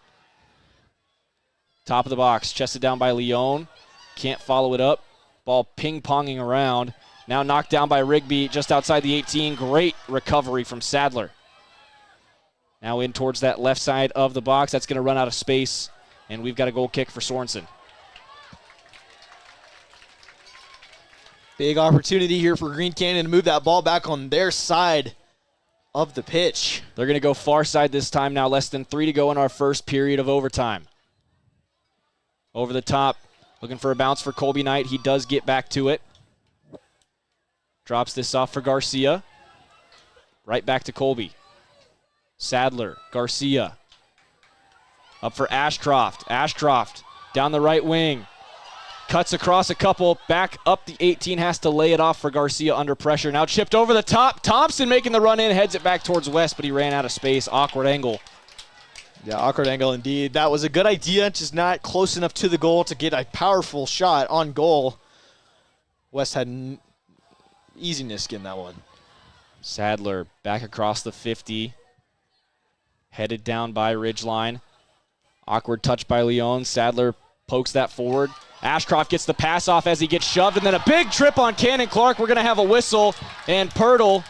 Top of the box, chested down by Leone. Can't follow it up. Ball ping-ponging around. Now knocked down by Rigby just outside the 18. Great recovery from Sadler. Now in towards that left side of the box. That's going to run out of space, and we've got a goal kick for Sorensen.
Big opportunity here for Green Canyon to move that ball back on their side of the pitch.
They're going to go far side this time now. Less than 3 to go in our first period of overtime. Over the top, looking for a bounce for Colby Knight. He does get back to it. Drops this off for Garcia. Right back to Colby. Sadler, Garcia. Up for Ashcroft. Ashcroft down the right wing. Cuts across a couple. Back up the 18. Has to lay it off for Garcia under pressure. Now chipped over the top. Thompson making the run in. Heads it back towards West, but he ran out of space. Awkward angle.
Yeah, awkward angle indeed. That was a good idea, just not close enough to the goal to get a powerful shot on goal. West had easiness getting that one.
Sadler back across the 50. Headed down by Ridgeline. Awkward touch by Leone. Sadler pokes that forward. Ashcroft gets the pass off as he gets shoved, and then a big trip on Cannon Clark. We're going to have a whistle, and Pirtle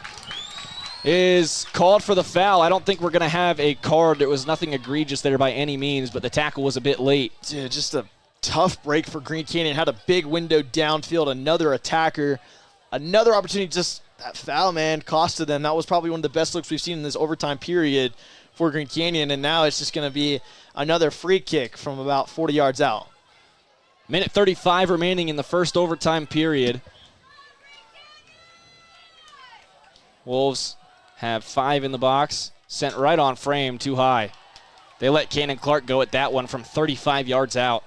is called for the foul. I don't think we're going to have a card. There was nothing egregious there by any means, but the tackle was a bit late.
Dude, just a tough break for Green Canyon. Had a big window downfield, another attacker. Another opportunity, just that foul, man, costed them. That was probably one of the best looks we've seen in this overtime period for Green Canyon, and now it's just going to be another free kick from about 40 yards out.
Minute 35 remaining in the first overtime period. Wolves have 5 in the box. Sent right on frame, too high. They let Cannon Clark go at that one from 35 yards out.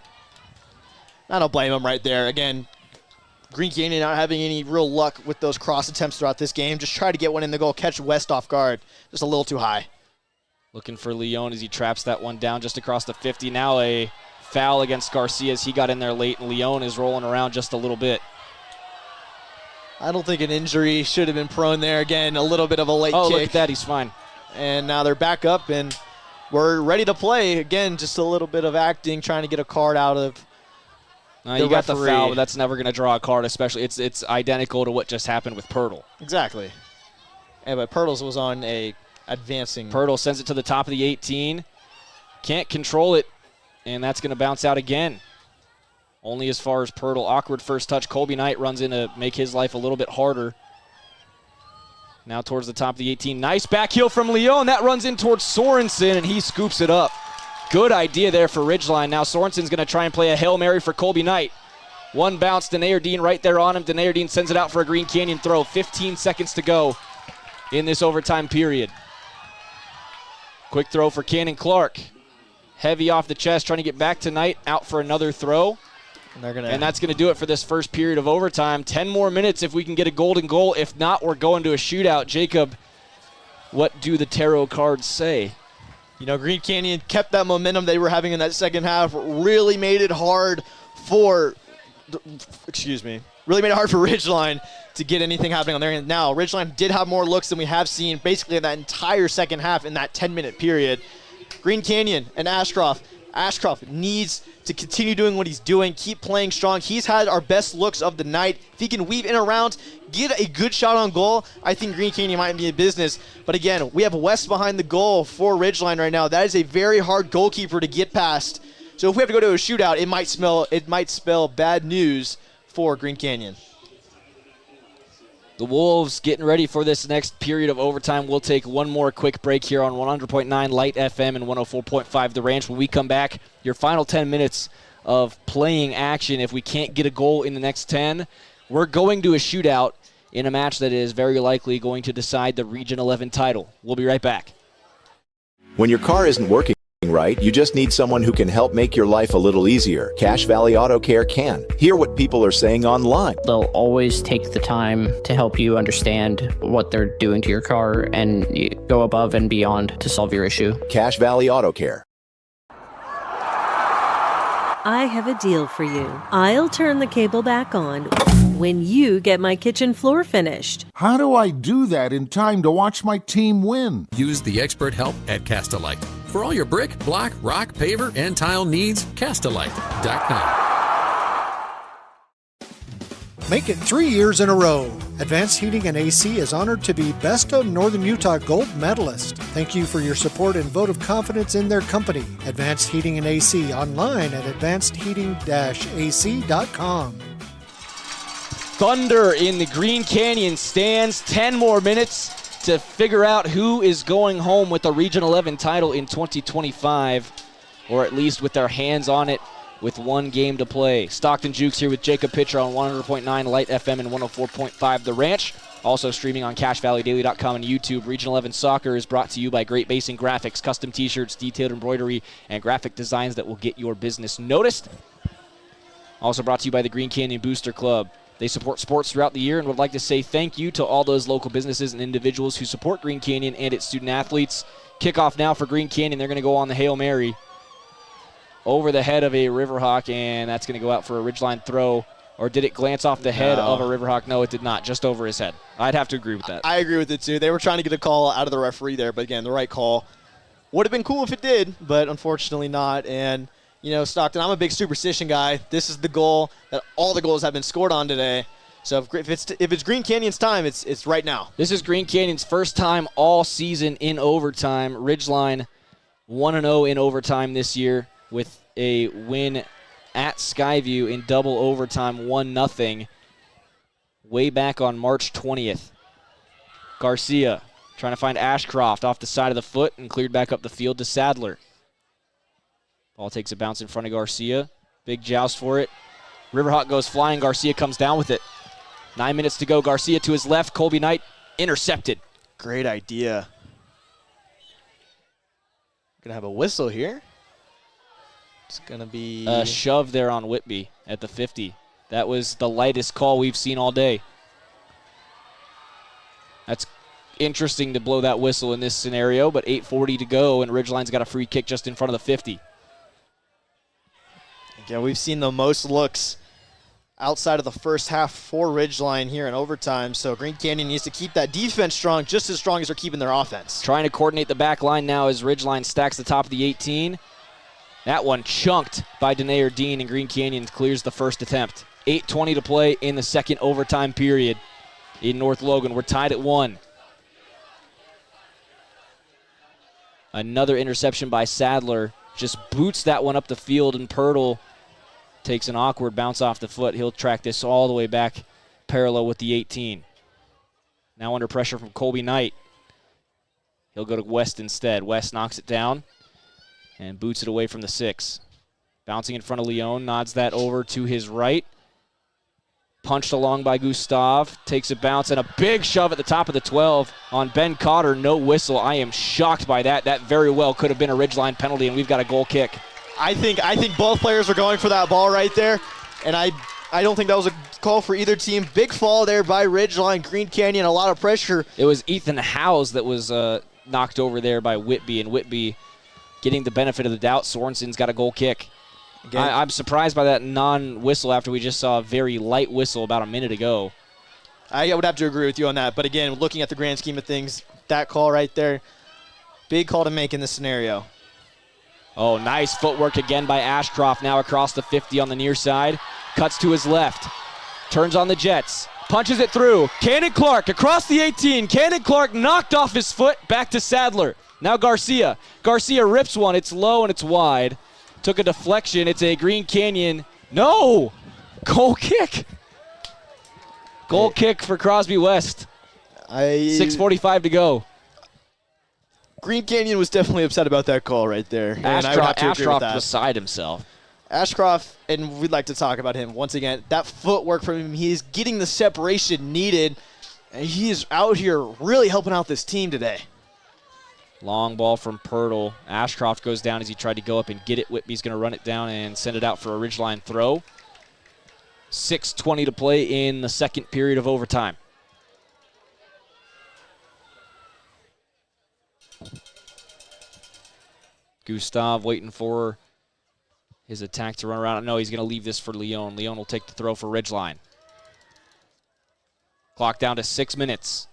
I don't blame him right there. Again, Green Canyon not having any real luck with those cross attempts throughout this game. Just try to get one in the goal, catch West off guard. Just a little too high.
Looking for Leone as he traps that one down just across the 50. Now a foul against Garcia as he got in there late, and Leone is rolling around just a little bit.
I don't think an injury should have been prone there. Again, a little bit of a late kick.
Oh, look at that. He's fine.
And now they're back up, and we're ready to play. Again, just a little bit of acting, trying to get a card out of
you got the foul, but that's never going to draw a card, especially. It's identical to what just happened with Pirtle.
Exactly. Yeah, but Pirtle's was on a advancing.
Pirtle sends it to the top of the 18. Can't control it, and that's going to bounce out again. Only as far as Pirtle. Awkward first touch. Colby Knight runs in to make his life a little bit harder. Now towards the top of the 18. Nice back heel from Leone. That runs in towards Sorensen, and he scoops it up. Good idea there for Ridgeline. Now Sorensen's going to try and play a Hail Mary for Colby Knight. One bounce. Denayer Dean right there on him. Denayer Dean sends it out for a Green Canyon throw. 15 seconds to go in this overtime period. Quick throw for Cannon Clark. Heavy off the chest, trying to get back to Knight. Out for another throw. And that's going to do it for this first period of overtime. 10 more minutes if we can get a golden goal. If not, we're going to a shootout. Jacob, what do the tarot cards say?
You know, Green Canyon kept that momentum they were having in that second half. Really made it hard for, Ridgeline really made it hard for Ridgeline to get anything happening on their end. Now, Ridgeline did have more looks than we have seen basically in that entire second half in that 10-minute period. Green Canyon and Ashcroft needs to continue doing what he's doing, keep playing strong. He's had our best looks of the night. If he can weave in around, get a good shot on goal, I think Green Canyon might be in business. But again, we have West behind the goal for Ridgeline right now. That is a very hard goalkeeper to get past. So if we have to go to a shootout, it might spell bad news for Green Canyon.
The Wolves getting ready for this next period of overtime. We'll take one more quick break here on 100.9 Light FM and 104.5 The Ranch. When we come back, your final 10 minutes of playing action. If we can't get a goal in the next 10, we're going to a shootout in a match that is very likely going to decide the Region 11 title. We'll be right back.
When your car isn't working right, you just need someone who can help make your life a little easier. Cache Valley Auto Care can. Hear what people are saying online.
They'll always take the time to help you understand what they're doing to your car and go above and beyond to solve your issue.
Cache Valley Auto Care.
I have a deal for you. I'll turn the cable back on when you get my kitchen floor finished.
How do I do that in time to watch my team win?
Use the expert help at Castelite. For all your brick, block, rock, paver, and tile needs, Castelite.com.
Make it 3 years in a row. Advanced Heating and AC is honored to be Best of Northern Utah Gold Medalist. Thank you for your support and vote of confidence in their company. Advanced Heating and AC online at advancedheating-ac.com.
Thunder in the Green Canyon stands. 10 more minutes to figure out who is going home with the Region 11 title in 2025, or at least with their hands on it with one game to play. Stockton Jukes here with Jacob Pitcher on 100.9 Light FM and 104.5 The Ranch. Also streaming on CacheValleyDaily.com and YouTube. Region 11 Soccer is brought to you by Great Basin Graphics, custom t-shirts, detailed embroidery, and graphic designs that will get your business noticed. Also brought to you by the Green Canyon Booster Club. They support sports throughout the year and would like to say thank you to all those local businesses and individuals who support Green Canyon and its student athletes. Kickoff now for Green Canyon. They're going to go on the Hail Mary over the head of a Riverhawk, and that's going to go out for a Ridgeline throw. Or did it glance off the head of a Riverhawk? No, it did not. Just over his head. I'd have to agree with that.
I agree with it, too. They were trying to get a call out of the referee there, but again, the right call. Would have been cool if it did, but unfortunately not. And, you know, Stockton, I'm a big superstition guy. This is the goal that all the goals have been scored on today. So if it's Green Canyon's time, it's right now.
This is Green Canyon's first time all season in overtime. Ridgeline 1-0 in overtime this year with a win at Skyview in double overtime, 1-0, way back on March 20th. Garcia trying to find Ashcroft off the side of the foot and cleared back up the field to Sadler. Ball takes a bounce in front of Garcia. Big joust for it. Riverhawk goes flying. Garcia comes down with it. 9 minutes to go. Garcia to his left. Colby Knight intercepted.
Great idea. Gonna have a whistle here. It's going to be
a shove there on Whitby at the 50. That was the lightest call we've seen all day. That's interesting to blow that whistle in this scenario, but 8:40 to go, and Ridgeline's got a free kick just in front of the 50.
Again, we've seen the most looks outside of the first half for Ridgeline here in overtime, so Green Canyon needs to keep that defense strong, just as strong as they're keeping their offense.
Trying to coordinate the back line now as Ridgeline stacks the top of the 18. That one chunked by Denayer Dean, and Green Canyon clears the first attempt. 8:20 to play in the second overtime period in North Logan. We're tied at 1. Another interception by Sadler. Just boots that one up the field, and Pirtle takes an awkward bounce off the foot. He'll track this all the way back parallel with the 18. Now under pressure from Colby Knight. He'll go to West instead. West knocks it down and boots it away from the 6. Bouncing in front of Leone, nods that over to his right. Punched along by Gustav, takes a bounce, and a big shove at the top of the 12 on Ben Cotter. No whistle. I am shocked by that. That very well could have been a Ridgeline penalty, and we've got a goal kick.
I think both players are going for that ball right there, and I don't think that was a call for either team. Big fall there by Ridgeline. Green Canyon, a lot of pressure.
It was Ethan Howes that was knocked over there by Whitby, and Whitby getting the benefit of the doubt. Sorensen's got a goal kick. I'm surprised by that non-whistle after we just saw a very light whistle about a minute ago.
I would have to agree with you on that. But again, looking at the grand scheme of things, that call right there, big call to make in this scenario.
Oh, nice footwork again by Ashcroft, now across the 50 on the near side. Cuts to his left. Turns on the Jets. Punches it through. Cannon Clark across the 18. Cannon Clark knocked off his foot. Back to Sadler. Now Garcia. Garcia rips one. It's low and it's wide. Took a deflection. It's a Green Canyon. No! Goal kick. Goal kick for Crosby West. 6:45 to go.
Green Canyon was definitely upset about that call right there.
Ashcroft beside himself.
Ashcroft, and we'd like to talk about him once again. That footwork from him, he is getting the separation needed, and he is out here really helping out this team today.
Long ball from Pirtle. Ashcroft goes down as he tried to go up and get it. Whitby's going to run it down and send it out for a ridgeline throw. 6:20 to play in the second period of overtime. Gustav waiting for his attack to run around. No, he's going to leave this for Leon. Leon will take the throw for ridgeline. Clock down to 6 minutes.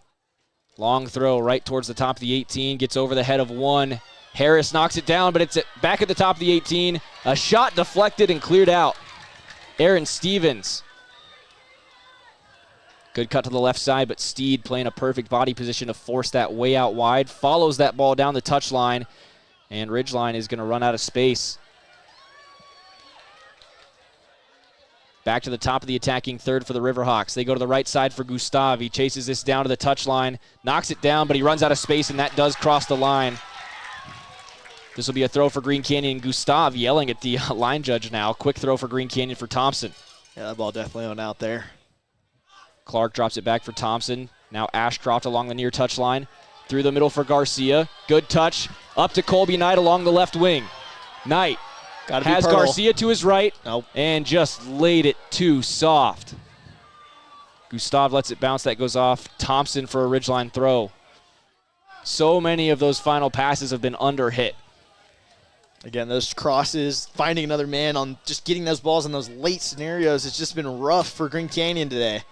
Long throw right towards the top of the 18. Gets over the head of one. Harris knocks it down, but it's back at the top of the 18. A shot deflected and cleared out. Aaron Stevens. Good cut to the left side, but Steed playing a perfect body position to force that way out wide. Follows that ball down the touchline, and Ridgeline is going to run out of space. Back to the top of the attacking third for the Riverhawks. They go to the right side for Gustav. He chases this down to the touchline, knocks it down, but he runs out of space, and that does cross the line. This will be a throw for Green Canyon. Gustav yelling at the line judge now. Quick throw for Green Canyon for Thompson.
Yeah, that ball definitely went out there.
Clark drops it back for Thompson. Now Ashcroft along the near touchline. Through the middle for Garcia. Good touch. Up to Colby Knight along the left wing. Knight has Garcia to his right.
Nope.
And just laid it too soft. Gustav lets it bounce. That goes off. Thompson for a ridgeline throw. So many of those final passes have been under hit.
Again, those crosses, finding another man on just getting those balls in those late scenarios, it's just been rough for Green Canyon today.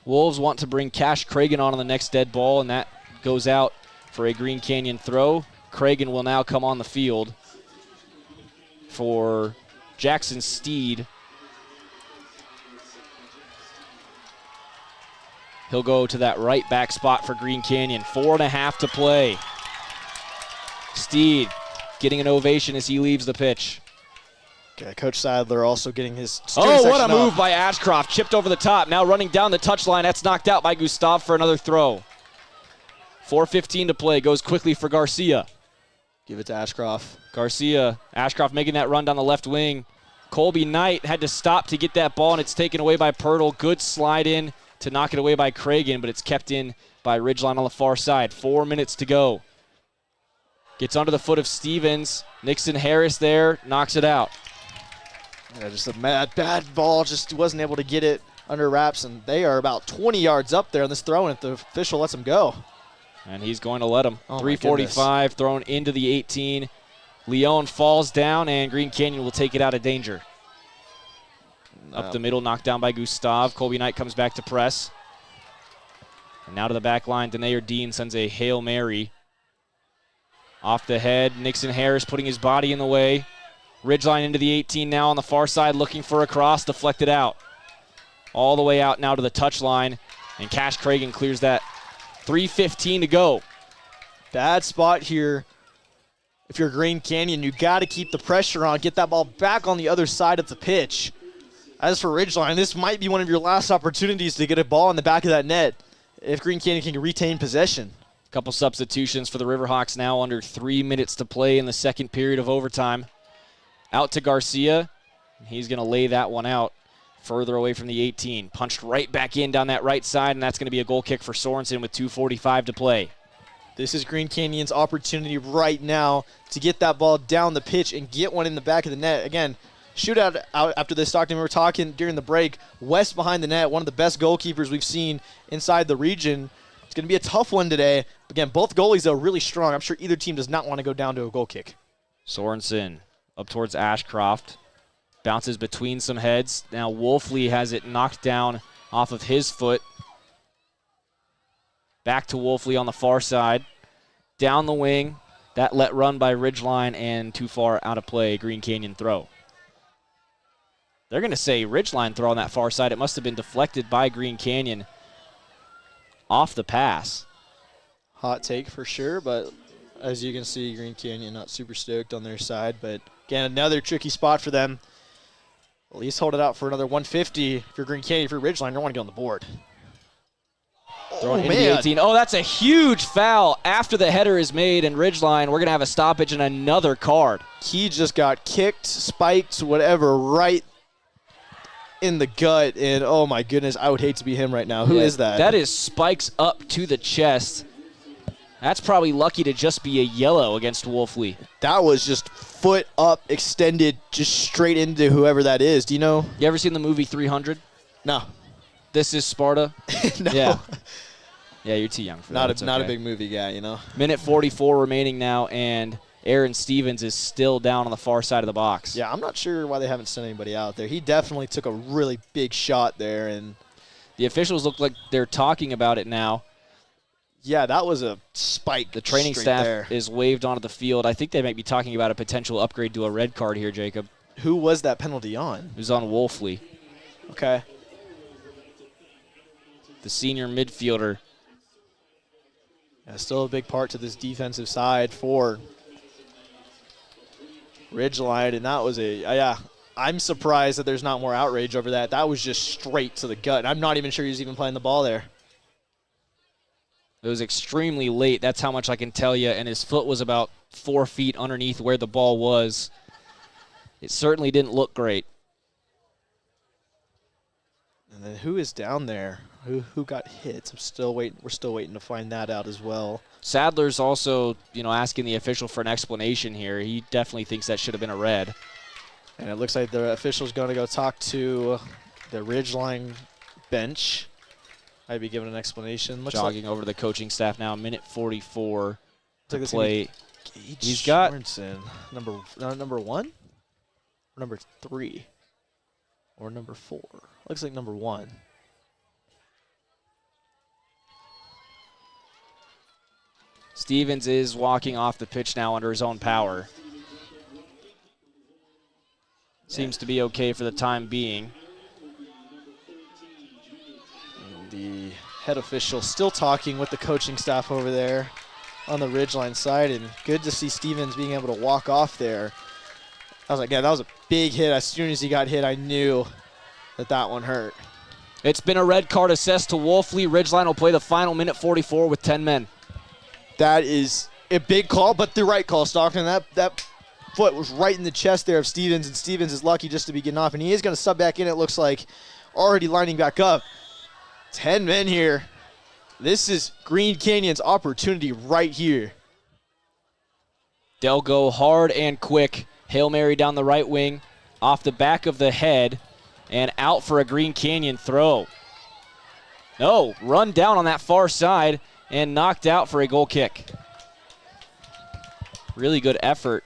Wolves want to bring Cash Cragen on the next dead ball, and that goes out for a Green Canyon throw. Cragen will now come on the field for Jackson Steed. He'll go to that right back spot for Green Canyon. 4.5 to play. Steed getting an ovation as he leaves the pitch.
Okay, Coach Sadler also getting his
what a move by Ashcroft. Chipped over the top. Now running down the touchline. That's knocked out by Gustav for another throw. 4:15 to play. Goes quickly for Garcia.
Give it to Ashcroft.
Garcia. Ashcroft making that run down the left wing. Colby Knight had to stop to get that ball, and it's taken away by Pirtle. Good slide in to knock it away by Cragen, but it's kept in by Ridgeline on the far side. 4 minutes to go. Gets under the foot of Stevens. Nixon Harris there. Knocks it out.
Yeah, just a bad ball. Just wasn't able to get it under wraps, and they are about 20 yards up there on this throw, and if the official lets him go.
And he's going to let him.
Oh,
3:45 thrown into the 18. Leon falls down, and Green Canyon will take it out of danger. Up the middle, knocked down by Gustav. Colby Knight comes back to press. And now to the back line. Denayer Dean sends a Hail Mary. Off the head, Nixon Harris putting his body in the way. Ridgeline into the 18 now on the far side, looking for a cross, deflected out. All the way out now to the touchline, and Cash Cragen clears that. 3:15 to go.
Bad spot here. If you're Green Canyon, you got to keep the pressure on, get that ball back on the other side of the pitch. As for Ridgeline, this might be one of your last opportunities to get a ball in the back of that net if Green Canyon can retain possession.
Couple substitutions for the Riverhawks now, under 3 minutes to play in the second period of overtime. Out to Garcia. He's going to lay that one out further away from the 18. Punched right back in down that right side, and that's going to be a goal kick for Sorensen with 2:45 to play.
This is Green Canyon's opportunity right now to get that ball down the pitch and get one in the back of the net. Again, shootout out after this. Stockton, we were talking during the break. West behind the net, one of the best goalkeepers we've seen inside the region. It's going to be a tough one today. Again, both goalies are really strong. I'm sure either team does not want to go down to a goal kick.
Sorensen up towards Ashcroft. Bounces between some heads. Now Wolfley has it knocked down off of his foot. Back to Wolfley on the far side. Down the wing. That let run by Ridgeline and too far out of play. Green Canyon throw. They're going to say Ridgeline throw on that far side. It must have been deflected by Green Canyon off the pass.
Hot take for sure, but as you can see, Green Canyon not super stoked on their side. But again, another tricky spot for them. At least hold it out for another 150. If you're Green Canyon, if you're Ridgeline, you don't want to get on the board.
Throwing into the 18. Oh, that's a huge foul after the header is made, and Ridgeline, we're going to have a stoppage and another card.
He just got kicked, spiked, whatever, right in the gut, and oh my goodness, I would hate to be him right now. Who is that?
That is spikes up to the chest. That's probably lucky to just be a yellow against Wolfley.
That was just foot up, extended, just straight into whoever that is. Do you know?
You ever seen the movie 300?
No.
This is Sparta?
No.
Yeah. Yeah, you're too young for that.
Not a big movie guy, you know.
Minute 44 remaining now, and Aaron Stevens is still down on the far side of the box.
Yeah, I'm not sure why they haven't sent anybody out there. He definitely took a really big shot there, and
the officials look like they're talking about it now.
Yeah, that was a spike.
The training staff
there
is waved onto the field. I think they might be talking about a potential upgrade to a red card here, Jacob.
Who was that penalty on?
It was on Wolfley.
Okay.
The senior midfielder.
Yeah, still a big part to this defensive side for Ridgeline, and that was I'm surprised that there's not more outrage over that. That was just straight to the gut. I'm not even sure he was even playing the ball there.
It was extremely late. That's how much I can tell you, and his foot was about 4 feet underneath where the ball was. It certainly didn't look great.
And then who is down there? Who got hit? I'm still waiting. We're still waiting to find that out as well.
Sadler's also, asking the official for an explanation here. He definitely thinks that should have been a red.
And it looks like the official's going to go talk to the Ridgeline bench. I'd be given an explanation.
Jogging over to the coaching staff now. Minute 44 to
like
play.
He's got number 1, or number 3, or number 4. Looks like number 1.
Stevens is walking off the pitch now under his own power. Seems to be okay for the time being.
And the head official still talking with the coaching staff over there on the Ridgeline side, and good to see Stevens being able to walk off there. I was like, yeah, that was a big hit. As soon as he got hit, I knew that one hurt.
It's been a red card assessed to Wolfley. Ridgeline will play the final minute 44 with 10 men.
That is a big call, but the right call, Stockton. That foot was right in the chest there of Stevens, and Stevens is lucky just to be getting off, and he is going to sub back in, it looks like, already lining back up. 10 men here. This is Green Canyon's opportunity right here.
They'll go hard and quick. Hail Mary down the right wing, off the back of the head, and out for a Green Canyon throw. No, run down on that far side and knocked out for a goal kick. Really good effort.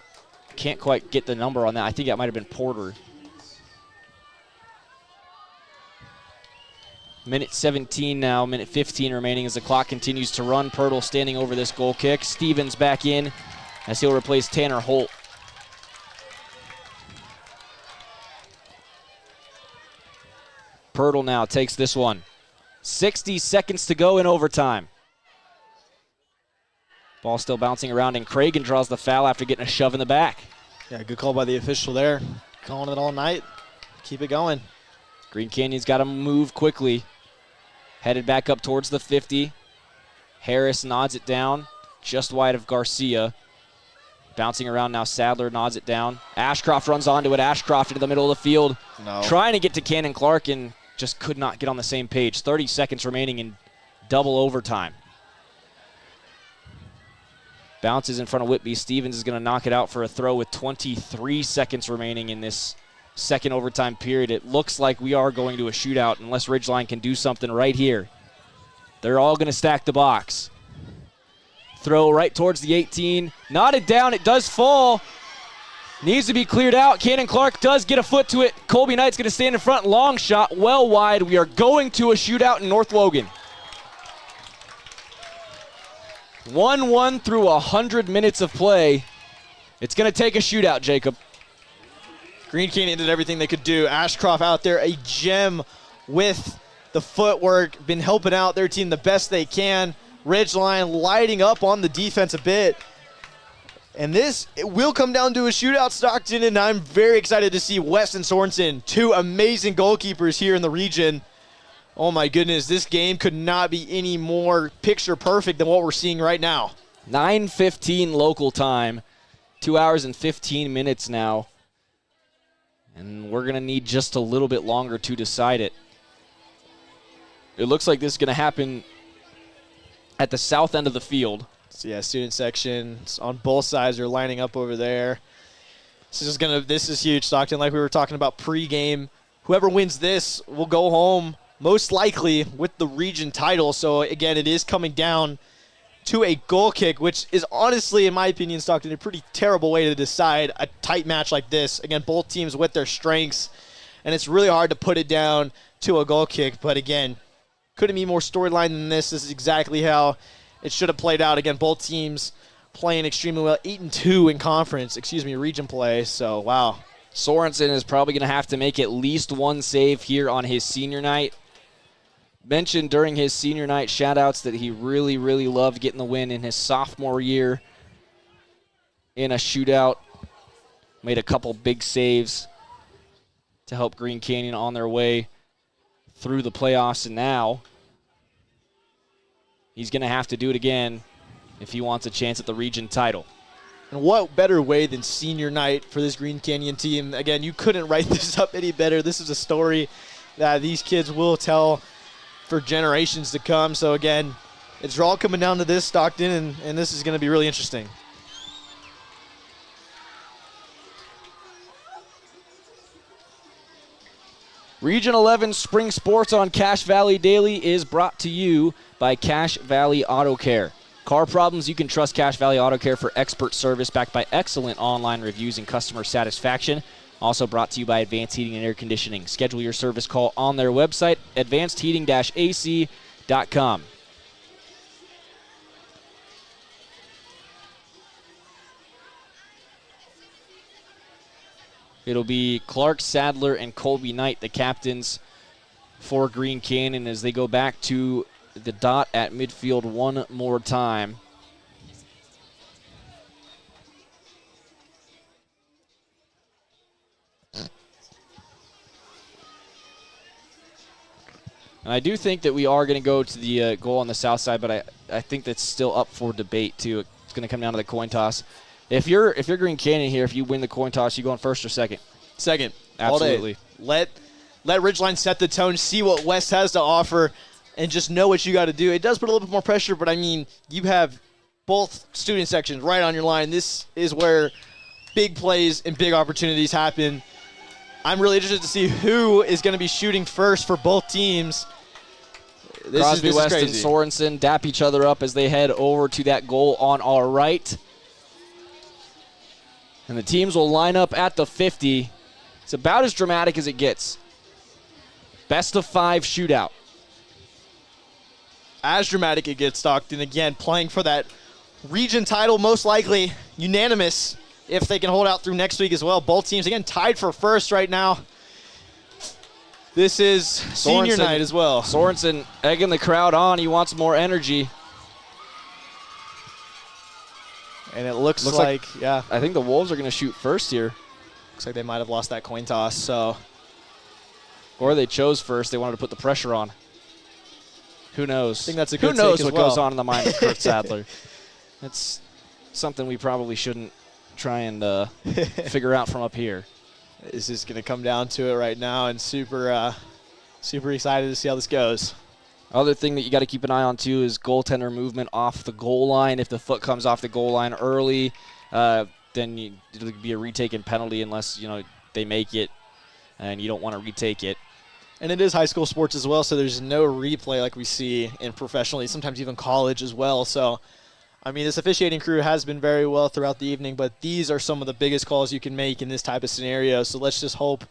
Can't quite get the number on that. I think that might have been Porter. Minute 17 now, minute 15 remaining as the clock continues to run. Pirtle standing over this goal kick. Stevens back in as he'll replace Tanner Holt. Pirtle now takes this one. 60 seconds to go in overtime. Ball still bouncing around, and Cragen draws the foul after getting a shove in the back.
Yeah, good call by the official there. Calling it all night. Keep it going.
Green Canyon's got to move quickly. Headed back up towards the 50. Harris nods it down, just wide of Garcia. Bouncing around now, Sadler nods it down. Ashcroft runs onto it. Ashcroft into the middle of the field.
No.
Trying to get to Cannon Clark and just could not get on the same page. 30 seconds remaining in double overtime. Bounces in front of Whitby. Stevens is going to knock it out for a throw with 23 seconds remaining in this second overtime period. It looks like we are going to a shootout unless Ridgeline can do something right here. They're all going to stack the box. Throw right towards the 18. Knotted down. It does fall. Needs to be cleared out. Cannon Clark does get a foot to it. Colby Knight's going to stand in front. Long shot, well wide. We are going to a shootout in North Logan. 1-1 through 100 minutes of play. It's going to take a shootout, Jacob.
Green Canyon did everything they could do. Ashcroft out there, a gem with the footwork, been helping out their team the best they can. Ridgeline lighting up on the defense a bit. And it will come down to a shootout, Stockton, and I'm very excited to see West and Sorensen, two amazing goalkeepers here in the region. Oh my goodness, this game could not be any more picture perfect than what we're seeing right now.
9:15 local time, 2 hours and 15 minutes now. And we're going to need just a little bit longer to decide it. It looks like this is going to happen at the south end of the field.
So yeah, student sections on both sides are lining up over there. This is huge, Stockton. Like we were talking about pregame, whoever wins this will go home most likely with the region title. So again, it is coming down to a goal kick, which is honestly, in my opinion, Stockton, a pretty terrible way to decide a tight match like this. Again, both teams with their strengths, and it's really hard to put it down to a goal kick. But again, couldn't be more storyline than this. This is exactly how it should have played out. Again, both teams playing extremely well. 8-2 in region play. So, wow.
Sorensen is probably going to have to make at least one save here on his senior night. Mentioned during his senior night shoutouts that he really, really loved getting the win in his sophomore year in a shootout. Made a couple big saves to help Green Canyon on their way through the playoffs, and now he's going to have to do it again if he wants a chance at the region title.
And what better way than senior night for this Green Canyon team? Again, you couldn't write this up any better. This is a story that these kids will tell for generations to come. So again, it's all coming down to this, Stockton, and this is going to be really interesting.
Region 11 Spring Sports on Cache Valley Daily is brought to you by Cache Valley Auto Care. Car problems, you can trust Cache Valley Auto Care for expert service backed by excellent online reviews and customer satisfaction. Also brought to you by Advanced Heating and Air Conditioning. Schedule your service call on their website, advancedheating-ac.com. It'll be Clark Sadler and Colby Knight, the captains for Green Canyon, as they go back to the dot at midfield one more time. And I do think that we are going to go to the goal on the south side, but I think that's still up for debate, too. It's going to come down to the coin toss. If you're Green Canyon here, if you win the coin toss, you going first or second?
Second.
Absolutely.
Let Ridgeline set the tone, see what West has to offer, and just know what you got to do. It does put a little bit more pressure, but I mean, you have both student sections right on your line. This is where big plays and big opportunities happen. I'm really interested to see who is going to be shooting first for both teams.
Crosby, West, and Sorensen dap each other up as they head over to that goal on our right. And the teams will line up at the 50. It's about as dramatic as it gets. Best of 5 shootout.
As dramatic it gets, Stockton. Again, playing for that region title, most likely unanimous if they can hold out through next week as well. Both teams, again, tied for first right now. This is senior night as well.
Sorensen egging the crowd on. He wants more energy.
And it looks like, yeah.
I think the Wolves are going to shoot first here.
Looks like they might have lost that coin toss, so.
Or they chose first. They wanted to put the pressure on. Who knows?
I think that's a good
Who knows what
well.
goes on in the mind of Kurt Sadler? That's something we probably shouldn't try and figure out from up here.
This is going to come down to it right now, and super excited to see how this goes.
Other thing that you got to keep an eye on, too, is goaltender movement off the goal line. If the foot comes off the goal line early, then it'll be a retaken penalty unless, they make it, and you don't want to retake it.
And it is high school sports as well, so there's no replay like we see in professionally, sometimes even college as well. So I mean, this officiating crew has been very well throughout the evening, but these are some of the biggest calls you can make in this type of scenario. So let's just hope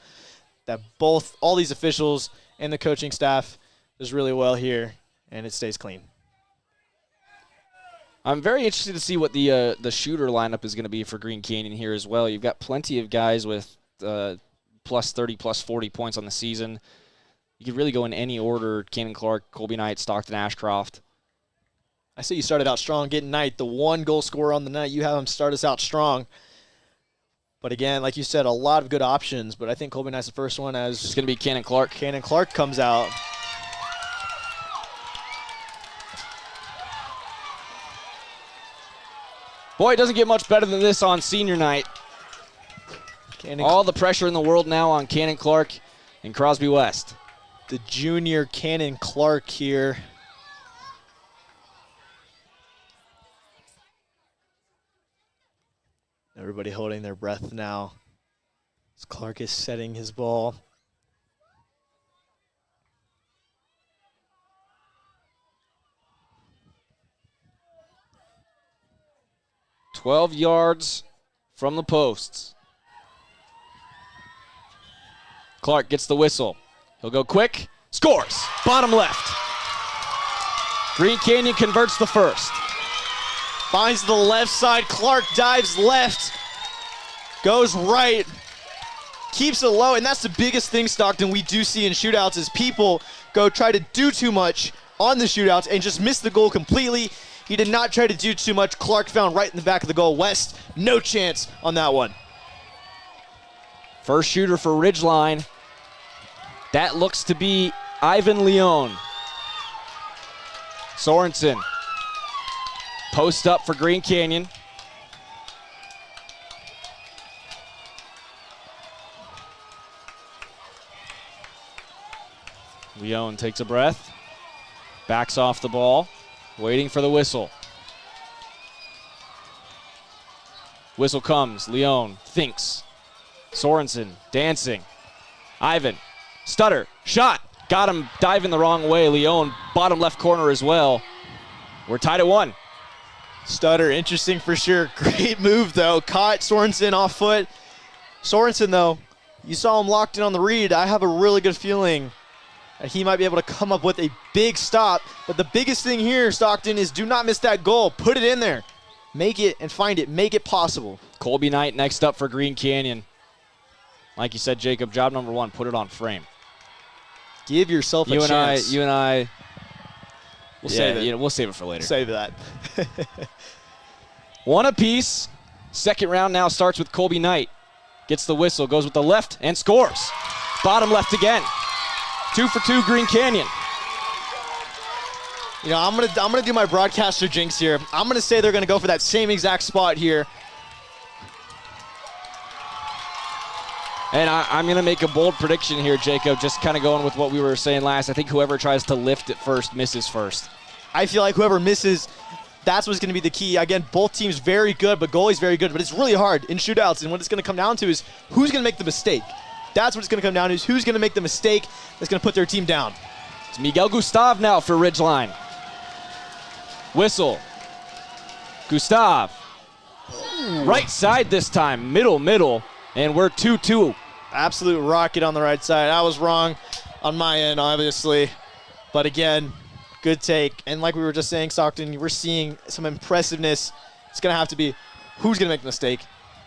that all these officials and the coaching staff does really well here, and it stays clean.
I'm very interested to see what the shooter lineup is going to be for Green Canyon here as well. You've got plenty of guys with plus 30, plus 40 points on the season. You could really go in any order: Cannon Clark, Colby Knight, Stockton Ashcroft.
I say you started out strong, getting Knight, the one goal scorer on the night. You have him start us out strong. But again, like you said, a lot of good options. But I think Colby Knight's the first one as
it's going to be Cannon Clark.
Cannon Clark comes out.
Boy, it doesn't get much better than this on senior night. All the pressure in the world now on Cannon Clark and Crosby West.
The junior Cannon Clark here. Everybody holding their breath now as Clark is setting his ball.
"12 yards from the posts. Clark gets the whistle. He'll go quick. Scores. Bottom left. Green Canyon converts the first.
Finds the left side. Clark dives left. Goes right. Keeps it low. And that's the biggest thing, Stockton, we do see in shootouts is people go try to do too much on the shootouts and just miss the goal completely. He did not try to do too much. Clark found right in the back of the goal. West, no chance on that one.
First shooter for Ridgeline. That looks to be Ivan Leone. Sorensen. Post up for Green Canyon. Leone takes a breath. Backs off the ball. Waiting for the whistle. Whistle comes. Leone thinks. Sorensen dancing. Ivan. Stutter. Shot. Got him diving the wrong way. Leone, bottom left corner as well. We're tied at 1.
Stutter, interesting for sure. Great move, though. Caught Sorensen off foot. Sorensen, though, you saw him locked in on the read. I have a really good feeling that he might be able to come up with a big stop. But the biggest thing here, Stockton, is do not miss that goal. Put it in there. Make it and find it. Make it possible.
Colby Knight next up for Green Canyon. Like you said, Jacob, job number 1, put it on frame.
Give yourself a chance.
You and I.
We'll save it.
We'll save it for later.
Save that.
1 apiece. Second round now starts with Colby Knight. Gets the whistle, goes with the left, and scores. Bottom left again. 2 for 2, Green Canyon.
You know, I'm gonna do my broadcaster jinx here. I'm gonna say they're gonna go for that same exact spot here.
And I'm going to make a bold prediction here, Jacob, just kind of going with what we were saying last. I think whoever tries to lift it first misses first.
I feel like whoever misses, that's what's going to be the key. Again, both teams very good, but goalie's very good. But it's really hard in shootouts. And what it's going to come down to is who's going to make the mistake. That's what it's going to come down to, is who's going to make the mistake that's going to put their team down.
It's Miguel Gustav now for Ridgeline. Whistle. Gustav. Right side this time. Middle. And we're 2-2.
Absolute rocket on the right side. I was wrong on my end, obviously. But again, good take. And like we were just saying, Stockton, we're seeing some impressiveness. It's going to have to be who's going to make the mistake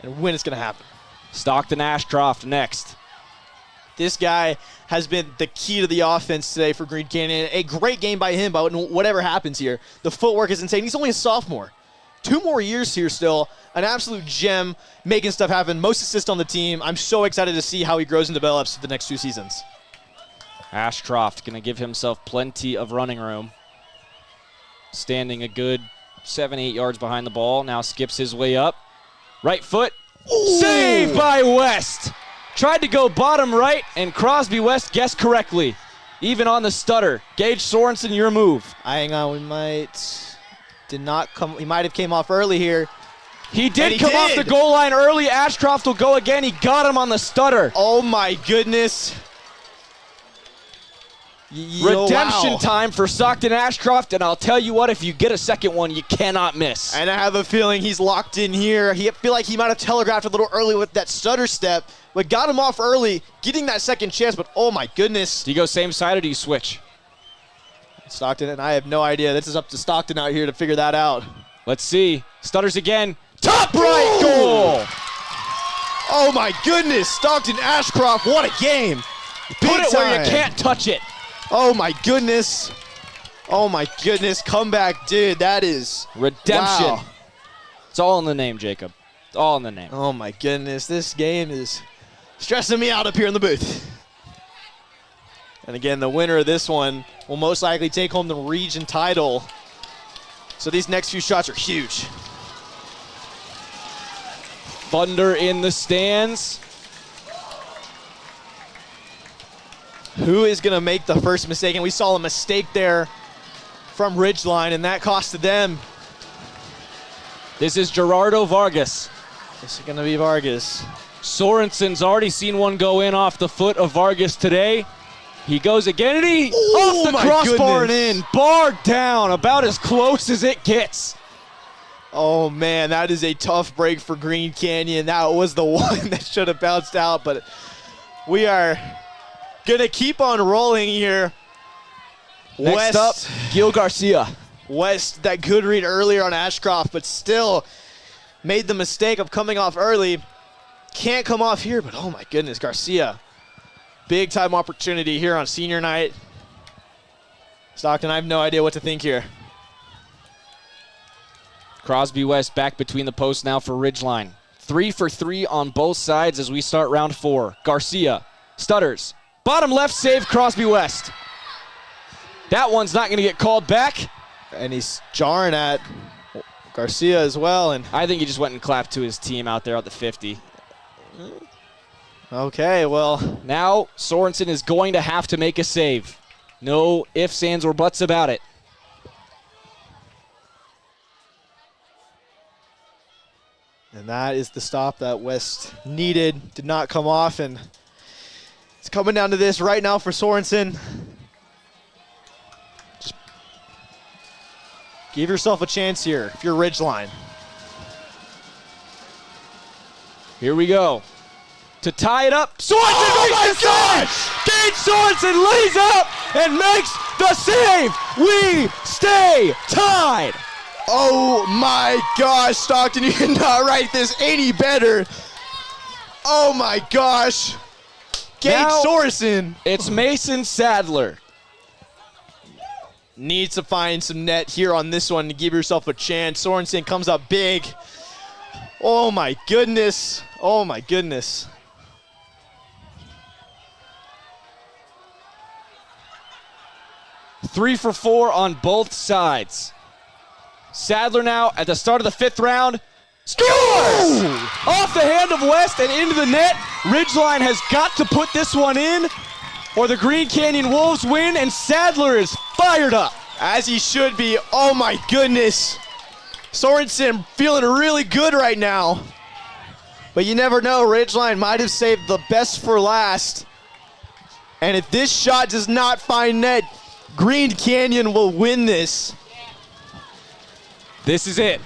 and when it's going to happen.
Stockton Ashcroft next.
This guy has been the key to the offense today for Green Canyon. A great game by him, but whatever happens here, the footwork is insane. He's only a sophomore. 2 more years here still. An absolute gem, making stuff happen. Most assists on the team. I'm so excited to see how he grows and develops the next 2 seasons.
Ashcroft going to give himself plenty of running room. Standing a good 7-8 yards behind the ball. Now skips his way up. Right foot. Ooh. Saved by West. Tried to go bottom right, and Crosby West guessed correctly. Even on the stutter. Gage Sorensen, your move.
Hang on, we might... Did not come. He might have came off early here.
He did come off the goal line early. Ashcroft will go again. He got him on the stutter.
Oh my goodness.
Redemption time for Stockton Ashcroft, and I'll tell you what, if you get a second one, you cannot miss.
And I have a feeling he's locked in here. I feel like he might have telegraphed a little early with that stutter step, but got him off early, getting that second chance, but oh my goodness.
Do you go same side or do you switch?
Stockton, and I have no idea. This is up to Stockton out here to figure that out.
Let's see. Stutters again. Top right goal!
Oh my goodness, Stockton Ashcroft, what a game.
Put it where you can't touch it.
Oh my goodness. Oh my goodness, comeback, dude, that is
redemption.
Wow.
It's all in the name, Jacob. It's all in the name.
Oh my goodness, this game is stressing me out up here in the booth. And again, the winner of this one will most likely take home the region title. So these next few shots are huge.
Thunder in the stands.
Who is going to make the first mistake? And we saw a mistake there from Ridgeline, and that costed them.
This is Gerardo Vargas.
This is going to be Vargas.
Sorensen's already seen one go in off the foot of Vargas today. He goes again, and he off the crossbar and in. Bar down, about as close as it gets.
Oh, man, that is a tough break for Green Canyon. That was the one that should have bounced out, but we are going to keep on rolling here.
Next up, Gil Garcia.
West, that good read earlier on Ashcroft, but still made the mistake of coming off early. Can't come off here, but oh my goodness, Garcia. Big time opportunity here on senior night. Stockton, I have no idea what to think here.
Crosby West back between the posts now for Ridgeline. 3 for 3 on both sides as we start round 4. Garcia stutters. Bottom left save, Crosby West. That one's not going to get called back.
And he's jarring at Garcia as well. And
I think he just went and clapped to his team out there at the 50.
Okay, well.
Now Sorensen is going to have to make a save. No ifs, ands, or buts about it.
And that is the stop that West needed. Did not come off, and it's coming down to this right now for Sorensen. Just give yourself a chance here if you're Ridgeline.
Here we go. To tie it up, Sorensen makes the save! Gage Sorensen lays up and makes the save! We stay tied!
Oh my gosh, Stockton, you cannot write this any better. Oh my gosh. Gage Sorensen.
It's Mason Sadler.
Needs to find some net here on this one to give yourself a chance. Sorensen comes up big. Oh my goodness. Oh my goodness.
Three for 4 on both sides. Sadler now at the start of the 5th round. Scores! Off the hand of West and into the net. Ridgeline has got to put this one in or the Green Canyon Wolves win, and Sadler is fired up.
As he should be. Oh my goodness. Sorensen feeling really good right now. But you never know, Ridgeline might have saved the best for last. And if this shot does not find net, Green Canyon will win this.
This is it.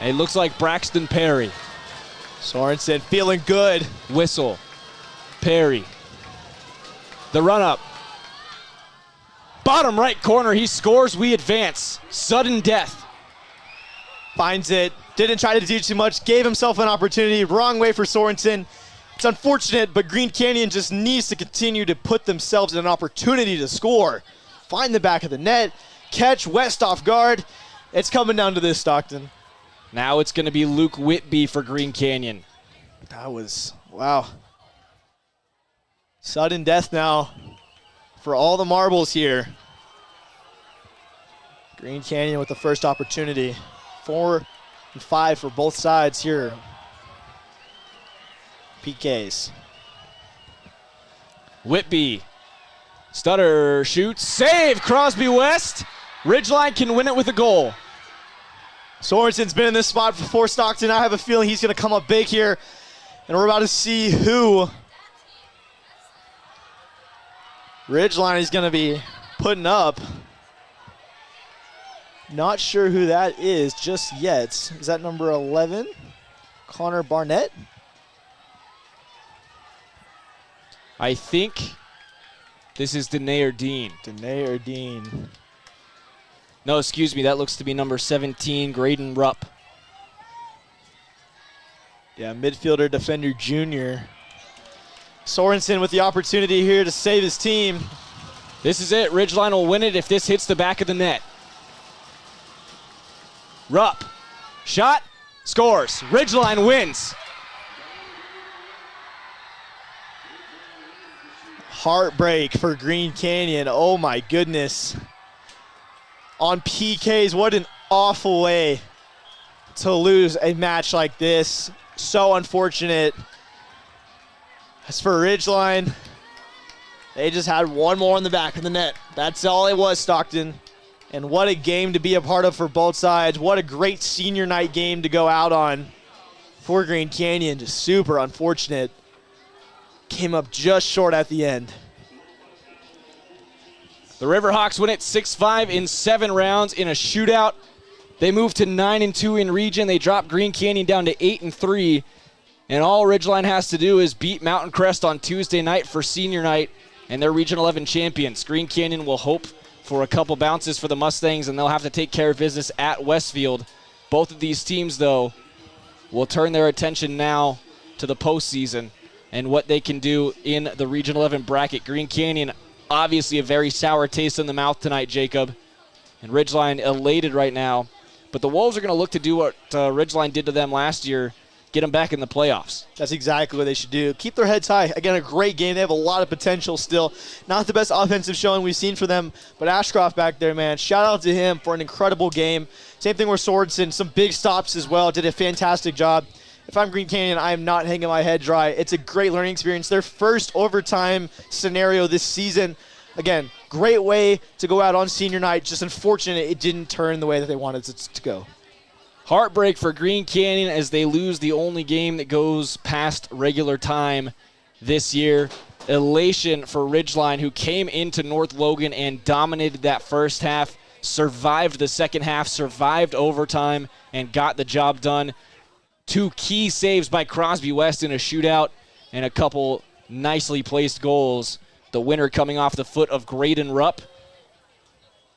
It looks like Braxton Perry.
Sorensen feeling good.
Whistle. Perry. The run-up. Bottom right corner, he scores, we advance. Sudden death.
Finds it. Didn't try to do too much. Gave himself an opportunity. Wrong way for Sorensen. It's unfortunate, but Green Canyon just needs to continue to put themselves in an opportunity to score. Find the back of the net. Catch West off guard. It's coming down to this, Stockton.
Now it's going to be Luke Whitby for Green Canyon.
That was, wow. Sudden death now for all the marbles here. Green Canyon with the first opportunity. 4 and 5 for both sides here. PKs.
Whitby. Stutter shoots. Save Crosby West. Ridgeline can win it with a goal.
Sorensen's been in this spot before Stockton. I have a feeling he's going to come up big here. And we're about to see who Ridgeline is going to be putting up. Not sure who that is just yet. Is that number 11? Connor Barnett?
I think this is Danae or Dean.
Danae or Dean.
No, excuse me. That looks to be number 17, Graydon Rupp.
Yeah, midfielder, defender, junior. Sorensen with the opportunity here to save his team.
This is it. Ridgeline will win it if this hits the back of the net. Rupp. Shot. Scores. Ridgeline wins.
Heartbreak for Green Canyon. Oh my goodness. On PKs, what an awful way to lose a match like this. So unfortunate. As for Ridgeline, they just had one more on the back of the net. That's all it was, Stockton. And what a game to be a part of for both sides. What a great senior night game to go out on for Green Canyon. Just super unfortunate. Came up just short at the end.
The Riverhawks win it 6-5 in 7 rounds in a shootout. They move to 9-2 in region. They drop Green Canyon down to 8-3. And all Ridgeline has to do is beat Mountain Crest on Tuesday night for senior night, and they're Region 11 champions. Green Canyon will hope for a couple bounces for the Mustangs, and they'll have to take care of business at Westfield. Both of these teams, though, will turn their attention now to the postseason and what they can do in the Region 11 bracket. Green Canyon, obviously a very sour taste in the mouth tonight, Jacob. And Ridgeline elated right now. But the Wolves are going to look to do what Ridgeline did to them last year, get them back in the playoffs.
That's exactly what they should do. Keep their heads high. Again, a great game. They have a lot of potential still. Not the best offensive showing we've seen for them, but Ashcroft back there, man, shout out to him for an incredible game. Same thing with Sorensen. Some big stops as well. Did a fantastic job. If I'm Green Canyon, I am not hanging my head dry. It's a great learning experience. Their first overtime scenario this season. Again, great way to go out on senior night. Just unfortunate it didn't turn the way that they wanted it to go.
Heartbreak for Green Canyon as they lose the only game that goes past regular time this year. Elation for Ridgeline, who came into North Logan and dominated that first half, survived the second half, survived overtime, and got the job done. 2 key saves by Crosby West in a shootout and a couple nicely placed goals. The winner coming off the foot of Graydon Rupp.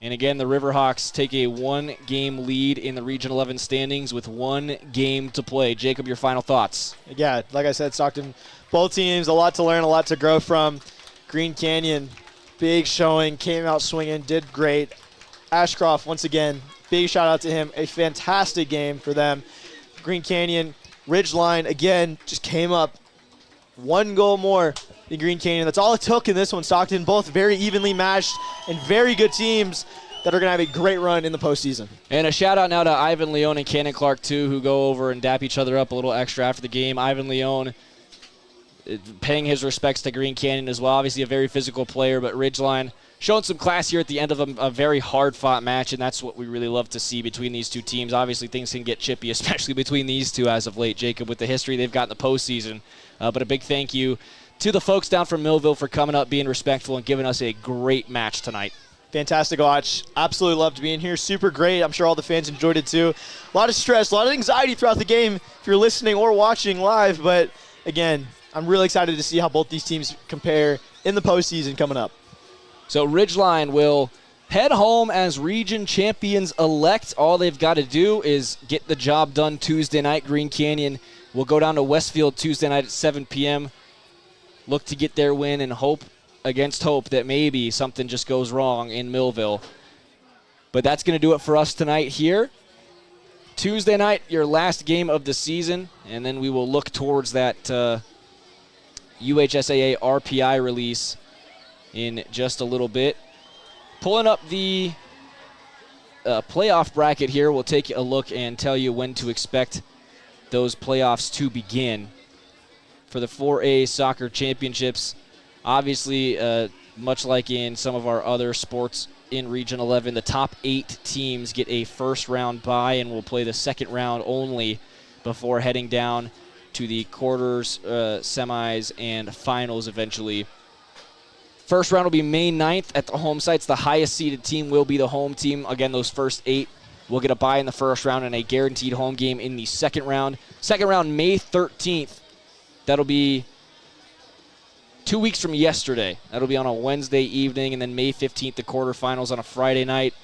And again, the Riverhawks take a 1-game lead in the Region 11 standings with 1 game to play. Jacob, your final thoughts?
Yeah, like I said, Stockton, both teams, a lot to learn, a lot to grow from. Green Canyon, big showing, came out swinging, did great. Ashcroft, once again, big shout out to him. A fantastic game for them. Green Canyon, Ridgeline, again, just came up 1 goal more than Green Canyon. That's all it took in this one, Stockton. Both very evenly matched and very good teams that are going to have a great run in the postseason.
And a shout-out now to Ivan Leone and Cannon Clark, too, who go over and dap each other up a little extra after the game. Ivan Leone paying his respects to Green Canyon as well. Obviously a very physical player, but Ridgeline showing some class here at the end of a very hard-fought match, and that's what we really love to see between these two teams. Obviously, things can get chippy, especially between these two as of late, Jacob, with the history they've got in the postseason. But a big thank you to the folks down from Millville for coming up, being respectful, and giving us a great match tonight.
Fantastic watch. Absolutely loved being here. Super great. I'm sure all the fans enjoyed it too. A lot of stress, a lot of anxiety throughout the game if you're listening or watching live. But again, I'm really excited to see how both these teams compare in the postseason coming up.
So Ridgeline will head home as region champions elect. All they've got to do is get the job done Tuesday night. Green Canyon will go down to Westfield Tuesday night at 7 p.m. Look to get their win and hope against hope that maybe something just goes wrong in Millville. But that's going to do it for us tonight here. Tuesday night, your last game of the season, and then we will look towards that UHSAA RPI release in just a little bit. Pulling up the playoff bracket here, we'll take a look and tell you when to expect those playoffs to begin. For the 4A soccer championships, obviously, much like in some of our other sports in Region 11, the top 8 teams get a first-round bye and will play the second round only before heading down to the quarters, semis, and finals eventually. First round will be May 9th at the home sites. The highest seeded team will be the home team. Again, those first 8 will get a bye in the first round and a guaranteed home game in the second round. Second round, May 13th. That'll be 2 weeks from yesterday. That'll be on a Wednesday evening, and then May 15th, the quarterfinals on a Friday night.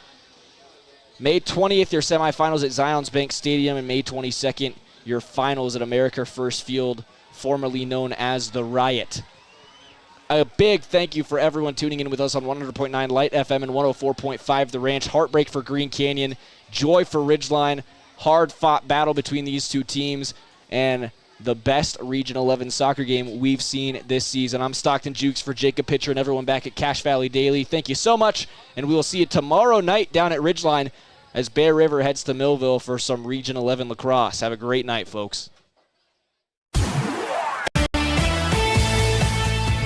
May 20th, your semifinals at Zions Bank Stadium, and May 22nd, your finals at America First Field, formerly known as The Riot. A big thank you for everyone tuning in with us on 100.9 Light FM and 104.5 The Ranch. Heartbreak for Green Canyon, joy for Ridgeline, hard-fought battle between these two teams, and the best Region 11 soccer game we've seen this season. I'm Stockton Jukes for Jacob Pitcher and everyone back at Cache Valley Daily. Thank you so much, and we will see you tomorrow night down at Ridgeline as Bear River heads to Millville for some Region 11 lacrosse. Have a great night, folks.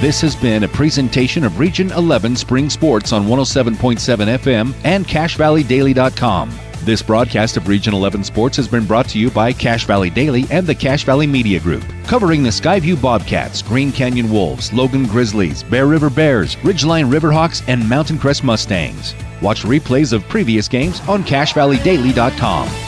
This has been a presentation of Region 11 Spring Sports on 107.7 FM and CacheValleyDaily.com. This broadcast of Region 11 Sports has been brought to you by Cache Valley Daily and the Cache Valley Media Group, covering the Skyview Bobcats, Green Canyon Wolves, Logan Grizzlies, Bear River Bears, Ridgeline Riverhawks, and Mountain Crest Mustangs. Watch replays of previous games on CacheValleyDaily.com.